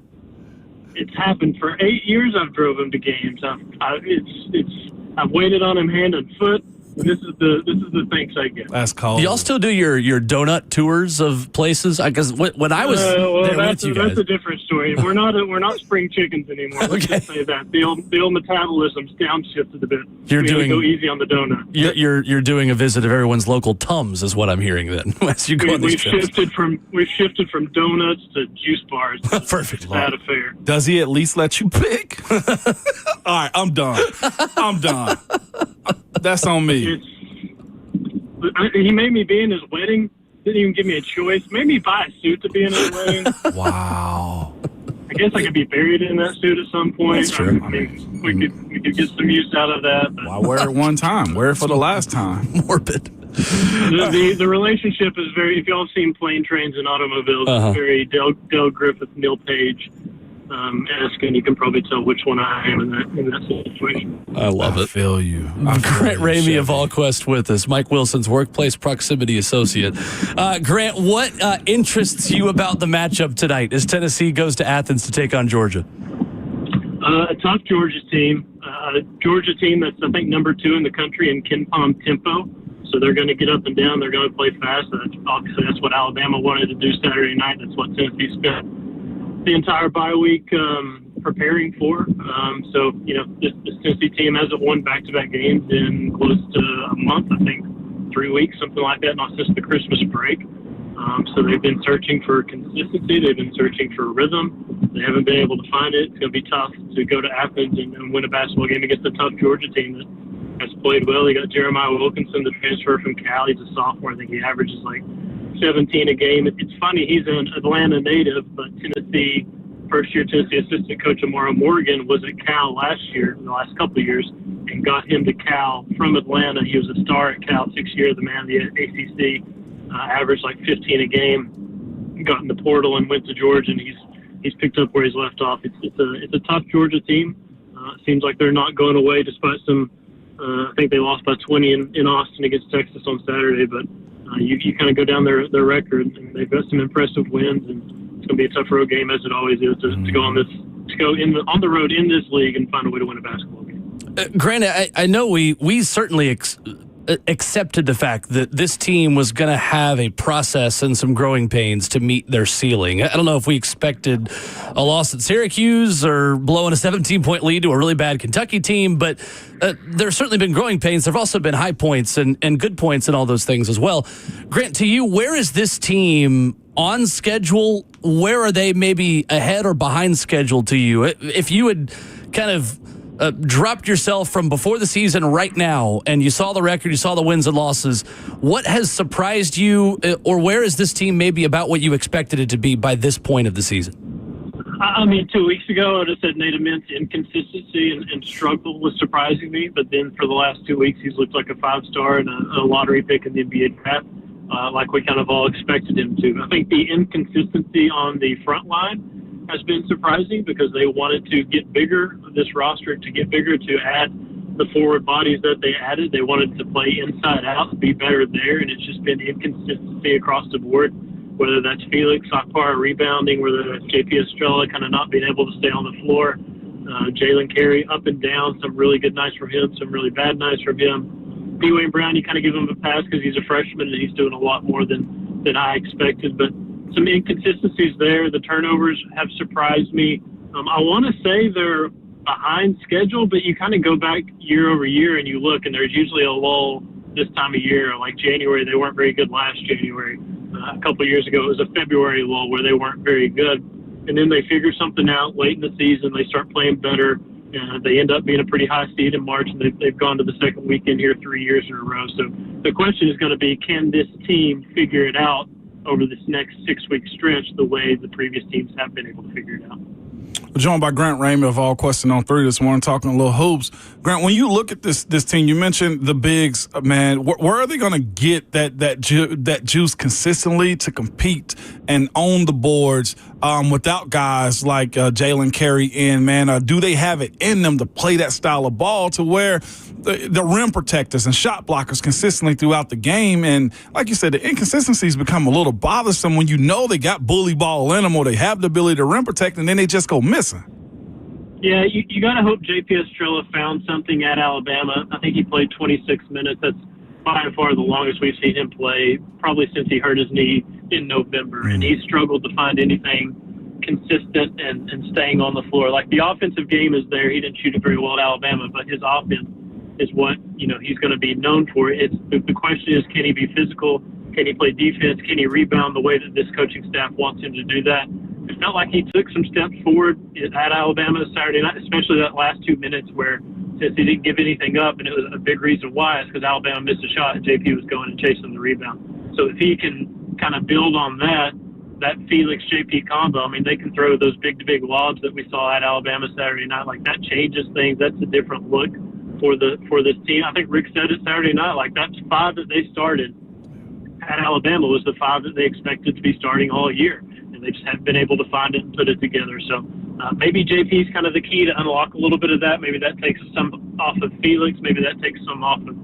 It's happened for 8 years. I've drove him to games. I've waited on him hand and foot. This is the thanks I get. That's cold. Do y'all still do your donut tours of places? Because when I was there with you guys, that's a different story. We're not spring chickens anymore. Let's just say that the old metabolism's downshifted a bit. We go easy on the donut. You're doing a visit of everyone's local Tums, is what I'm hearing. Then as you go on these trips, we've shifted from donuts to juice bars. Perfect. Sad affair. Does he at least let you pick? All right, I'm done. That's on me. He made me be in his wedding. Didn't even give me a choice. Made me buy a suit to be in his wedding. Wow. I guess I could be buried in that suit at some point. That's true. I mean, we could get some use out of that. Why wear it one time? Wear it for the last time. Morbid. The relationship is very. If y'all have seen Plane, Trains, and Automobiles, it's very Dale Griffith, Neil Page. And you can probably tell which one I am in that situation. I love it. I feel you. Grant Ramey of VolQuest with us, Mike Wilson's workplace proximity associate. Grant, what interests you about the matchup tonight as Tennessee goes to Athens to take on Georgia? A tough Georgia team. Georgia team that's, I think, number 2 in the country in KenPom tempo. So they're going to get up and down. They're going to play fast. Obviously, that's what Alabama wanted to do Saturday night. That's what Tennessee spent the entire bye week preparing for. So, this Tennessee team hasn't won back-to-back games in close to a month, I think, 3 weeks, something like that, not since the Christmas break. So they've been searching for consistency. They've been searching for rhythm. They haven't been able to find it. It's going to be tough to go to Athens and win a basketball game against a tough Georgia team that has played well. They got Jeremiah Wilkinson, the transfer from Cal. He's a sophomore. I think he averages like 17 a game. It's funny, he's an Atlanta native, but Tennessee, first-year Tennessee assistant coach Amara Morgan was at Cal last year, in the last couple of years, and got him to Cal from Atlanta. He was a star at Cal, 6 years, the man of the ACC, averaged like 15 a game, got in the portal and went to Georgia, and he's picked up where he's left off. It's a tough Georgia team. It seems like they're not going away despite some. I think they lost by 20 in Austin against Texas on Saturday, but you kind of go down their record, and they've got some impressive wins, and it's going to be a tough road game as it always is to go on this let's go on the road in this league and find a way to win a basketball game. Granted, I know we certainly accepted the fact that this team was going to have a process and some growing pains to meet their ceiling. I don't know if we expected a loss at Syracuse or blowing a 17-point lead to a really bad Kentucky team, but there's certainly been growing pains. There have also been high points and good points and all those things as well. Grant, to you, where is this team on schedule? Where are they maybe ahead or behind schedule to you? If you had kind of dropped yourself from before the season right now and you saw the record, you saw the wins and losses, what has surprised you, or where is this team maybe about what you expected it to be by this point of the season? I mean, 2 weeks ago, I would have said Nate Ament's inconsistency and struggle was surprising me, but then for the last 2 weeks, he's looked like a 5-star and a lottery pick in the NBA draft, like we kind of all expected him to. I think the inconsistency on the front line has been surprising because they wanted to get bigger, this roster to get bigger, to add the forward bodies that they added. They wanted to play inside out, be better there, and it's just been inconsistency across the board, whether that's Felix Akbar rebounding, whether that's JP Estrella kind of not being able to stay on the floor, Jalen Carey up and down, some really good nights from him, some really bad nights from him. Dwayne Brown, you kind of give him a pass because he's a freshman and he's doing a lot more than I expected, but some inconsistencies there. The turnovers have surprised me. I want to say they're behind schedule, but you kind of go back year over year and you look, and there's usually a lull this time of year. Like January, they weren't very good last January. A couple of years ago, it was a February lull where they weren't very good. And then they figure something out late in the season. They start playing better. They end up being a pretty high seed in March, and they've gone to the second weekend here 3 years in a row. So the question is going to be, can this team figure it out over this next 6-week stretch the way the previous teams have been able to figure it out? We're joined by Grant Raymond of All Question on 3 this morning, talking a little hoops. Grant, when you look at this team, you mentioned the bigs, man. Where are they going to get that juice consistently to compete and own the boards without guys like Jalen Carey in, man? Do they have it in them to play that style of ball to where the rim protectors and shot blockers consistently throughout the game? And like you said, the inconsistencies become a little bothersome when you know they got bully ball in them or they have the ability to rim protect, and then they just go missing. Yeah, you got to hope JP Estrella found something at Alabama. I think he played 26 minutes. That's by far the longest we've seen him play, probably since he hurt his knee in November. And he's struggled to find anything consistent and staying on the floor. Like, the offensive game is there. He didn't shoot it very well at Alabama, but his offense is what, he's going to be known for. The question is, can he be physical? Can he play defense? Can he rebound the way that this coaching staff wants him to do that? It felt like he took some steps forward at Alabama Saturday night, especially that last 2 minutes where, since he didn't give anything up, and it was a big reason why, is because Alabama missed a shot and JP was going and chasing the rebound. So if he can kind of build on that Felix-JP combo, I mean, they can throw those big-to-big lobs that we saw at Alabama Saturday night. Like, that changes things. That's a different look for this team. I think Rick said it Saturday night. Like, that's 5 that they started at Alabama was the 5 that they expected to be starting all year. They just haven't been able to find it and put it together. So maybe JP's kind of the key to unlock a little bit of that. Maybe that takes some off of Felix. Maybe that takes some off of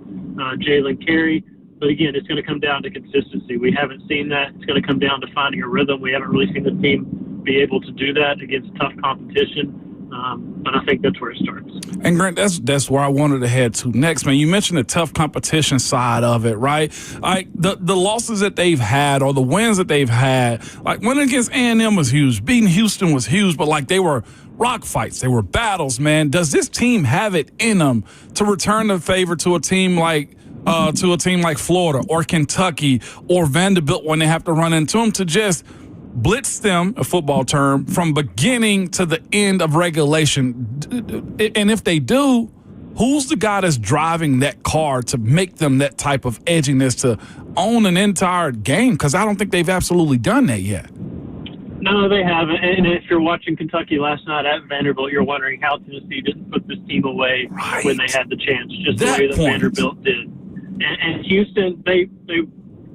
Jalen Carey. But again, it's going to come down to consistency. We haven't seen that. It's going to come down to finding a rhythm. We haven't really seen the team be able to do that against tough competition. But I think that's where it starts. And Grant, that's where I wanted to head to next, man. You mentioned the tough competition side of it, right? Like the losses that they've had or the wins that they've had, like winning against A&M was huge, beating Houston was huge, but like they were rock fights, they were battles, man. Does this team have it in them to return the favor to a team like Florida or Kentucky or Vanderbilt when they have to run into them, to just blitz them, a football term, from beginning to the end of regulation? And if they do, who's the guy that's driving that car to make them that type of edginess to own an entire game? Because I don't think they've absolutely done that yet. No, they haven't. And if you're watching Kentucky last night at Vanderbilt, you're wondering how Tennessee didn't put this team away when they had the chance, just the way that Vanderbilt did. And Houston,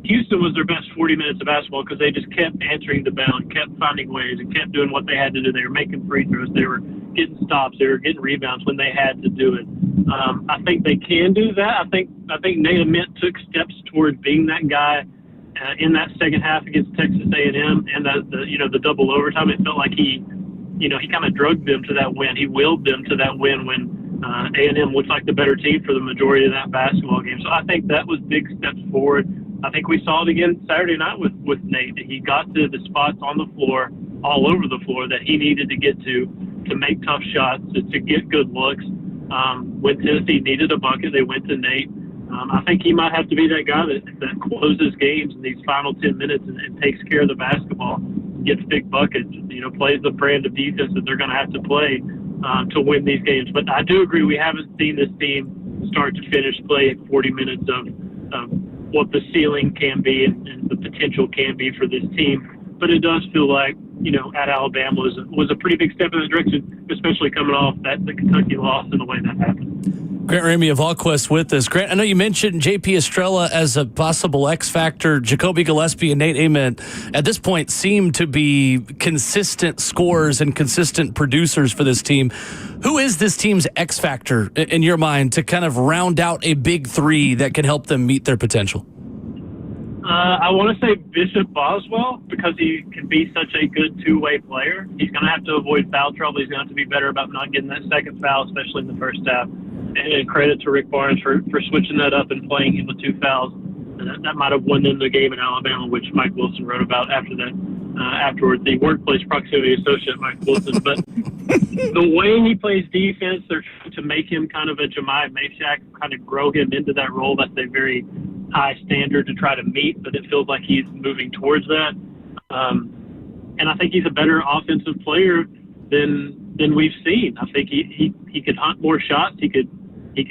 Houston was their best 40 minutes of basketball because they just kept answering the bell and kept finding ways and kept doing what they had to do. They were making free throws. They were getting stops. They were getting rebounds when they had to do it. I think they can do that. I think Nate Ament took steps towards being that guy in that second half against Texas A&M and the double overtime. It felt like he he kind of drugged them to that win. He willed them to that win when A&M looked like the better team for the majority of that basketball game. So I think that was big steps forward. I think we saw it again Saturday night with Nate, that he got to the spots on the floor, all over the floor, that he needed to get to make tough shots, to get good looks. When Tennessee needed a bucket, they went to Nate. I think he might have to be that guy that closes games in these final 10 minutes and takes care of the basketball, gets big buckets, plays the brand of defense that they're going to have to play to win these games. But I do agree we haven't seen this team start to finish play 40 minutes of what the ceiling can be and the potential can be for this team. But it does feel like, at Alabama was a pretty big step in that direction, especially coming off the Kentucky loss and the way that happened. Grant Ramey of VolQuest with us. Grant, I know you mentioned J.P. Estrella as a possible X factor. Jacoby Gillespie and Nate Ament at this point seem to be consistent scorers and consistent producers for this team. Who is this team's X factor in your mind to kind of round out a big three that can help them meet their potential? I want to say Bishop Boswell, because he can be such a good two-way player. He's going to have to avoid foul trouble. He's going to have to be better about not getting that second foul, especially in the first half. And credit to Rick Barnes for switching that up and playing him with 2 fouls. That might have won them the game in Alabama, which Mike Wilson wrote about afterward. The workplace proximity associate, Mike Wilson. But the way he plays defense, they're trying to make him kind of a Jemiah Mashack, kind of grow him into that role. That's a very high standard to try to meet, but it feels like he's moving towards that. And I think he's a better offensive player than we've seen. I think he could hunt more shots. He could. I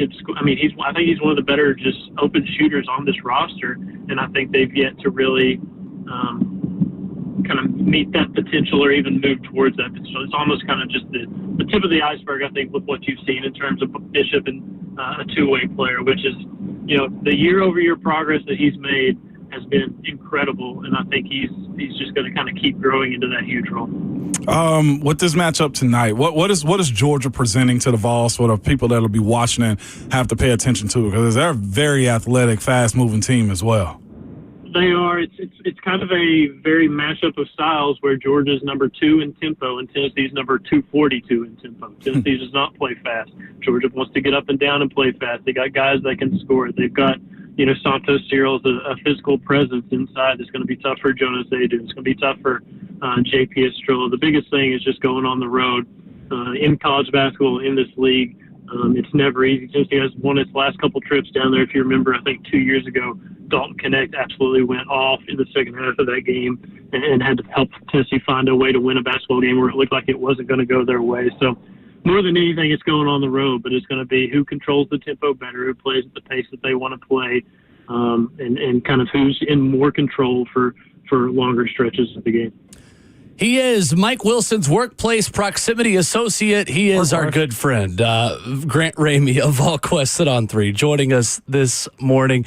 think he's one of the better just open shooters on this roster, and I think they've yet to really kind of meet that potential or even move towards that potential. It's almost kind of just the tip of the iceberg, I think, with what you've seen in terms of Bishop and a two-way player, which is, the year-over-year progress that he's made has been incredible, and I think he's just going to kind of keep growing into that huge role. With this matchup tonight, what is Georgia presenting to the Vols for the people that'll be watching and have to pay attention to? Because they're a very athletic, fast-moving team as well. They are. It's kind of a very mashup of styles where Georgia's number 2 in tempo and Tennessee's number 242 in tempo. Tennessee does not play fast. Georgia wants to get up and down and play fast. They got guys that can score. They've got, Santos Cyril's a physical presence inside that's going to be tough for Jonas Adu. It's going to be tough for J.P. Estrella. The biggest thing is just going on the road in college basketball in this league. It's never easy. Tennessee has won its last couple trips down there. If you remember, I think 2 years ago, Dalton Connect absolutely went off in the second half of that game and had to help Tennessee find a way to win a basketball game where it looked like it wasn't going to go their way. So more than anything, it's going on the road, but it's going to be who controls the tempo better, who plays at the pace that they want to play, and kind of who's in more control for longer stretches of the game. He is Mike Wilson's workplace proximity associate. He is our good friend, Grant Ramey of VolQuest Sit on 3, joining us this morning.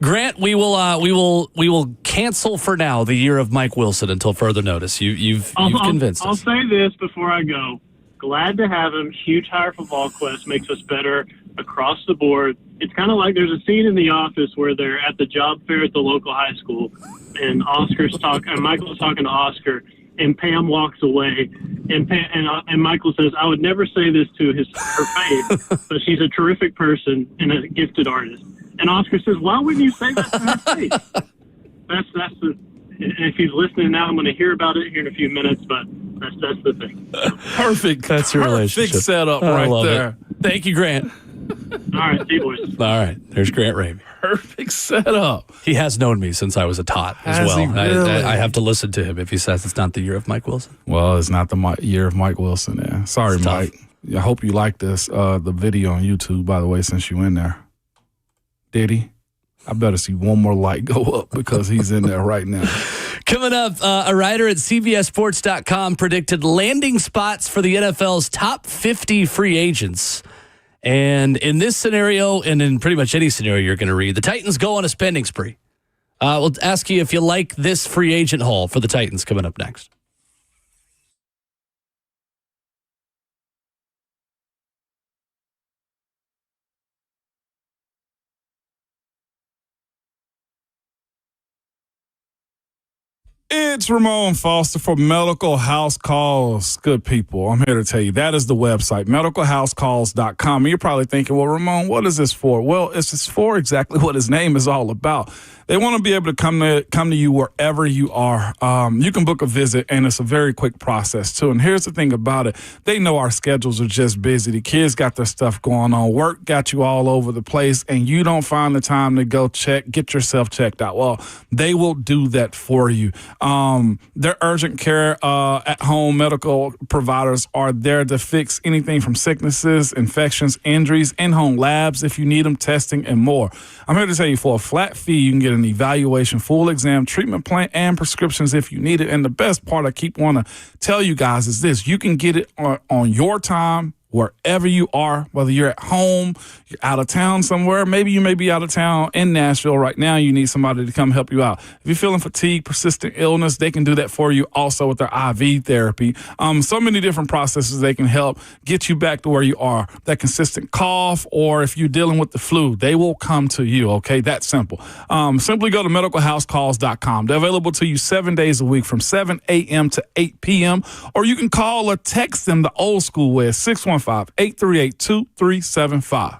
Grant, we will cancel for now the year of Mike Wilson until further notice. You've convinced us. I'll say this before I go. Glad to have him. Huge hire for VolQuest. Makes us better across the board. It's kind of like there's a scene in The Office where they're at the job fair at the local high school, and Michael's talking to Oscar. And Pam walks away, and Michael says, "I would never say this to her face, but she's a terrific person and a gifted artist." And Oscar says, "Why wouldn't you say that to her face?" That's the. And if he's listening now, I'm going to hear about it here in a few minutes. But that's the thing. Perfect. That's your relationship. Perfect setup right there. It. Thank you, Grant. All right, see you boys. All right, there's Grant Ramey. Perfect setup. He has known me since I was a tot as well. Really? I have to listen to him if he says it's not the year of Mike Wilson. Well, it's not the year of Mike Wilson. Yeah. Sorry, It's Mike. I hope you like this. The video on YouTube, by the way, since you in there. Did he? I better see one more light go up because he's in there right now. Coming up, a writer at CBSSports.com predicted landing spots for the NFL's top 50 free agents. And in this scenario, and in pretty much any scenario you're going to read, the Titans go on a spending spree. We'll ask you if you like this free agent haul for the Titans coming up next. It's Ramon Foster for Medical House Calls. Good people, I'm here to tell you that is the website, medicalhousecalls.com. And you're probably thinking, well, Ramon, what is this for? Well, it's just for exactly what his name is all about. They want to be able to come to you wherever you are. You can book a visit, and it's a very quick process, too. And here's the thing about it. They know our schedules are just busy. The kids got their stuff going on. Work got you all over the place, and you don't find the time to go get yourself checked out. Well, they will do that for you. Their urgent care at-home medical providers are there to fix anything from sicknesses, infections, injuries, in-home labs if you need them, testing, and more. I'm here to tell you, for a flat fee, you can get an evaluation, full exam, treatment plan, and prescriptions if you need it. And the best part I keep want to tell you guys is this. You can get it on your time, wherever you are, whether you're at home, you're out of town somewhere. Maybe you may be out of town in Nashville right now. You need somebody to come help you out. If you're feeling fatigue, persistent illness, they can do that for you also with their IV therapy. So many different processes they can help get you back to where you are. That consistent cough, or if you're dealing with the flu, they will come to you, okay? That's simple. Simply go to medicalhousecalls.com. They're available to you 7 days a week from 7 a.m. to 8 p.m., or you can call or text them the old school way at 615-838-2375.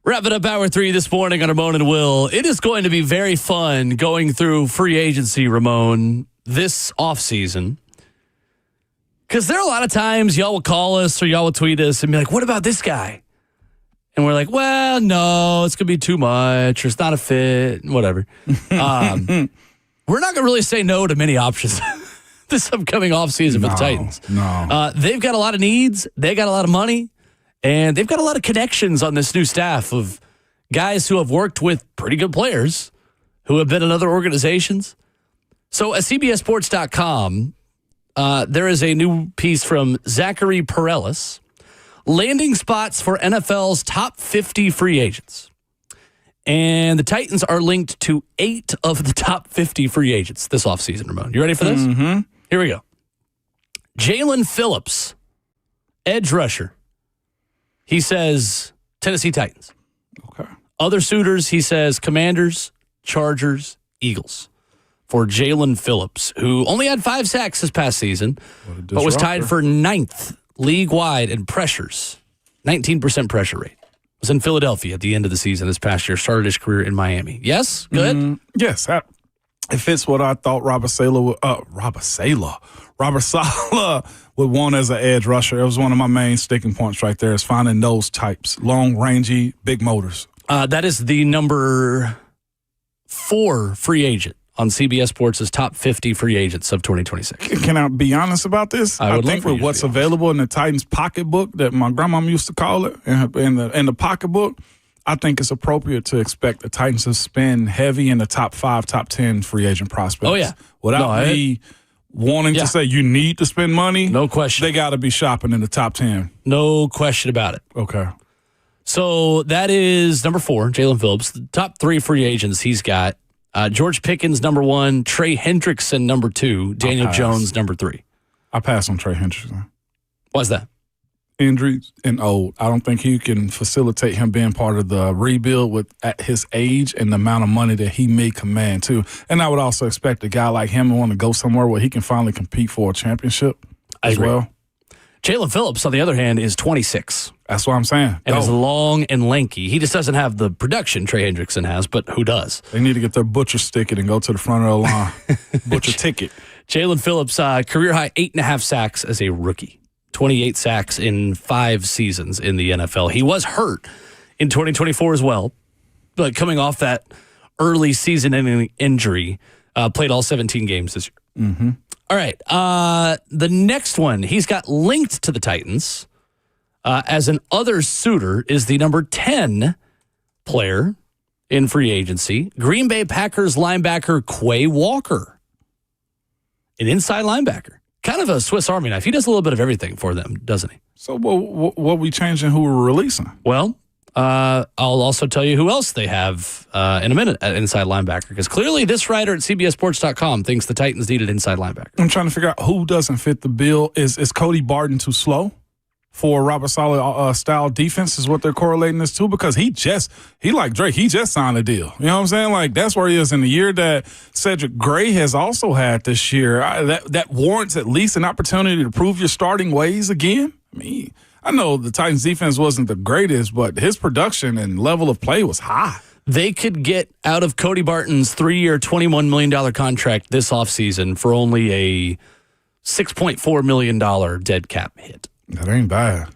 Wrapping up hour 3 this morning on Ramon and Will. It is going to be very fun going through free agency, Ramon, this offseason. Because there are a lot of times y'all will call us or y'all will tweet us and be like, what about this guy? And we're like, well, no, it's going to be too much or it's not a fit, whatever. We're not going to really say no to many options this upcoming offseason for the Titans. No. They've got a lot of needs. They got a lot of money. And they've got a lot of connections on this new staff of guys who have worked with pretty good players who have been in other organizations. So at CBSSports.com, there is a new piece from Zachary Perelis, landing spots for NFL's top 50 free agents. And the Titans are linked to 8 of the top 50 free agents this offseason, Ramon. You ready for this? Mm-hmm. Here we go. Jalen Phillips, edge rusher. He says Tennessee Titans. Okay. Other suitors, he says Commanders, Chargers, Eagles. For Jalen Phillips, who only had 5 sacks this past season, but was tied for 9th league-wide in pressures. 19% pressure rate. Was in Philadelphia at the end of the season this past year. Started his career in Miami. Yes? Good? Yes. It fits what I thought Robert Saleh would want as an edge rusher. It was one of my main sticking points right there is finding those types. Long, rangy, big motors. That is the number 4 free agent on CBS Sports' top 50 free agents of 2026. Can I be honest about this? I think with what's available in the Titans pocketbook that my grandmama used to call it, in the pocketbook, I think it's appropriate to expect the Titans to spend heavy in the top 5, top 10 free agent prospects. Oh, yeah. Without me wanting to say you need to spend money. No question. They got to be shopping in the top 10. No question about it. Okay. So that is number 4, Jalen Phillips. The top 3 free agents he's got. George Pickens, number 1. Trey Hendrickson, number 2. Daniel Jones, number 3. I pass on Trey Hendrickson. Why's that? Injuries and old. I don't think he can facilitate him being part of the rebuild at his age and the amount of money that he may command too. And I would also expect a guy like him to want to go somewhere where he can finally compete for a championship as well. Jalen Phillips, on the other hand, is 26. That's what I'm saying. And is long and lanky. He just doesn't have the production Trey Hendrickson has, but who does? They need to get their butcher ticket and go to the front of the line. Butcher ticket. Jalen Phillips, career high 8.5 sacks as a rookie. 28 sacks in 5 seasons in the NFL. He was hurt in 2024 as well, but coming off that early season injury, played all 17 games this year. Mm-hmm. All right. The next one, he's got linked to the Titans as an other suitor is the number 10 player in free agency, Green Bay Packers linebacker Quay Walker, an inside linebacker. Kind of a Swiss Army knife. He does a little bit of everything for them, doesn't he? So what we changing who we're releasing? Well, I'll also tell you who else they have in a minute at inside linebacker, because clearly this writer at CBSSports.com thinks the Titans needed inside linebacker. I'm trying to figure out who doesn't fit the bill. Is Cody Barton too slow for Robert Saleh style defense is what they're correlating this to? Because he like Drake, he just signed a deal. You know what I'm saying? Like, that's where he is in the year that Cedric Gray has also had this year. That warrants at least an opportunity to prove your starting ways again. I mean, I know the Titans defense wasn't the greatest, but his production and level of play was high. They could get out of Cody Barton's 3-year, $21 million contract this offseason for only a $6.4 million dead cap hit. That ain't bad.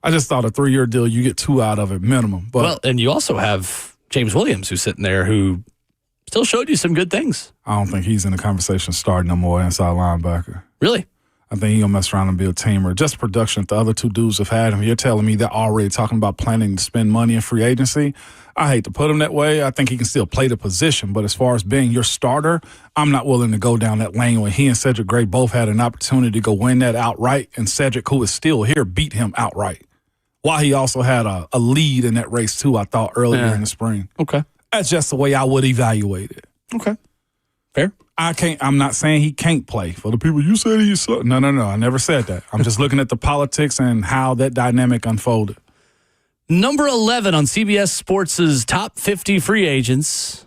I just thought a 3-year deal, you get 2 out of it minimum. But well, and you also have James Williams, who's sitting there, who still showed you some good things. I don't think he's in the conversation starting no more inside linebacker. Really? I think he's going to mess around and be a teamer. Just production that the other 2 dudes have had. And you're telling me they're already talking about planning to spend money in free agency. I hate to put him that way. I think he can still play the position. But as far as being your starter, I'm not willing to go down that lane when he and Cedric Gray both had an opportunity to go win that outright. And Cedric, who is still here, beat him outright. While he also had a lead in that race, too, I thought, earlier in the spring. Okay. That's just the way I would evaluate it. Okay. Fair. I'm not saying he can't play. For the people you said he's slow. No. I never said that. I'm just looking at the politics and how that dynamic unfolded. Number 11 on CBS Sports' top 50 free agents.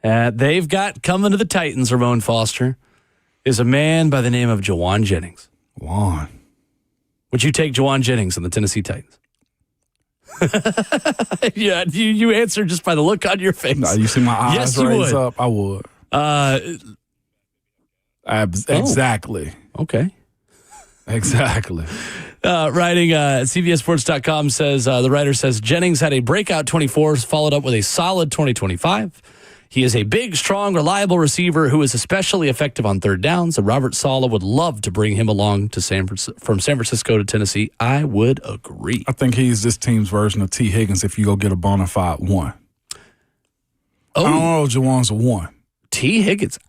They've got coming to the Titans, Ramon Foster, is a man by the name of Jawan Jennings. Juwan. Would you take Jawan Jennings on the Tennessee Titans? Yeah, you answered just by the look on your face. No, you see my eyes Yes, you raise would. up? I would. Exactly. Okay. Exactly. Writing CBSSports.com says, the writer says, Jennings had a breakout 24, followed up with a solid 2025. He is a big, strong, reliable receiver who is especially effective on third downs, and Robert Saleh would love to bring him along to from San Francisco to Tennessee. I would agree. I think he's this team's version of T. Higgins if you go get a bona fide one. Oh. I don't know if Jawan's a one. T. Higgins.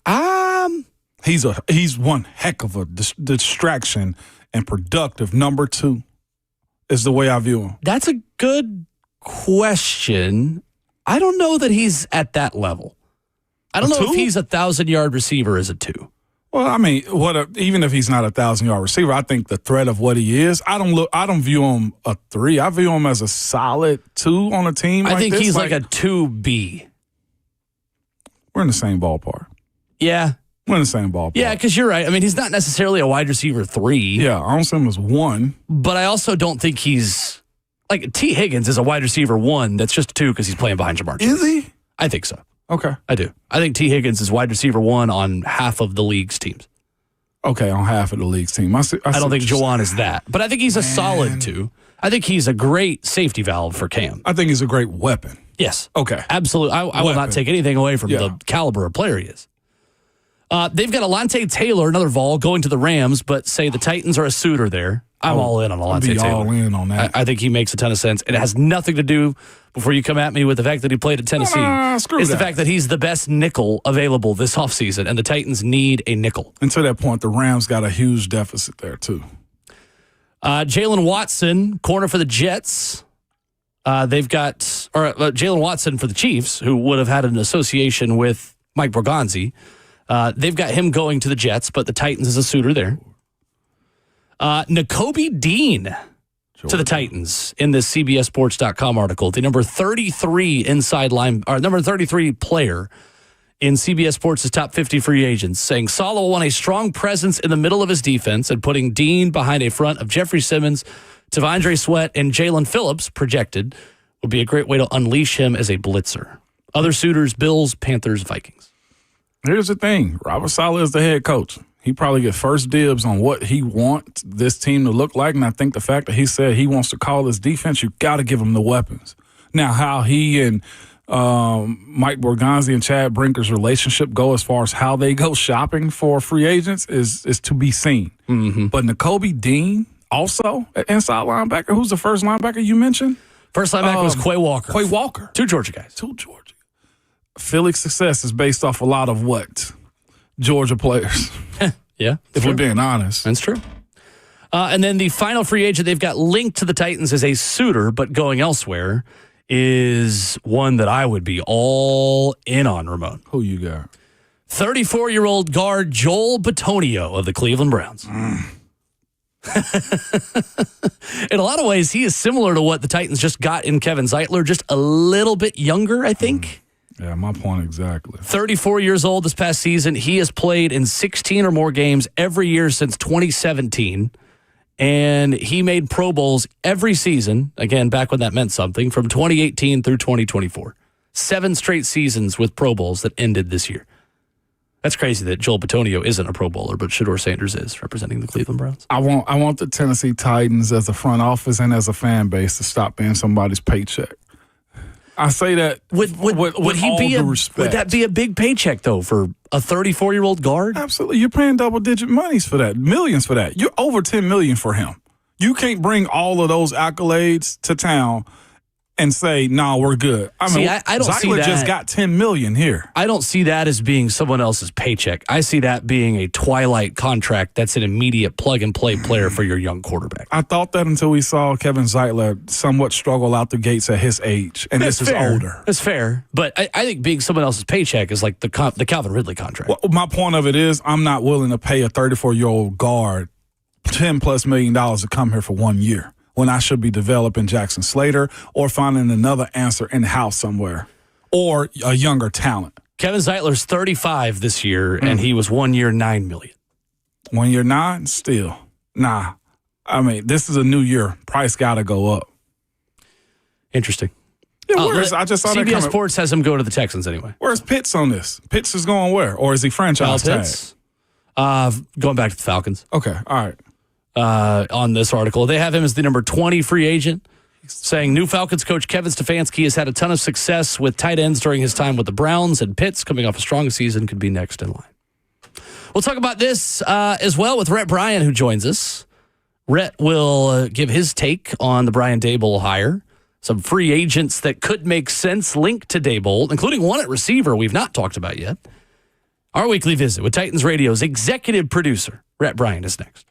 He's one heck of a distraction and productive number 2 is the way I view him. That's a good question. I don't know that he's at that level. I don't know if he's a 1,000-yard receiver as a 2. Well, I mean, even if he's not a 1,000-yard receiver, I think the threat of what he is, I don't view him a 3. I view him as a solid 2 on a team. I think he's like a 2B. We're in the same ballpark. Yeah. We're in the same ballpark. Yeah, because you're right. I mean, he's not necessarily a wide receiver 3. Yeah, I don't see him as 1. But I also don't think he's like T. Higgins is a wide receiver 1 that's just a 2 because he's playing behind Jamar Chase. Is he? I think so. Okay. I do. I think T. Higgins is wide receiver 1 on half of the league's teams. Okay, on half of the league's team. I don't think Jawan is that. But I think he's a solid 2. I think he's a great safety valve for Cam. I think he's a great weapon. Yes. Okay. Absolutely. I will not take anything away from the caliber of player he is. They've got Alontae Taylor, another Vol, going to the Rams, but say the Titans are a suitor there. I'm all in on Alontae Taylor. All in on that. I think he makes a ton of sense. It has nothing to do, before you come at me with the fact that he played at Tennessee. It's the fact that he's the best nickel available this offseason, and the Titans need a nickel. And to that point, the Rams got a huge deficit there, too. Jalen Watson, corner for the Jets. They've got Jalen Watson for the Chiefs, who would have had an association with Mike Borgonzi. They've got him going to the Jets, but the Titans is a suitor there. Nakobe Dean to the Titans in this CBSSports.com article. The number 33 number 33 player in CBS Sports' top 50 free agents, saying Saleh will want a strong presence in the middle of his defense, and putting Dean behind a front of Jeffrey Simmons, Tavondre Sweat, and Jalen Phillips, projected, would be a great way to unleash him as a blitzer. Other suitors: Bills, Panthers, Vikings. Here's the thing. Robert Saleh is the head coach. He probably get first dibs on what he wants this team to look like. And I think the fact that he said he wants to call his defense, you got to give him the weapons. Now, how he and Mike Borgonzi and Chad Brinker's relationship go as far as how they go shopping for free agents is to be seen. Mm-hmm. But Nakobe Dean, also an inside linebacker. Who's the first linebacker you mentioned? First linebacker was Quay Walker. Quay Walker. 2 Georgia guys. 2 Georgia. Philly's success is based off a lot of what? Georgia players. Yeah. If we're being honest. That's true. And then the final free agent they've got linked to the Titans as a suitor, but going elsewhere, is one that I would be all in on, Ramon. Who you got? 34-year-old guard Joel Bitonio of the Cleveland Browns. In a lot of ways, he is similar to what the Titans just got in Kevin Zeitler, just a little bit younger, I think. Yeah, my point exactly. 34 years old this past season. He has played in 16 or more games every year since 2017. And he made Pro Bowls every season, again, back when that meant something, from 2018 through 2024. 7 straight seasons with Pro Bowls that ended this year. That's crazy that Joel Bitonio isn't a Pro Bowler, but Shedeur Sanders is, representing the Cleveland Browns. I want the Tennessee Titans as a front office and as a fan base to stop being somebody's paycheck. I say that would he all due respect. Would that be a big paycheck, though, for a 34-year-old guard? Absolutely. You're paying double-digit monies for that, millions for that. You're over $10 million for him. You can't bring all of those accolades to town and say, "No, we're good." I mean, I don't see Zeitler that. just got $10 million here. I don't see that as being someone else's paycheck. I see that being a twilight contract that's an immediate plug-and-play player for your young quarterback. I thought that until we saw Kevin Zeitler somewhat struggle out the gates at his age, and this is older. That's fair, but I think being someone else's paycheck is like the Calvin Ridley contract. Well, my point of it is, I'm not willing to pay a 34-year-old guard $10+ million to come here for 1 year, when I should be developing Jackson Slater or finding another answer in-house somewhere or a younger talent. Kevin Zeitler's 35 this year, and he was 1 year, $9 million. 1 year, 9? Still. Nah. I mean, this is a new year. Price got to go up. Interesting. Yeah, I just saw that CBS coming. Sports has him go to the Texans anyway. Where's Pitts on this? Pitts is going where? Or is he franchise tag? Pitts, going back to the Falcons. Okay, all right. On this article, they have him as the number 20 free agent, saying new Falcons coach Kevin Stefanski has had a ton of success with tight ends during his time with the Browns, and Pitts, coming off a strong season, could be next in line. We'll talk about this as well with Rhett Bryan, who joins us. Rhett will give his take on the Brian Daboll hire, some free agents that could make sense linked to Daboll, including one at receiver we've not talked about yet. Our weekly visit with Titans Radio's executive producer, Rhett Bryan, is next.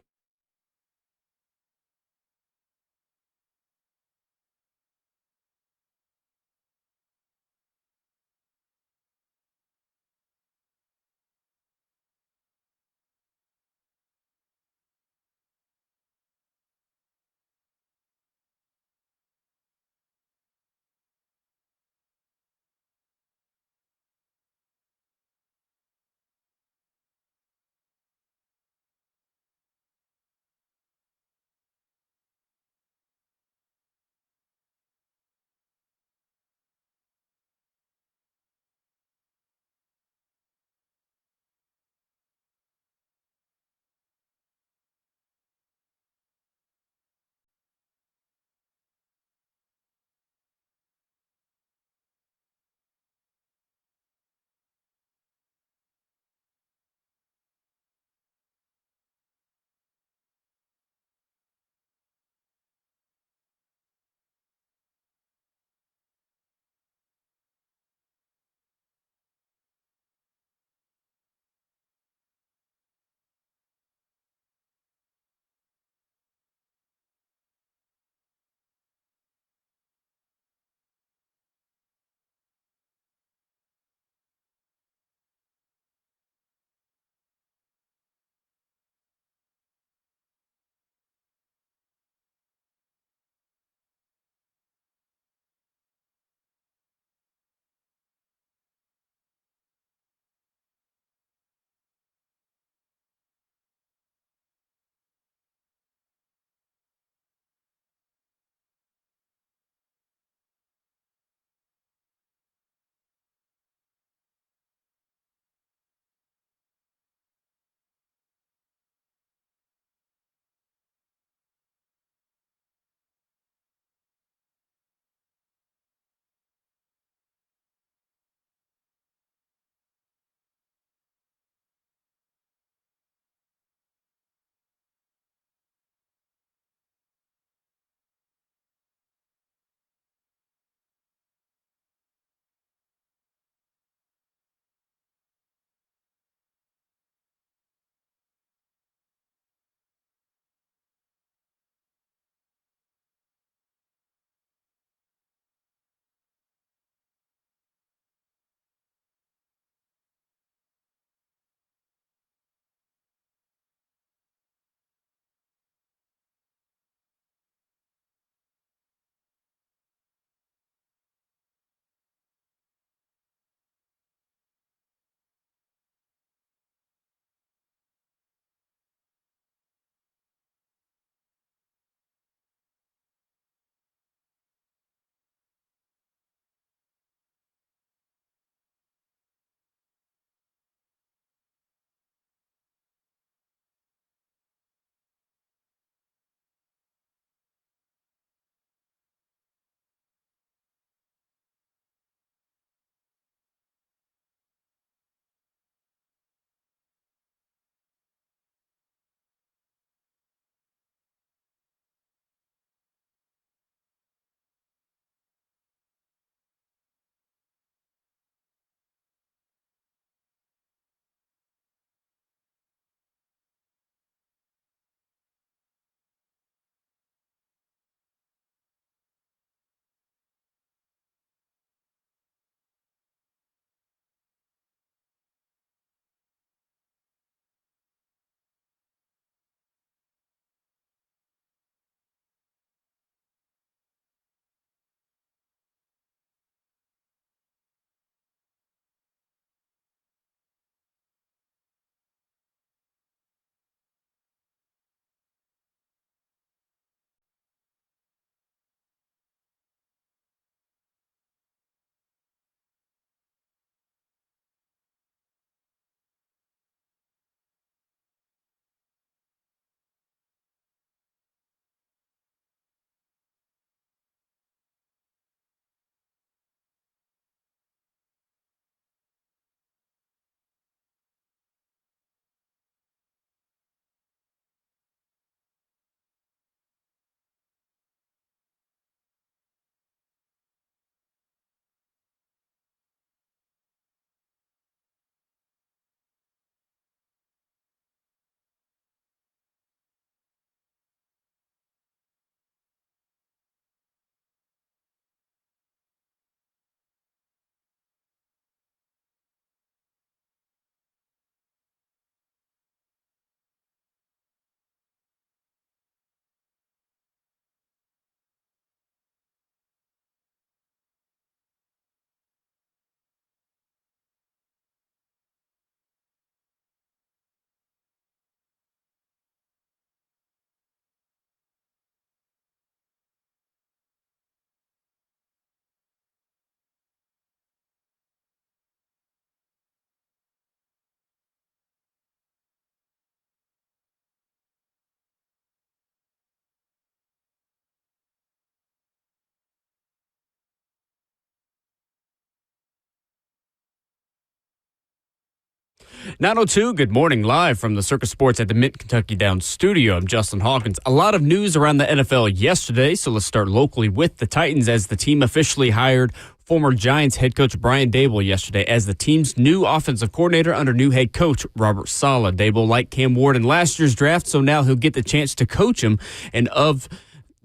9:02, good morning, live from the Circus Sports at the Mint Kentucky Downs studio. I'm Justin Hawkins. A lot of news around the NFL yesterday, so let's start locally with the Titans as the team officially hired former Giants head coach Brian Daboll yesterday as the team's new offensive coordinator under new head coach Robert Saleh. Daboll liked Cam Ward in last year's draft, so now he'll get the chance to coach him. And of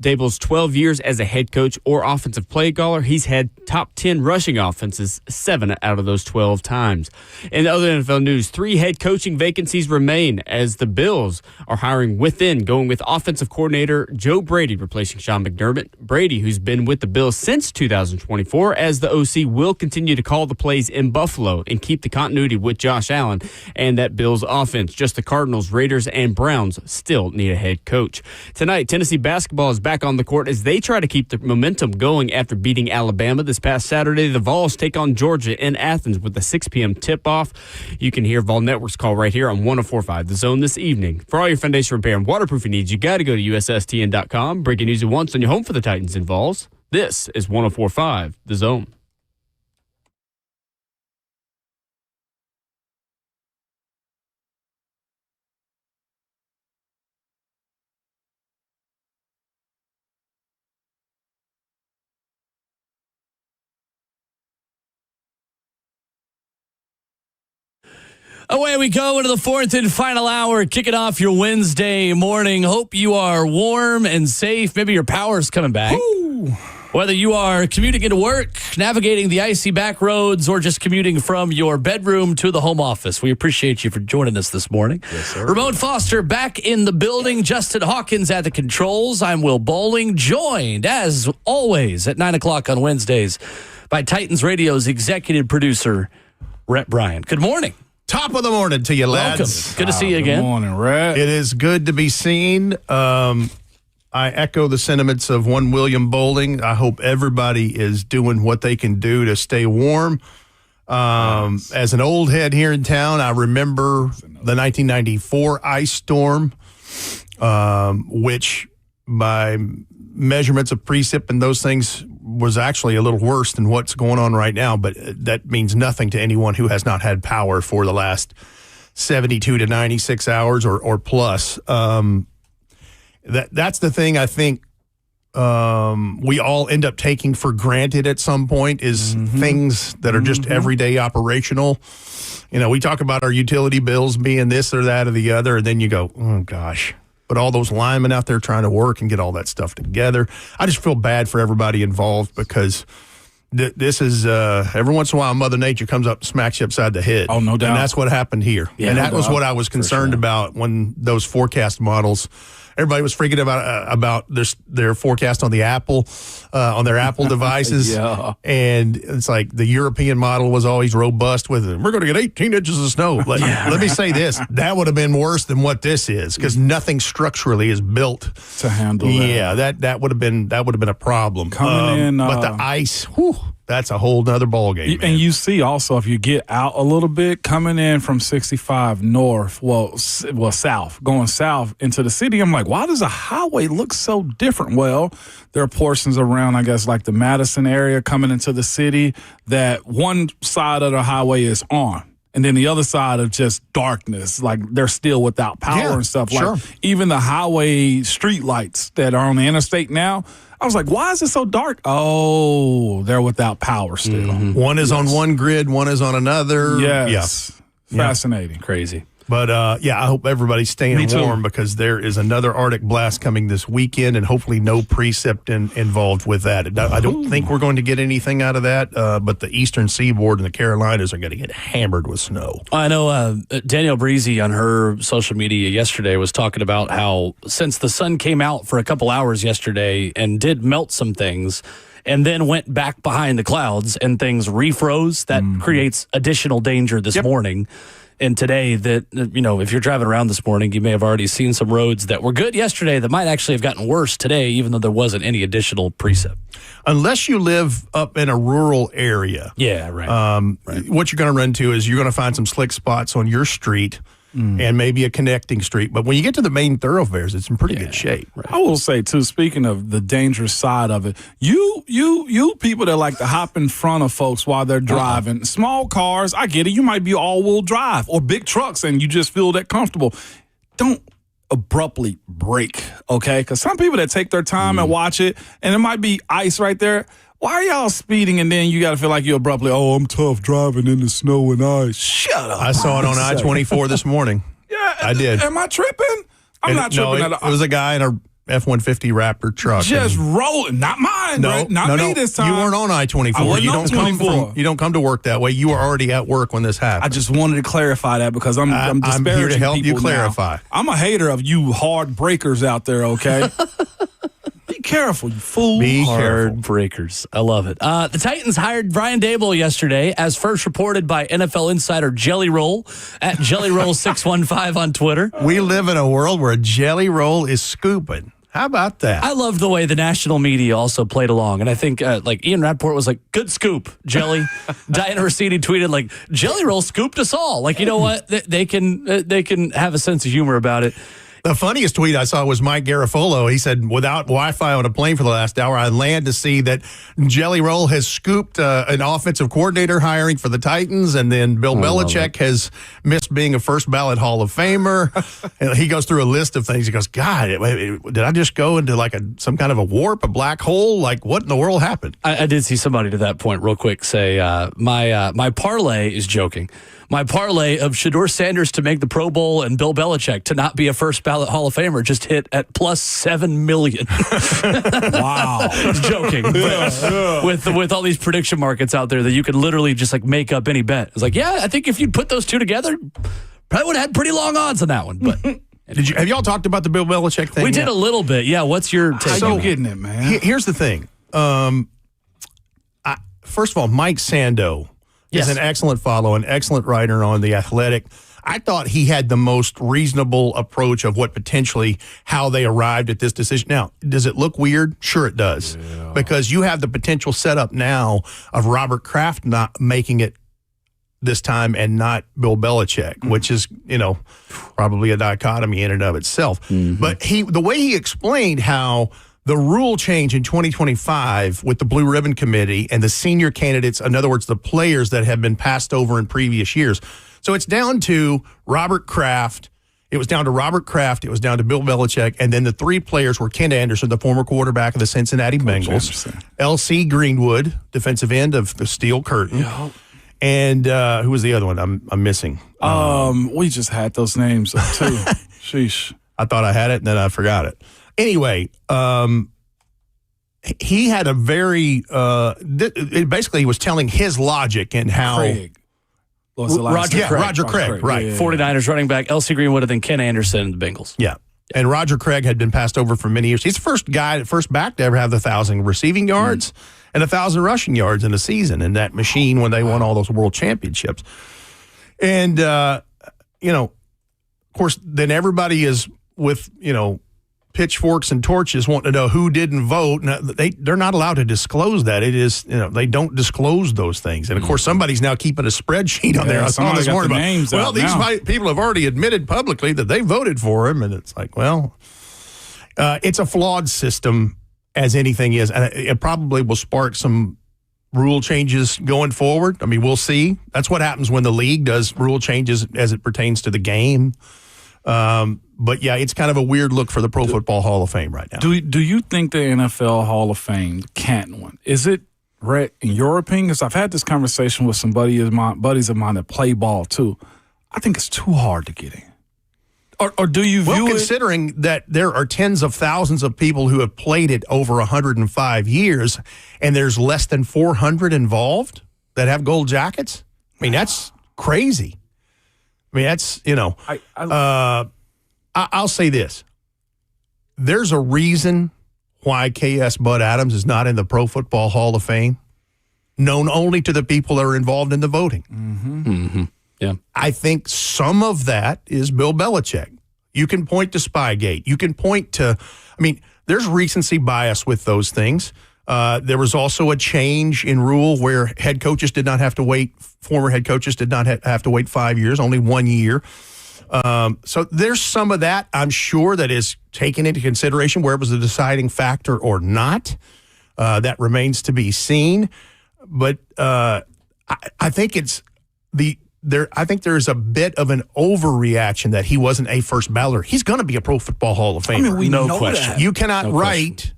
Daboll's 12 years as a head coach or offensive play caller, he's had top 10 rushing offenses 7 out of those 12 times. In other NFL news, 3 head coaching vacancies remain as the Bills are hiring within, going with offensive coordinator Joe Brady replacing Sean McDermott. Brady, who's been with the Bills since 2024, as the OC will continue to call the plays in Buffalo and keep the continuity with Josh Allen and that Bills offense. Just the Cardinals, Raiders, and Browns still need a head coach. Tonight, Tennessee basketball is back on the court as they try to keep the momentum going after beating Alabama this past Saturday. The Vols take on Georgia in Athens with a 6 p.m. tip-off. You can hear Vol Network's call right here on 104.5 The Zone this evening. For all your foundation repair and waterproofing needs, you got to go to USSTN.com. Breaking news at once on your home for the Titans and Vols. This is 104.5 The Zone. Away we go into the fourth and final hour, kicking off your Wednesday morning. Hope you are warm and safe. Maybe your power's coming back. Ooh. Whether you are commuting into work, navigating the icy back roads, or just commuting from your bedroom to the home office, we appreciate you for joining us this morning. Yes, sir. Ramon Foster back in the building. Justin Hawkins at the controls. I'm Will Bowling, joined, as always, at 9 o'clock on Wednesdays by Titans Radio's executive producer, Rhett Bryant. Good morning. Top of the morning to you, lads. Welcome. Good to see you again. Good morning, Rhett. It is good to be seen. I echo the sentiments of one William Bowling. I hope everybody is doing what they can do to stay warm. As an old head here in town, I remember the 1994 ice storm, which by measurements of precip and those things was actually a little worse than what's going on right now, but that means nothing to anyone who has not had power for the last 72 to 96 hours or plus. That's the thing I think we all end up taking for granted at some point is things that are just everyday operational. You know, we talk about our utility bills being this or that or the other, and then you go, oh, gosh. But all those linemen out there trying to work and get all that stuff together. I just feel bad for everybody involved because this is every once in a while Mother Nature comes up and smacks you upside the head. Oh, no doubt. And that's what happened here. Yeah, and that was what I was concerned about when those forecast models. Everybody was freaking about their forecast on the Apple, on their Apple devices. Yeah. And it's like the European model was always robust with it. We're going to get 18 inches of snow. Let me say this. That would have been worse than what this is because nothing structurally is built to handle that. Yeah, that would have been a problem. Coming in. But the ice, whew, that's a whole nother ballgame. And you see also if you get out a little bit, coming in from 65 north, south, going south into the city, I'm like, why does the highway look so different? Well, there are portions around, I guess, like the Madison area coming into the city that one side of the highway is on. And then the other side of just darkness, like they're still without power and stuff. Sure. Like even the highway street lights that are on the interstate now, I was like, why is it so dark? Oh, they're without power still. One is on one grid, one is on another. Yes. Yeah. Fascinating. Crazy. But, I hope everybody's staying warm because there is another Arctic blast coming this weekend and hopefully no precip involved with that. I don't think we're going to get anything out of that, but the eastern seaboard and the Carolinas are going to get hammered with snow. I know Danielle Breezy on her social media yesterday was talking about how since the sun came out for a couple hours yesterday and did melt some things and then went back behind the clouds and things refroze, that creates additional danger this morning. And today that, if you're driving around this morning, you may have already seen some roads that were good yesterday that might actually have gotten worse today, even though there wasn't any additional precip. Unless you live up in a rural area. Yeah, right. What you're going to run into is you're going to find some slick spots on your street and maybe a connecting street. But when you get to the main thoroughfares, it's in pretty good shape. Right. I will say, too, speaking of the dangerous side of it, you people that like to hop in front of folks while they're driving, small cars, I get it. You might be all-wheel drive or big trucks and you just feel that comfortable. Don't abruptly brake, okay? Because some people that take their time and watch it, and it might be ice right there. Why are y'all speeding and then you got to feel like you abruptly, I'm tough driving in the snow and ice? Shut up. I saw it on I-24 this morning. Yeah, I did. Am I tripping? I'm not tripping at all. It was a guy in a F-150 Raptor truck. Just rolling. Not mine. Not me this time. You weren't on I-24. You don't come to work that way. You were already at work when this happened. I just wanted to clarify that because I'm disparaging here to help you clarify. Now. I'm a hater of you hard breakers out there, okay? Be careful, you fool. Be hard breakers. I love it. The Titans hired Brian Daboll yesterday, as first reported by NFL insider Jelly Roll at JellyRoll615 on Twitter. We live in a world where Jelly Roll is scooping. How about that? I love the way the national media also played along. And I think like Ian Rappaport was like, good scoop, Jelly. Diana Rossini tweeted like, Jelly Roll scooped us all. Like, you know what? They can have a sense of humor about it. The funniest tweet I saw was Mike Garafolo. He said, without Wi-Fi on a plane for the last hour, I land to see that Jelly Roll has scooped an offensive coordinator hiring for the Titans, and then Bill Belichick has missed being a first ballot Hall of Famer. And he goes through a list of things. He goes, God, did I just go into like some kind of a warp, a black hole? Like, what in the world happened? I did see somebody to that point real quick say, my parlay is joking. My parlay of Shedeur Sanders to make the Pro Bowl and Bill Belichick to not be a first ballot Hall of Famer just hit at plus 7 million. Wow. Joking. With all these prediction markets out there that you could literally just like make up any bet. It's like, yeah, I think if you'd put those two together, probably would have had pretty long odds on that one. But have y'all talked about the Bill Belichick thing? We did a little bit. Yeah. What's your take? How you getting it, man? Here's the thing. First of all, Mike Sando. Yes. Is an excellent follow, an excellent writer on The Athletic. I thought he had the most reasonable approach of what potentially how they arrived at this decision. Now, does it look weird? Sure it does. Yeah. Because you have the potential setup now of Robert Kraft not making it this time and not Bill Belichick, which is, probably a dichotomy in and of itself. Mm-hmm. But the way he explained how the rule change in 2025 with the Blue Ribbon Committee and the senior candidates, in other words, the players that have been passed over in previous years. So it's down to Robert Kraft. It was down to Robert Kraft. It was down to Bill Belichick. And then the three players were Ken Anderson, the former quarterback of the Cincinnati Bengals, L.C. Greenwood, defensive end of the Steel Curtain, and who was the other one I'm missing? We just had those names too. Sheesh. I thought I had it, and then I forgot it. Anyway, he had a very basically he was telling his logic and how Craig. Roger Craig, right. Yeah. 49ers running back, L.C. Greenwood, and then Ken Anderson, the Bengals. Yeah. And Roger Craig had been passed over for many years. He's the first back to ever have 1,000 receiving yards and 1,000 rushing yards in a season in that machine when they won all those world championships. And, of course, then everybody is with, pitchforks and torches wanting to know who didn't vote. Now, they're not allowed to disclose that. It is, they don't disclose those things. And of course, somebody's now keeping a spreadsheet on there. I saw this morning about, these people have already admitted publicly that they voted for him. And it's like, it's a flawed system as anything is. And it probably will spark some rule changes going forward. I mean, we'll see. That's what happens when the league does rule changes as it pertains to the game. But yeah, it's kind of a weird look for the Pro Football Hall of Fame right now. Do you think the NFL Hall of Fame can't win? Is it, Rhett, in your opinion? Because I've had this conversation with some buddies of mine that play ball too. I think it's too hard to get in. Or do you view considering that there are tens of thousands of people who have played it over 105 years, and there's less than 400 involved that have gold jackets? I mean, that's crazy. I mean, that's, I'll say this. There's a reason why K.S. Bud Adams is not in the Pro Football Hall of Fame, known only to the people that are involved in the voting. Mm-hmm. Mm-hmm. Yeah. I think some of that is Bill Belichick. You can point to Spygate. You can point to, there's recency bias with those things. There was also a change in rule where former head coaches did not have to wait 5 years, only 1 year. So there's some of that, I'm sure, that is taken into consideration where it was a deciding factor or not. That remains to be seen. But I think I think there's a bit of an overreaction that he wasn't a first balloter. He's going to be a Pro Football Hall of Famer. I mean, we No know question. that. You cannot write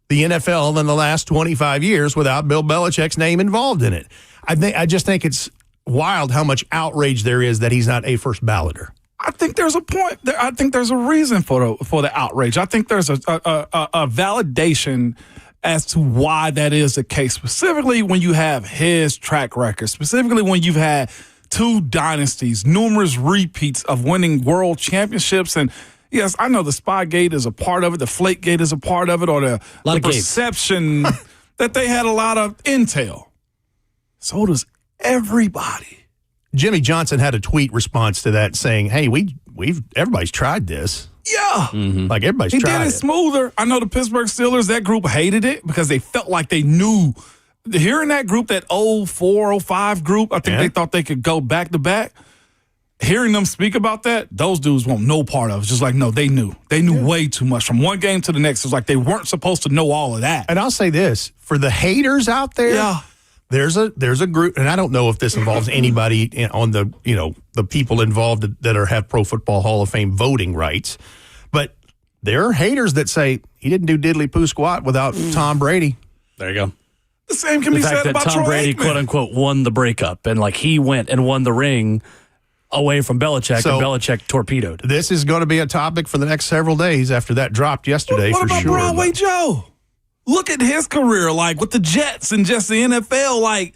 the NFL in the last 25 years without Bill Belichick's name involved in it. I just think it's wild how much outrage there is that he's not a first balloter. I think there's a point there. I think there's a reason for the outrage. I think there's a validation as to why that is the case, specifically when you have his track record, specifically when you've had 2 dynasties, numerous repeats of winning world championships. And yes, I know the Spygate is a part of it, the Flakegate is a part of it, or the perception that they had a lot of intel. So does everybody. Jimmy Johnson had a tweet response to that saying, "Hey, everybody's tried this. Yeah. Like everybody's He tried did it smoother. I know the Pittsburgh Steelers, that group hated it because they felt like they knew. Hearing that group, that 04, 05 group, I think they thought they could go back to back. Hearing them speak about that, those dudes want no part of it. It's just like, no, they knew. They knew way too much. From one game to the next, it was like they weren't supposed to know all of that. And I'll say this, for the haters out there, there's a group, and I don't know if this involves anybody on the, the people involved that have Pro Football Hall of Fame voting rights, but there are haters that say he didn't do diddly poo squat without Tom Brady. There you go. The same can be said about Tom Troy Brady, Aikman. quote unquote, won the breakup, and he went and won the ring away from Belichick, and Belichick torpedoed. This is going to be a topic for the next several days after that dropped yesterday. What about sure. Broadway Joe? Look at his career, with the Jets and just the NFL.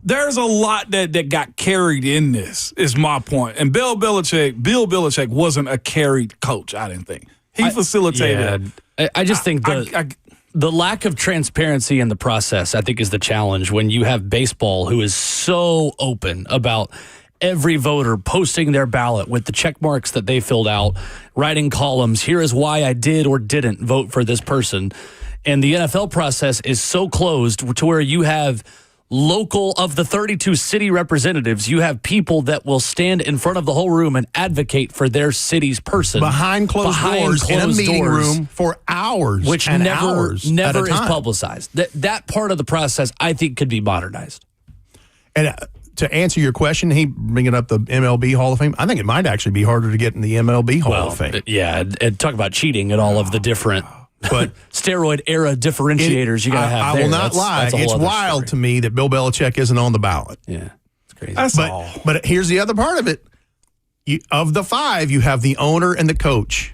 There's a lot that got carried in this, is my point. And Bill Belichick wasn't a carried coach, I didn't think. He facilitated. Yeah, I just think the lack of transparency in the process, I think, is the challenge when you have baseball, who is so open about every voter posting their ballot with the check marks that they filled out, writing columns, here is why I did or didn't vote for this person. And the NFL process is so closed to where you have local, of the 32 city representatives, you have people that will stand in front of the whole room and advocate for their city's person. Behind closed doors in a meeting room for hours, which and never hours is publicized. That part of the process, I think, could be modernized. And to answer your question, bringing up the MLB Hall of Fame, I think it might actually be harder to get in the MLB Hall of Fame. Yeah, and talk about cheating and all of the different steroid era differentiators you got to have there. I will not lie. It's wild to me that Bill Belichick isn't on the ballot. Yeah, it's crazy. But here's the other part of it. Of the 5, you have the owner and the coach.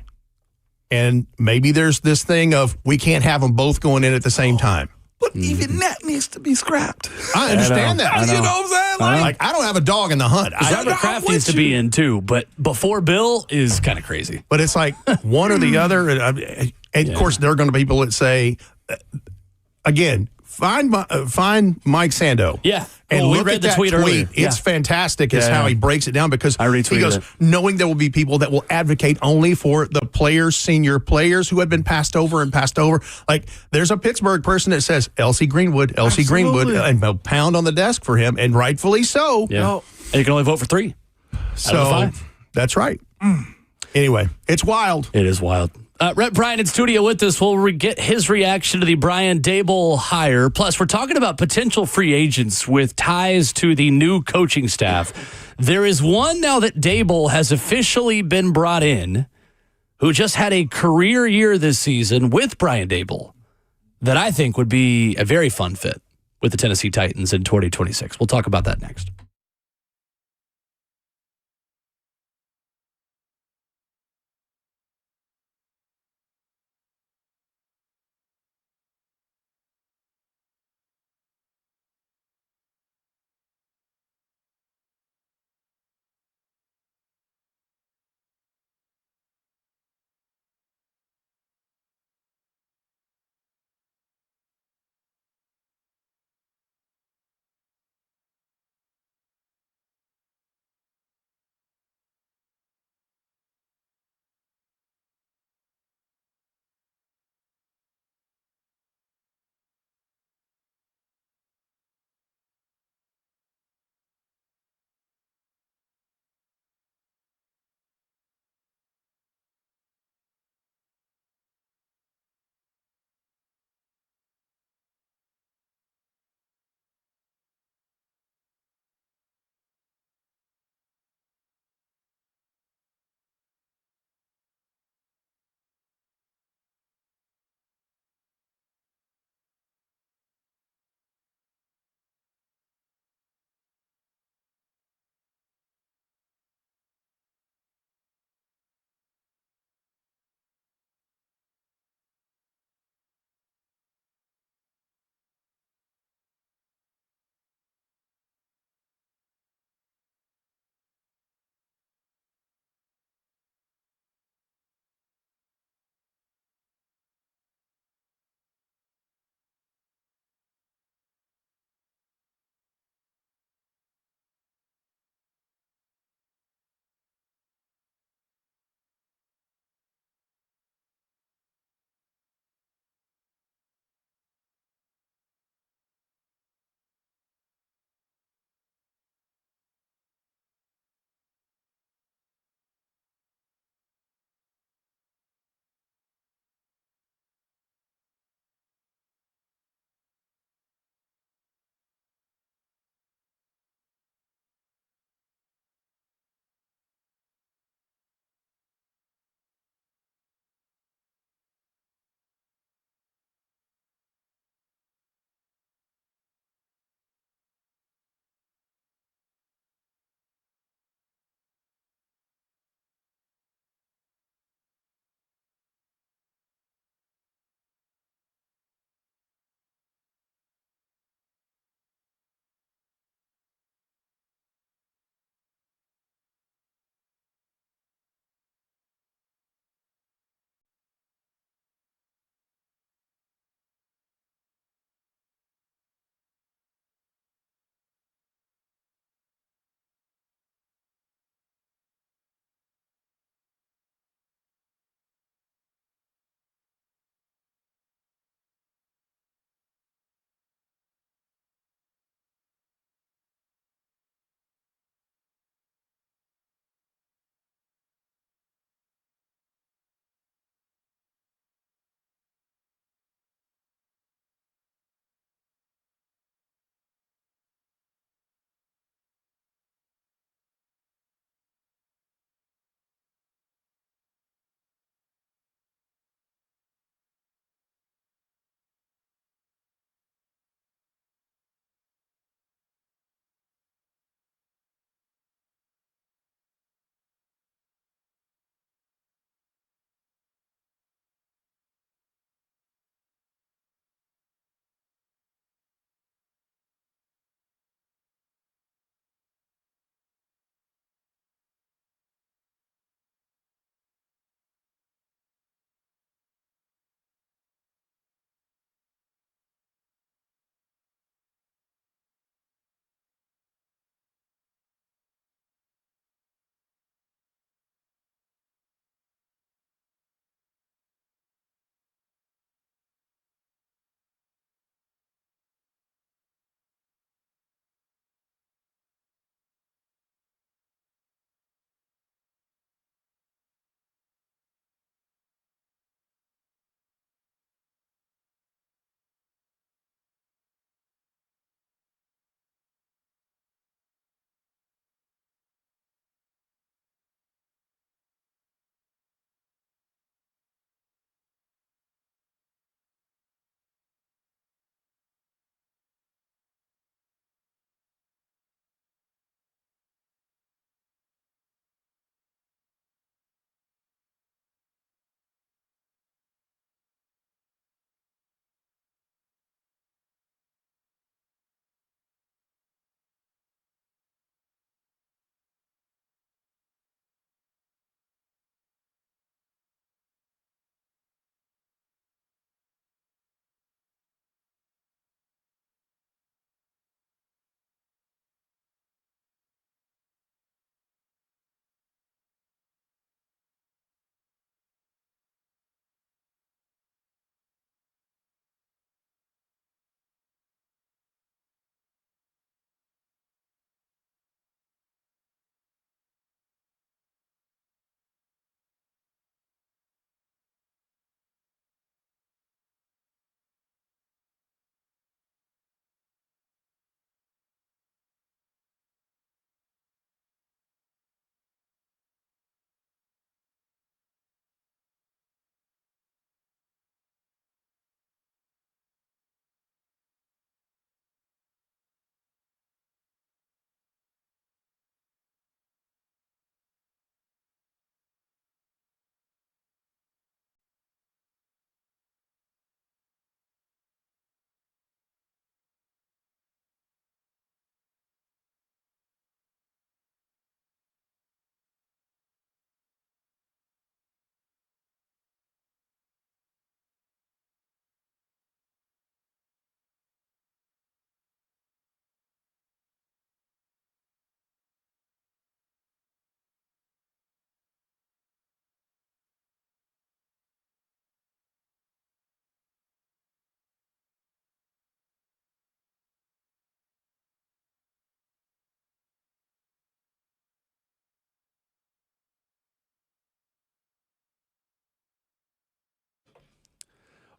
And maybe there's this thing of we can't have them both going in at the same time. But even that needs to be scrapped. I understand that. You know what I'm saying? I don't have a dog in the hunt. Robert Kraft needs to be in too, but before Bill is kind of crazy. But it's like one or the other. And of course, there are going to be people that say, again, find Mike Sando. Yeah. And we look read at the that tweet earlier. It's fantastic is how he breaks it down, because he goes, knowing there will be people that will advocate only for the players, senior players who have been passed over. Like there's a Pittsburgh person that says L.C. Greenwood, and they'll pound on the desk for him, and rightfully so. Yeah. And you can only vote for 3. So that's right. Anyway, it's wild. It is wild. Rhett Bryant in studio with us. We'll get his reaction to the Brian Daboll hire. Plus, we're talking about potential free agents with ties to the new coaching staff. There is one now that Daboll has officially been brought in, who just had a career year this season with Brian Daboll, that I think would be a very fun fit with the Tennessee Titans in 2026. We'll talk about that next.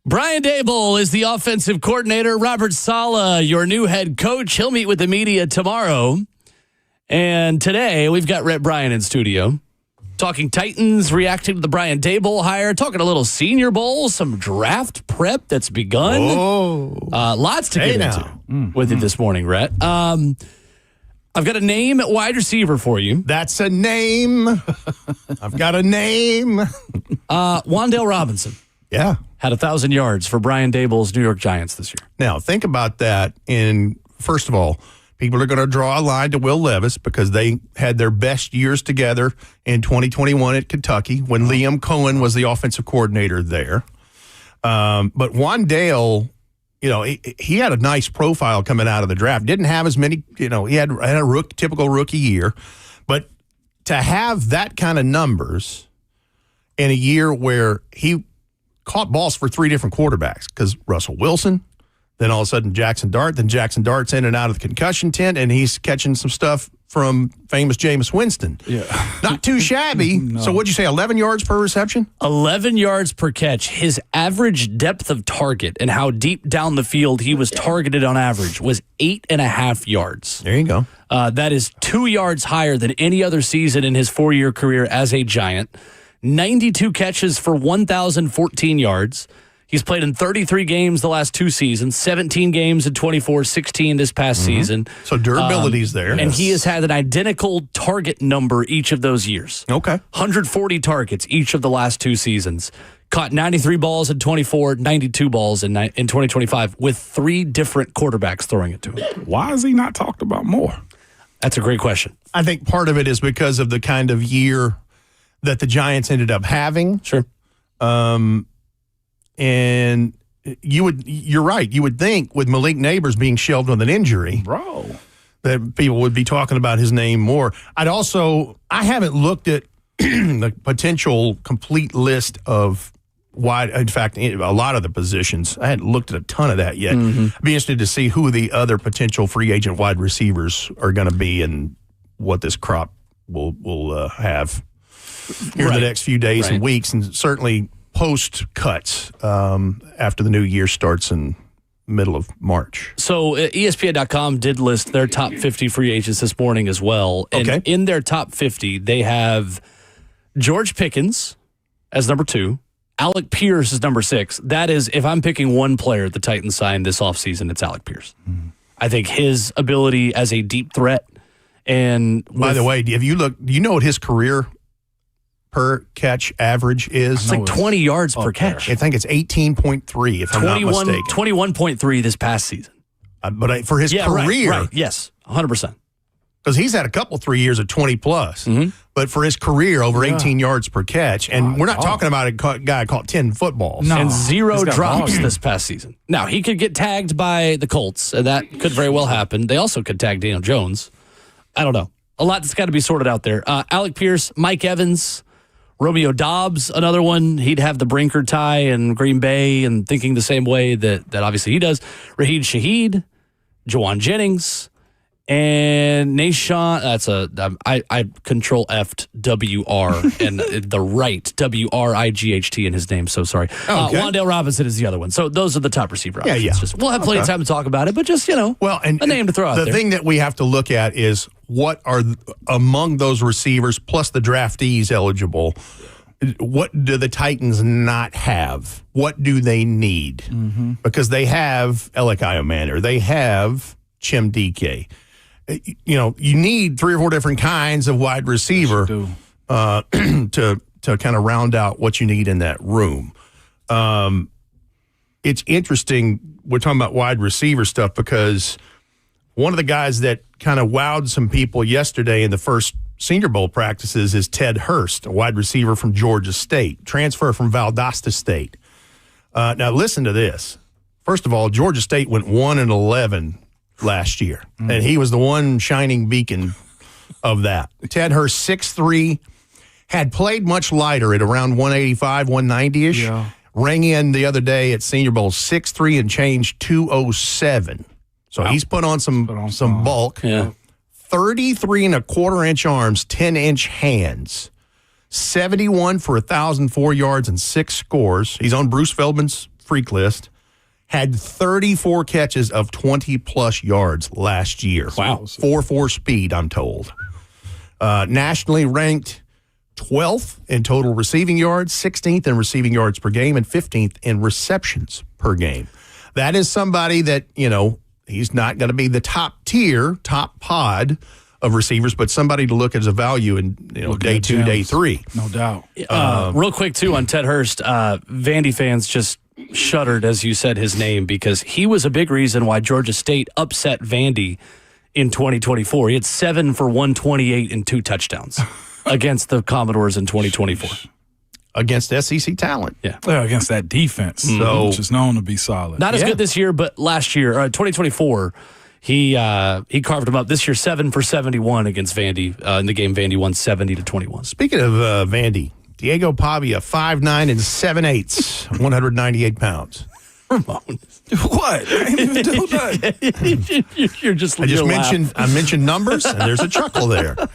Brian Daboll is the offensive coordinator. Robert Saleh, your new head coach. He'll meet with the media tomorrow. And today, we've got Rhett Bryan in studio. Talking Titans, reacting to the Brian Daboll hire, talking a little Senior Bowl, some draft prep that's begun. Lots to get into with it this morning, Rhett. I've got a name at wide receiver for you. That's a name. I've got a name. Wan'Dale Robinson. Yeah. Had 1,000 yards for Brian Daboll's New York Giants this year. Now, think about that. First of all, people are going to draw a line to Will Levis because they had their best years together in 2021 at Kentucky when Liam Cohen was the offensive coordinator there. But Wan'Dale, he had a nice profile coming out of the draft. Didn't have as many, he had a typical rookie year. But to have that kind of numbers in a year where he caught balls for 3 different quarterbacks, because Russell Wilson, then all of a sudden Jackson Dart, then Jackson Dart's in and out of the concussion tent, and he's catching some stuff from famous Jameis Winston. Yeah. Not too shabby. No. So what'd you say, 11 yards per reception? 11 yards per catch. His average depth of target and how deep down the field he was targeted on average was 8.5 yards. There you go. That is 2 yards higher than any other season in his 4-year career as a Giant. 92 catches for 1,014 yards. He's played in 33 games the last 2 seasons, 17 games in 24, 16 this past season. So durability's there. And he has had an identical target number each of those years. Okay. 140 targets each of the last 2 seasons. Caught 93 balls in 24, 92 balls in 2025 with 3 different quarterbacks throwing it to him. Why is he not talked about more? That's a great question. I think part of it is because of the kind of year that the Giants ended up having. Sure. And you're right. You would think with Malik Neighbors being shelved with an injury, bro, that people would be talking about his name more. I haven't looked at the potential complete list of in fact, a lot of the positions. I hadn't looked at a ton of that yet. I'd be interested to see who the other potential free agent wide receivers are going to be and what this crop will have here in the next few days and weeks, and certainly post cuts after the new year starts in middle of March. So ESPN.com did list their top 50 free agents this morning as well. And in their top 50, they have George Pickens as number 2. Alec Pierce is number 6. That is, if I'm picking one player the Titans signed this offseason, it's Alec Pierce. I think his ability as a deep threat. And by the way, do you know what his career per catch average is? It's like 20 yards per catch. I think it's 18.3 if I'm not mistaken. 21.3 this past season. But for his career. Right. Yes, 100%. Because he's had a couple 3 years of 20 plus. But for his career, over 18 yards per catch. And we're not talking about a guy caught 10 footballs. And 0 drops this past season. Now, he could get tagged by the Colts, and that could very well happen. They also could tag Daniel Jones. I don't know. A lot that's got to be sorted out there. Alec Pierce, Mike Evans, Romeo Dobbs, another one. He'd have the Brinker tie in Green Bay and thinking the same way that obviously he does. Raheed Shaheed, Jawan Jennings, and Nashawn. I control F'd WR and the right WRIGHT in his name. So sorry. Wan'Dale Robinson is the other one. So those are the top receiver options. Yeah. We'll have plenty of time to talk about it, but just, and a name to throw out there. The thing that we have to look at is what are among those receivers plus the draftees eligible. What do the Titans not have? What do they need? Because they have Alec Iomander. They have Chim DK. You need 3 or 4 different kinds of wide receiver to kind of round out what you need in that room. It's interesting. We're talking about wide receiver stuff because one of the guys that kind of wowed some people yesterday in the first Senior Bowl practices is Ted Hurst, a wide receiver from Georgia State, transfer from Valdosta State. Now, listen to this. First of all, Georgia State went 1-11 last year, and he was the one shining beacon of that. Ted Hurst, 6'3", had played much lighter at around 185, 190-ish. Yeah. Rang in the other day at Senior Bowl, 6'3" and changed 207. So he's put on some bulk. Yeah. 33 1/4-inch arms, 10-inch hands. 71 for 1,004 yards and 6 scores. He's on Bruce Feldman's freak list, had 34 catches of 20-plus yards last year. Wow. 4.4 speed, I'm told. Nationally ranked 12th in total receiving yards, 16th in receiving yards per game, and 15th in receptions per game. That is somebody that, he's not going to be the top tier, top pod of receivers, but somebody to look as a value in day 2, day 3. No doubt. Real quick, too, on Ted Hurst, Vandy fans just shuddered as you said his name because he was a big reason why Georgia State upset Vandy in 2024. He had 7 for 128 and 2 touchdowns against the Commodores in 2024. Against SEC talent. Yeah, against that defense, which is known to be solid. Not as good this year, but last year, 2024, he carved him up. This year, 7 for 71 against Vandy in the game. Vandy won 70-21. Speaking of Vandy, Diego Pavia, 5'9" and 7/8, 198 pounds. Ramon. What? I didn't even do that. You're just. I mentioned numbers, and there's a chuckle there. But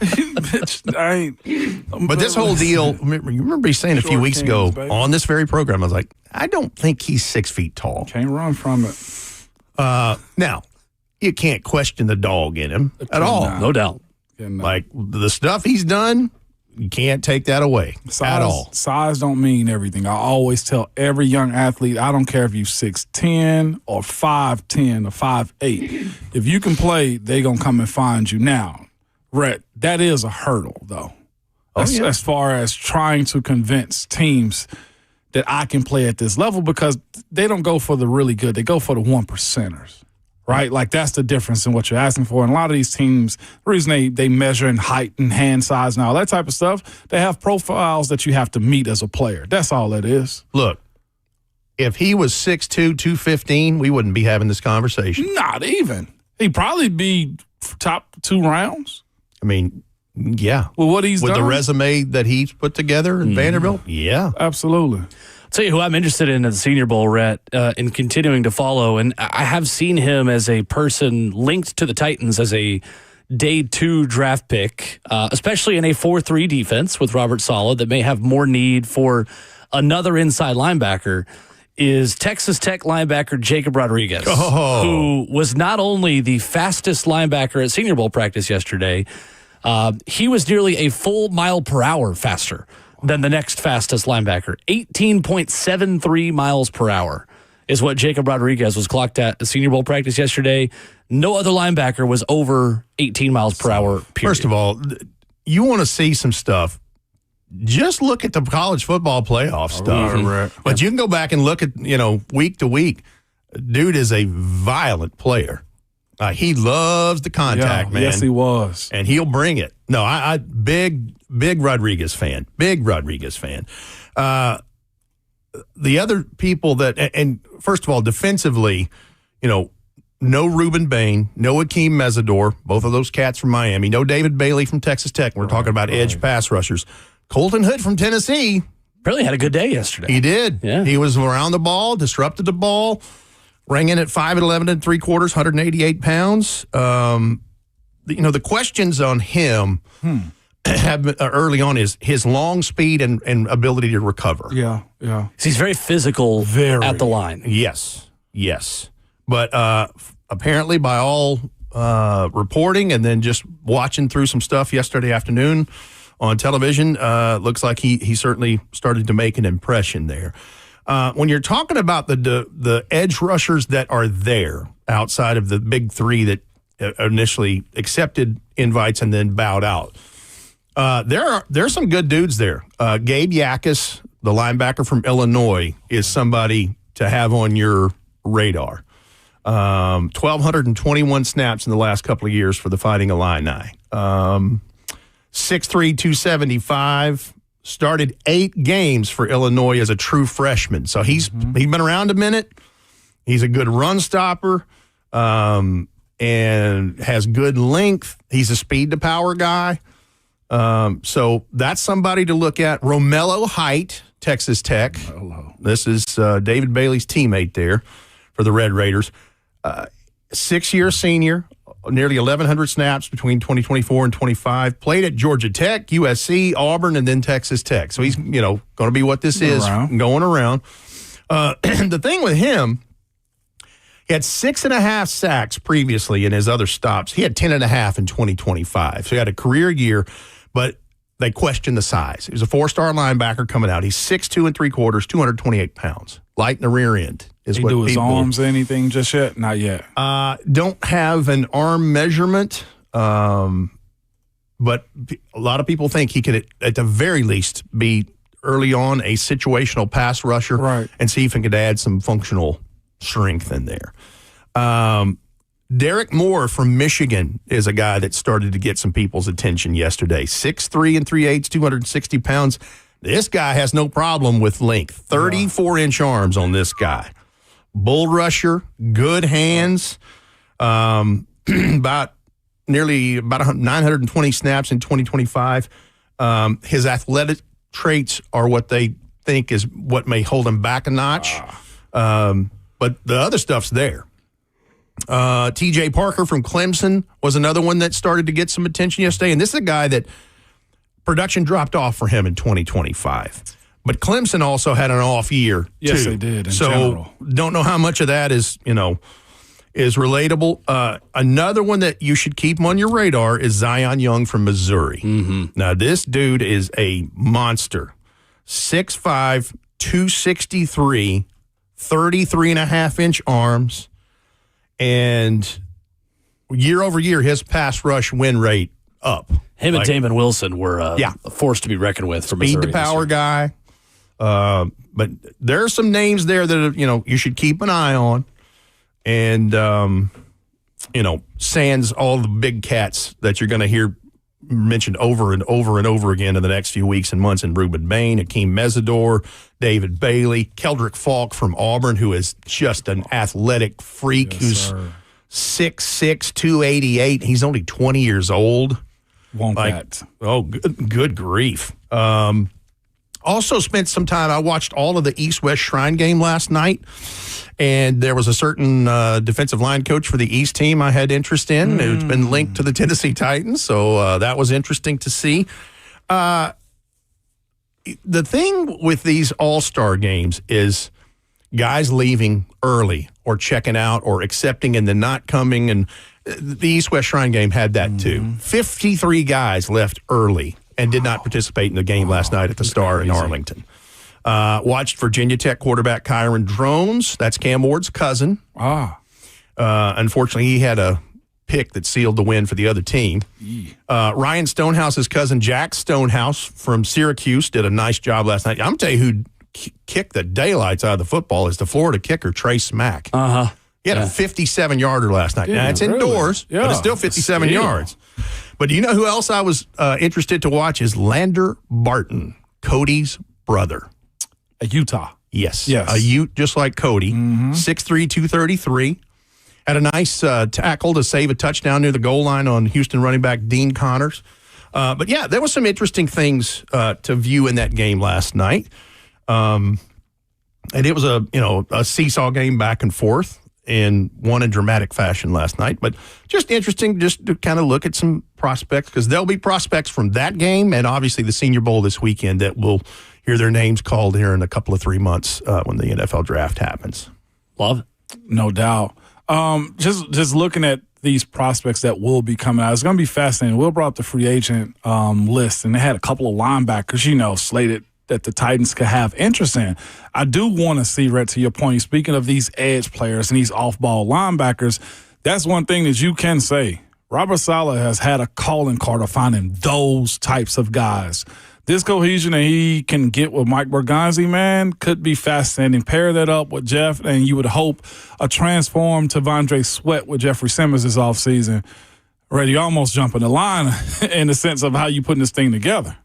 this whole deal, you remember me saying a few weeks ago on this very program, I was like, I don't think he's 6 feet tall. Can't run from it. Now, you can't question the dog in him at all. No doubt. Like the stuff he's done, you can't take that away at all. Size don't mean everything. I always tell every young athlete, I don't care if you're 6'10 or 5'10 or 5'8. If you can play, they going to come and find you. Now, Rhett, that is a hurdle, though. As far as trying to convince teams that I can play at this level because they don't go for the really good. They go for the 1%ers. Right? Like, that's the difference in what you're asking for. And a lot of these teams, the reason they measure in height and hand size and all that type of stuff, they have profiles that you have to meet as a player. That's all it is. Look, if he was 6'2", 215, we wouldn't be having this conversation. Not even. He'd probably be top 2 rounds. I mean, yeah. Well, what he's with done? The resume that he's put together in Vanderbilt? Yeah. Absolutely. I'll tell you who I'm interested in at the Senior Bowl, Rhett, in continuing to follow. And I have seen him as a person linked to the Titans as a day 2 draft pick, especially in a 4-3 defense with Robert Saleh that may have more need for another inside linebacker, is Texas Tech linebacker Jacob Rodriguez, who was not only the fastest linebacker at Senior Bowl practice yesterday, he was nearly a full mile per hour faster than the next fastest linebacker. 18.73 miles per hour is what Jacob Rodriguez was clocked at the Senior Bowl practice yesterday. No other linebacker was over 18 miles per hour, period. First of all, you want to see some stuff, just look at the college football playoff stuff. Right. But you can go back and look at, week to week. Dude is a violent player. He loves the contact, man. Yes, he was. And he'll bring it. No, I big Rodriguez fan. Big Rodriguez fan. The other people and first of all, defensively, no Reuben Bain, no Akeem Mesidor, both of those cats from Miami, no David Bailey from Texas Tech. We're talking about edge pass rushers. Colton Hood from Tennessee. Really had a good day yesterday. He did. Yeah. He was around the ball, disrupted the ball. Rang in at 5'11 3/4, 188 pounds. The questions on him have been, early on is his long speed and ability to recover. Yeah. He's very physical at the line. Yes. But apparently by all reporting and then just watching through some stuff yesterday afternoon on television, looks like he certainly started to make an impression there. When you're talking about the edge rushers that are there outside of the big 3 that initially accepted invites and then bowed out, there's some good dudes there. Gabe Yakis, the linebacker from Illinois, is somebody to have on your radar. 1,221 snaps in the last couple of years for the Fighting Illini. 6'3", 275. Started 8 games for Illinois as a true freshman. So he's been around a minute. He's a good run stopper and has good length. He's a speed to power guy. So that's somebody to look at. Romello Height, Texas Tech. This is David Bailey's teammate there for the Red Raiders. 6-year senior. Nearly 1,100 snaps between 2024 and 25. Played at Georgia Tech, USC, Auburn, and then Texas Tech. So he's, going to be what this is going around. The thing with him, he had 6.5 sacks previously in his other stops. He had 10.5 in 2025. So he had a career year, but they questioned the size. He was a 4-star linebacker coming out. He's 6'2 3/4", 228 pounds. Light in the rear end is what do his people, arms or anything just yet? Not yet. Don't have an arm measurement, but a lot of people think he could, at the very least, be early on a situational pass rusher, right, and see if he could add some functional strength in there. Derek Moore from Michigan is a guy that started to get some people's attention yesterday. 6'3 3/8", 260 pounds. This guy has no problem with length. 34-inch arms on this guy. Bull rusher, good hands. About 920 snaps in 2025. His athletic traits are what they think is what may hold him back a notch. But the other stuff's there. TJ Parker from Clemson was another one that started to get some attention yesterday. And this is a guy that production dropped off for him in 2025. But Clemson also had an off year, yes, too. They did, in so general. Don't know how much of that is relatable. Another one that you should keep on your radar is Zion Young from Missouri. Mm-hmm. Now, this dude is a monster. 6'5", 263, 33.5-inch arms. And year over year, his pass rush win rate up. Him and Damon Wilson were a force to be reckoned with from Missouri. Speed to power guy. But there are some names there that, you should keep an eye on. And, sans all the big cats that you're going to hear mentioned over and over and over again in the next few weeks and months, and Ruben Bain, Akeem Mesidor, David Bailey, Keldrick Falk from Auburn, who is just an athletic freak, who's 6'6", 288. He's only 20 years old. That. Oh, good grief. Also spent some time, I watched all of the East-West Shrine game last night, and there was a certain defensive line coach for the East team I had interest in. It's been linked to the Tennessee Titans, so that was interesting to see. The thing with these all-star games is guys leaving early or checking out or accepting and then not coming, and the East-West Shrine game had that too. 53 guys left early and did not participate in the game last night at the Star in Arlington. Watched Virginia Tech quarterback Kyron Drones. That's Cam Ward's cousin. Unfortunately, he had a pick that sealed the win for the other team. Ryan Stonehouse's cousin Jack Stonehouse from Syracuse did a nice job last night. I'm going to tell you who kicked the daylights out of the football is the Florida kicker, Trey Smack. He had a 57-yarder last night. Now, it's indoors, but it's still 57 yards. But do you know who else I was interested to watch is Lander Barton, Cody's brother. A Utah. Yes. A Ute just like Cody. 6'3", 233. Had a nice tackle to save a touchdown near the goal line on Houston running back Dean Connors. But, yeah, there was some interesting things to view in that game last night. And it was a seesaw game back and forth, and won in dramatic fashion last night. But just interesting just to kind of look at some prospects, because there'll be prospects from that game and obviously the Senior Bowl this weekend that will hear their names called here in a couple of 3 months when the NFL draft happens. Love it. No doubt. Just looking at these prospects that will be coming out, it's going to be fascinating. Will brought up the free agent list, and they had a couple of linebackers, slated that the Titans could have interest in. I do want to see, Rhett, to your point, speaking of these edge players and these off-ball linebackers, that's one thing that you can say. Robert Saleh has had a calling card of finding those types of guys. This cohesion that he can get with Mike Bergonzi, man, could be fascinating. Pair that up with Jeff, and you would hope a transformed Tavondre Sweat with Jeffrey Simmons this offseason. Rhett, you almost jumping the line in the sense of how you putting this thing together.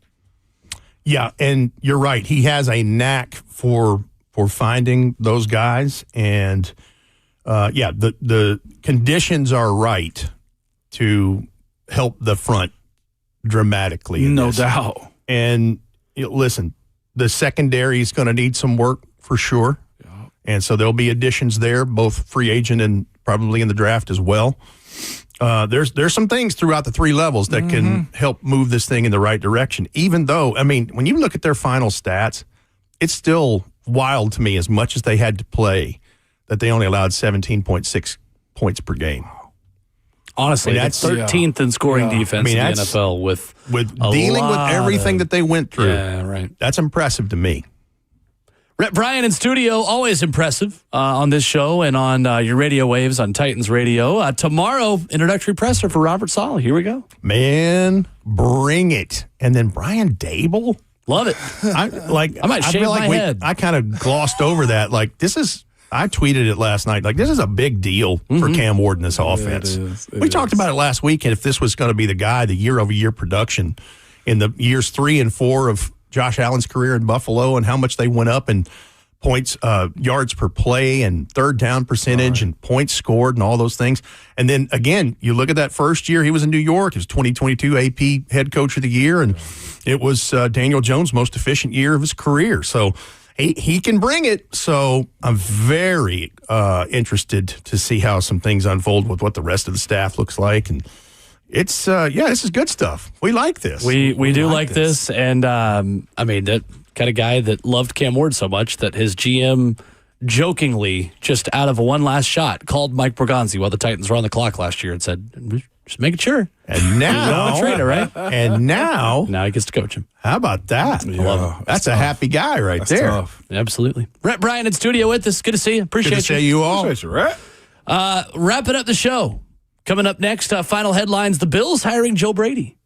Yeah, and you're right. He has a knack for finding those guys, and the conditions are right to help the front dramatically. No doubt. And listen, the secondary is going to need some work for sure, and so there'll be additions there, both free agent and probably in the draft as well. There's some things throughout the three levels that can help move this thing in the right direction, even though, when you look at their final stats, it's still wild to me, as much as they had to play, that they only allowed 17.6 points per game. Honestly, that's 13th in scoring defense in the NFL with dealing with everything that they went through. Yeah, right. That's impressive to me. Rhett Bryan in studio, always impressive on this show and on your radio waves on Titans Radio. Tomorrow, introductory presser for Robert Saleh. Here we go. Man, bring it. And then Brian Daboll. Love it. I might shave my head. I kind of glossed over that. I tweeted it last night. This is a big deal for Cam Ward in this offense. We talked about it last week, and if this was going to be the guy, the year-over-year production in the years 3 and 4 of Josh Allen's career in Buffalo, and how much they went up in points, yards per play, and third down percentage, and points scored, and all those things. And then again, you look at that first year he was in New York. It was 2022 AP Head Coach of the Year, and it was Daniel Jones' most efficient year of his career. So he can bring it. So I'm very interested to see how some things unfold with what the rest of the staff looks like. And it's this is good stuff. We like this. We do like this. And that kind of guy that loved Cam Ward so much that his GM jokingly, just out of one last shot, called Mike Borgonzi while the Titans were on the clock last year and said, just making sure. And now, trainer, right? And now he gets to coach him. How about that? Yeah, I love him. That's a happy guy right That's there. tough. Absolutely. Rhett Bryan in studio with us. Good to see you. Appreciate Good to see you all. Appreciate you, Rhett. Wrapping up the show. Coming up next, final headlines. The Bills hiring Joe Brady.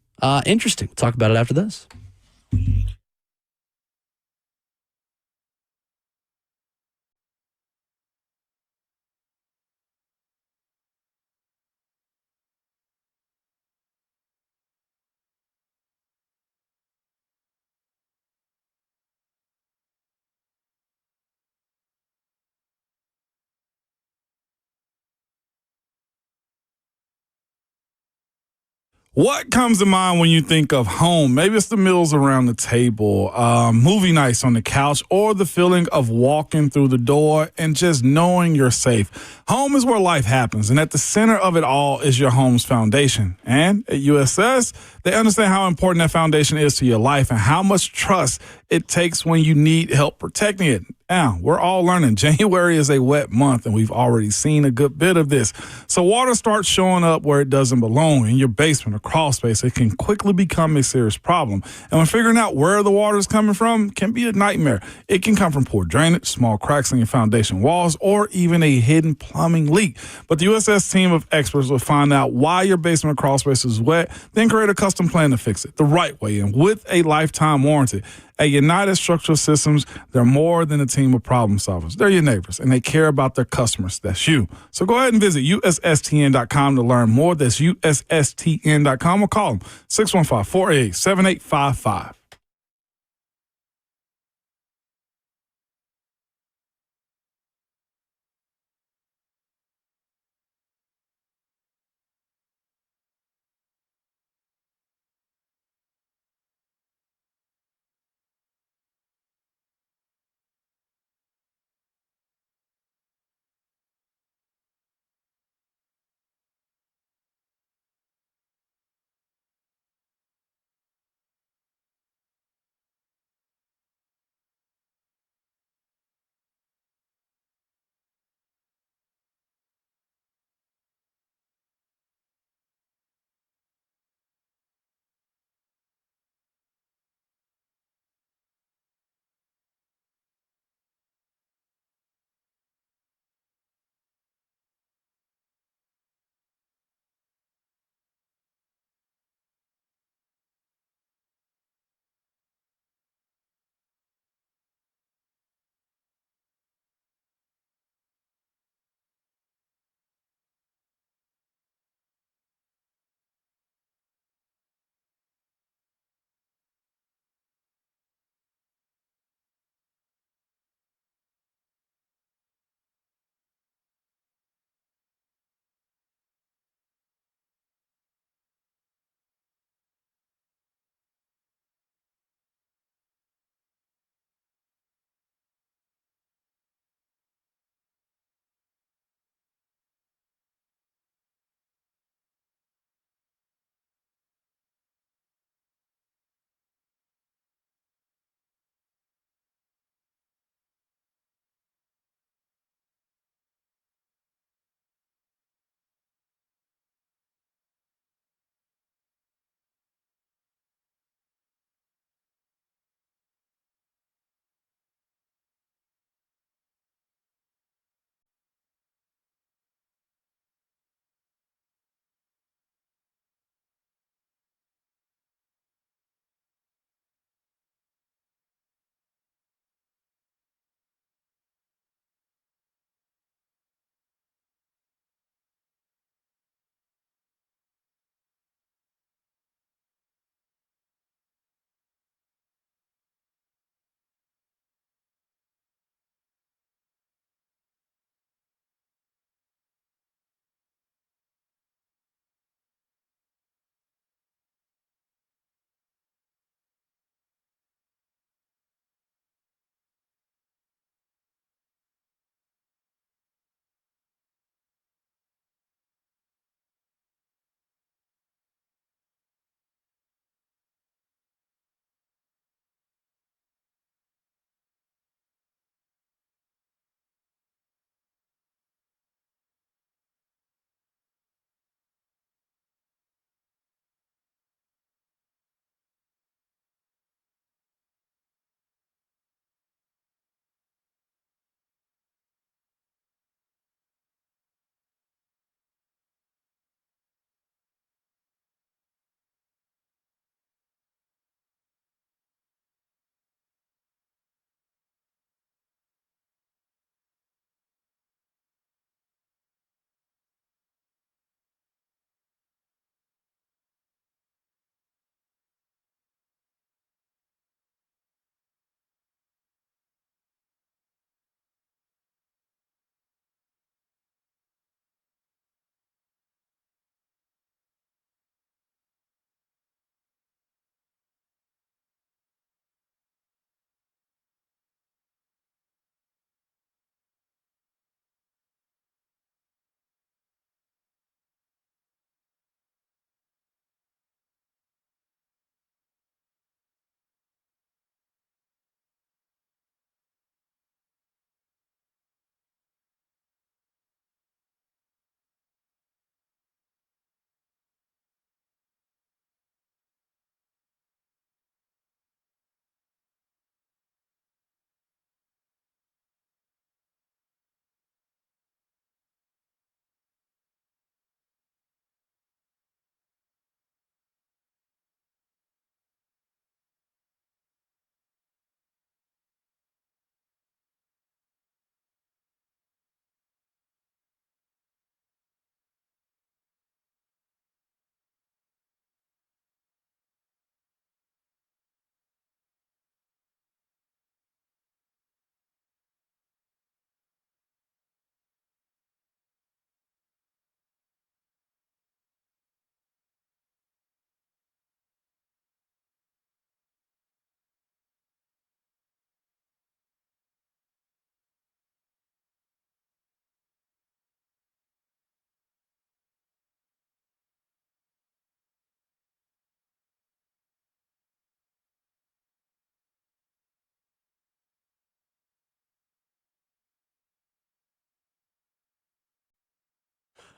Interesting. Talk about it after this. What comes to mind when you think of home? Maybe it's the meals around the table, movie nights on the couch, or the feeling of walking through the door and just knowing you're safe. Home is where life happens, and at the center of it all is your home's foundation. And at USS, they understand how important that foundation is to your life and how much trust it takes when you need help protecting it. Now, we're all learning. January is a wet month, and we've already seen a good bit of this. So water starts showing up where it doesn't belong, in your basement or crawl space. It can quickly become a serious problem. And when figuring out where the water is coming from can be a nightmare. It can come from poor drainage, small cracks in your foundation walls, or even a hidden plumbing leak. But the USS team of experts will find out why your basement or crawl space is wet, then create a custom plan to fix it the right way and with a lifetime warranty. At United Structural Systems, they're more than a team of problem solvers. They're your neighbors, and they care about their customers. That's you. So go ahead and visit USSTN.com to learn more. That's USSTN.com, or call them 615-488-7855.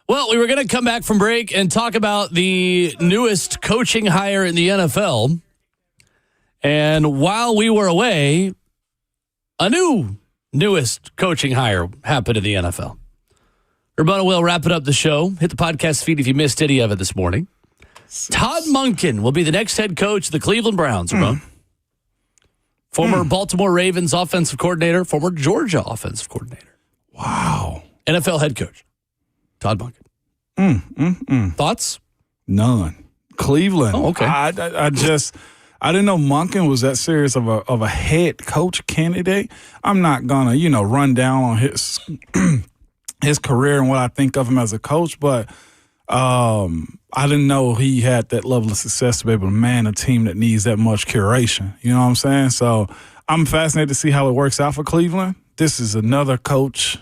Well, we were going to come back from break and talk about the newest coaching hire in the NFL. And while we were away, a newest coaching hire happened in the NFL. Urbana will wrap it up the show. Hit the podcast feed if you missed any of it this morning. Todd Monken will be the next head coach of the Cleveland Browns. Former Baltimore Ravens offensive coordinator, former Georgia offensive coordinator. Wow. NFL head coach, Todd Monken. Thoughts? None. Cleveland. Oh, okay. I didn't know Monken was that serious of a head coach candidate. I'm not gonna, run down on his his career and what I think of him as a coach, but I didn't know he had that level of success to be able to man a team that needs that much curation. You know what I'm saying? So I'm fascinated to see how it works out for Cleveland. This is another coach,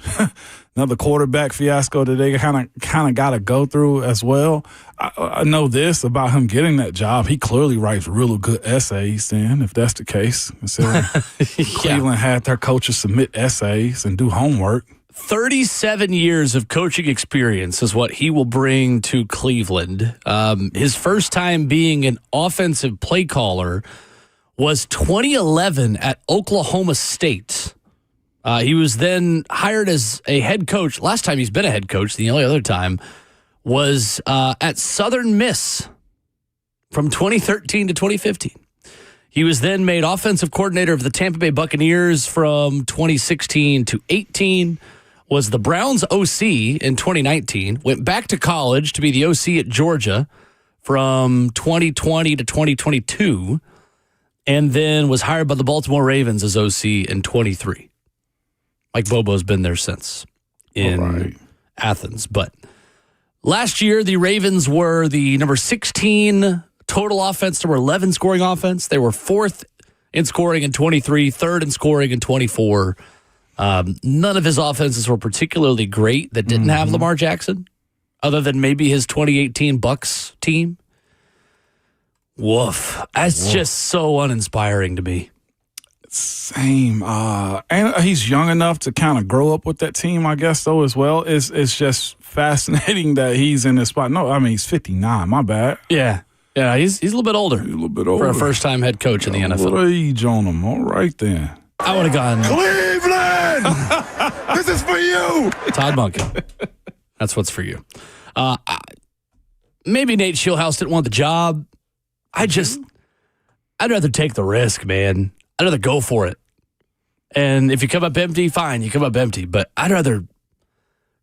another quarterback fiasco that they kind of got to go through as well. I know this about him getting that job. He clearly writes really good essays then, if that's the case. Considering Cleveland had their coaches submit essays and do homework. 37 years of coaching experience is what he will bring to Cleveland. His first time being an offensive play caller was 2011 at Oklahoma State. He was then hired as a head coach. Last time he's been a head coach, the only other time, was at Southern Miss from 2013 to 2015. He was then made offensive coordinator of the Tampa Bay Buccaneers from 2016 to 18. Was the Browns OC in 2019, went back to college to be the OC at Georgia from 2020 to 2022, and then was hired by the Baltimore Ravens as OC in 23. Mike Bobo's been there since in Athens. But last year, the Ravens were the number 16 total offense, number 11 scoring offense. They were fourth in scoring in 23, third in scoring in 24. None of his offenses were particularly great that didn't have Lamar Jackson, other than maybe his 2018 Bucs team. Woof. That's just so uninspiring to me. Same. And he's young enough to kind of grow up with that team, I guess, though, as well. It's just fascinating that he's in this spot. No, I mean, he's 59. My bad. Yeah. Yeah, he's a little bit older. He's a little bit older. For a first-time head coach in the NFL. What age on him? All right, then. I would have gone. Cleveland! This is for you! Todd Monken. That's what's for you. Maybe Nate Shieldhouse didn't want the job. I'd rather take the risk, man. I'd rather go for it. And if you come up empty, fine, you come up empty. But I'd rather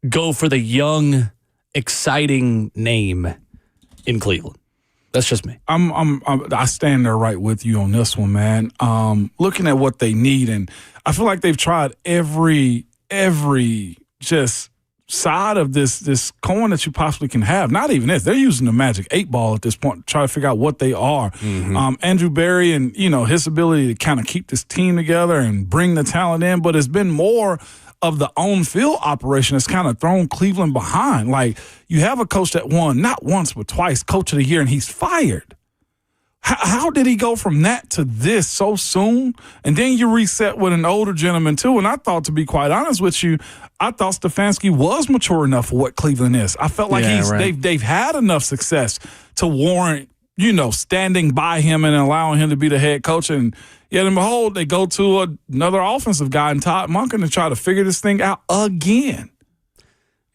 go for the young, exciting name in Cleveland. That's just me. I stand there right with you on this one, man. Looking at what they need, and I feel like they've tried every just side of this coin that you possibly can have. Not even this. They're using the magic 8 ball at this point to try to figure out what they are. Andrew Berry and his ability to kind of keep this team together and bring the talent in, but it's been more of the on-field operation that's kind of thrown Cleveland behind. Like, you have a coach that won not once but twice Coach of the Year, and he's fired. How did he go from that to this so soon? And then you reset with an older gentleman, too. And I thought, to be quite honest with you, I thought Stefanski was mature enough for what Cleveland is. I felt like they've had enough success to warrant, standing by him and allowing him to be the head coach. And yet and behold, they go to another offensive guy in Todd Monken to try to figure this thing out again.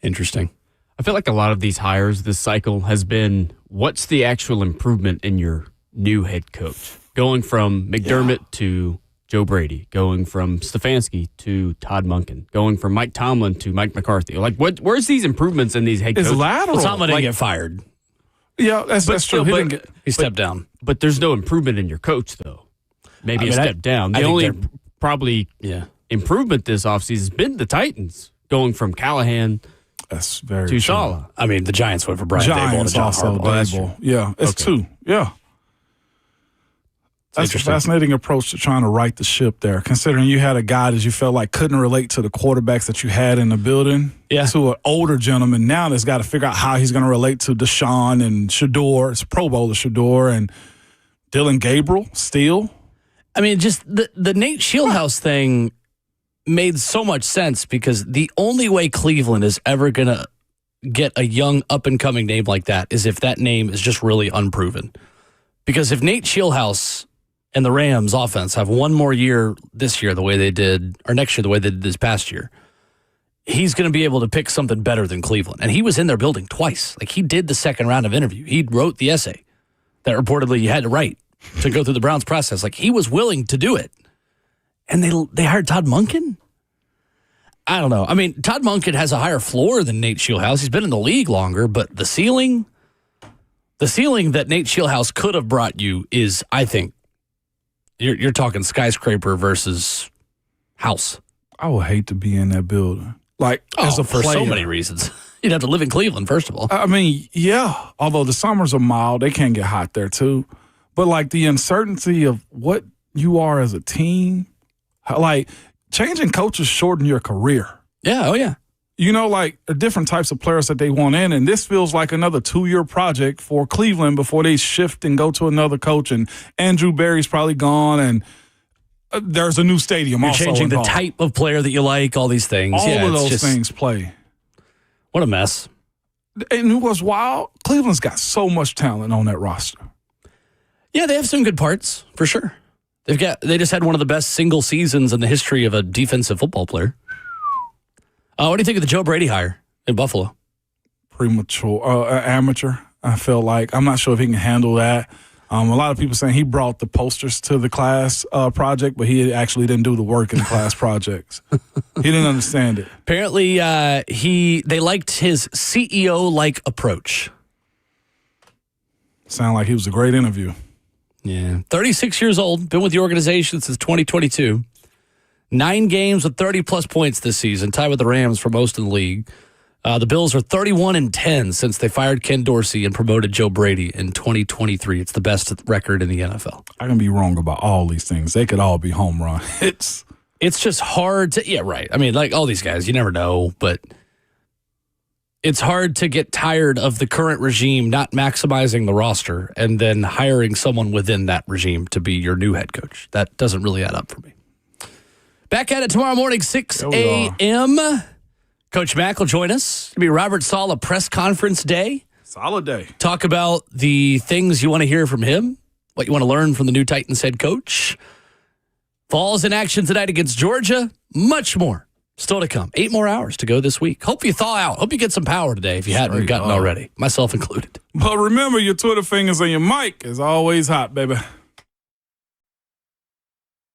Interesting. I feel like a lot of these hires this cycle has been, what's the actual improvement in your new head coach? Going from McDermott to Joe Brady, going from Stefanski to Todd Monken, going from Mike Tomlin to Mike McCarthy. Like, where's these improvements in these head coaches? It's lateral. Well, Tomlin didn't get fired. Yeah, that's true. He stepped down. But there's no improvement in your coach, though. Maybe a step down. The only probably improvement this offseason has been the Titans, going from Callahan That's very to true. Saleh. I mean, the Giants went for Brian Daboll to John also Harbaugh. Daboll. Yeah, it's two. Yeah. That's a fascinating approach to trying to right the ship there, considering you had a guy that you felt like couldn't relate to the quarterbacks that you had in the building to an older gentleman now that's got to figure out how he's going to relate to Deshaun and Shador. It's Pro Bowler Shador and Dylan Gabriel still. I mean, just the Nate Shieldhouse thing made so much sense because the only way Cleveland is ever going to get a young up-and-coming name like that is if that name is just really unproven. Because if Nate Scheelhaase and the Rams offense have one more year this year the way they did, or next year the way they did this past year, he's going to be able to pick something better than Cleveland. And he was in their building twice. Like, he did the second round of interview. He wrote the essay that reportedly you had to write to go through the Browns process. Like, he was willing to do it. And they hired Todd Monken? I don't know. I mean, Todd Monken has a higher floor than Nate Scheelhaase. He's been in the league longer, but the ceiling that Nate Scheelhaase could have brought you is, I think, you're talking skyscraper versus house. I would hate to be in that building. Like, as a for player. so many reasons. You'd have to live in Cleveland, first of all. I mean, yeah. Although the summers are mild, they can get hot there too. But like the uncertainty of what you are as a team, like changing coaches shorten your career. Yeah, oh yeah. You know, like different types of players that they want in, and this feels like another 2-year project for Cleveland before they shift and go to another coach. And Andrew Berry's probably gone, and there's a new stadium. You're also changing involved. the type of player that you like. All these things. All of those just, things play. What a mess. And it was wild. Cleveland's got so much talent on that roster. Yeah, they have some good parts for sure. They just had one of the best single seasons in the history of a defensive football player. What do you think of the Joe Brady hire in Buffalo? Premature, amateur. I feel like I'm not sure if he can handle that. A lot of people saying he brought the posters to the class project, but he actually didn't do the work in the class projects. He didn't understand it. Apparently, they liked his CEO-like approach. Sound like he was a great interview. Yeah, 36 years old, been with the organization since 2022. 9 games with 30-plus points this season, tied with the Rams for most in the league. The Bills are 31-10 since they fired Ken Dorsey and promoted Joe Brady in 2023. It's the best record in the NFL. I can be wrong about all these things. They could all be home run hits. It's just hard to, yeah, right. I mean, like all these guys, you never know, but it's hard to get tired of the current regime not maximizing the roster and then hiring someone within that regime to be your new head coach. That doesn't really add up for me. Back at it tomorrow morning, 6 a.m. Coach Mack will join us. It'll be Robert Saleh press conference day. Solid day. Talk about the things you want to hear from him, what you want to learn from the new Titans head coach. Falls in action tonight against Georgia. Much more still to come. 8 more hours to go this week. Hope you thaw out. Hope you get some power today if you hadn't gotten already, myself included. But remember, your Twitter fingers and your mic is always hot, baby.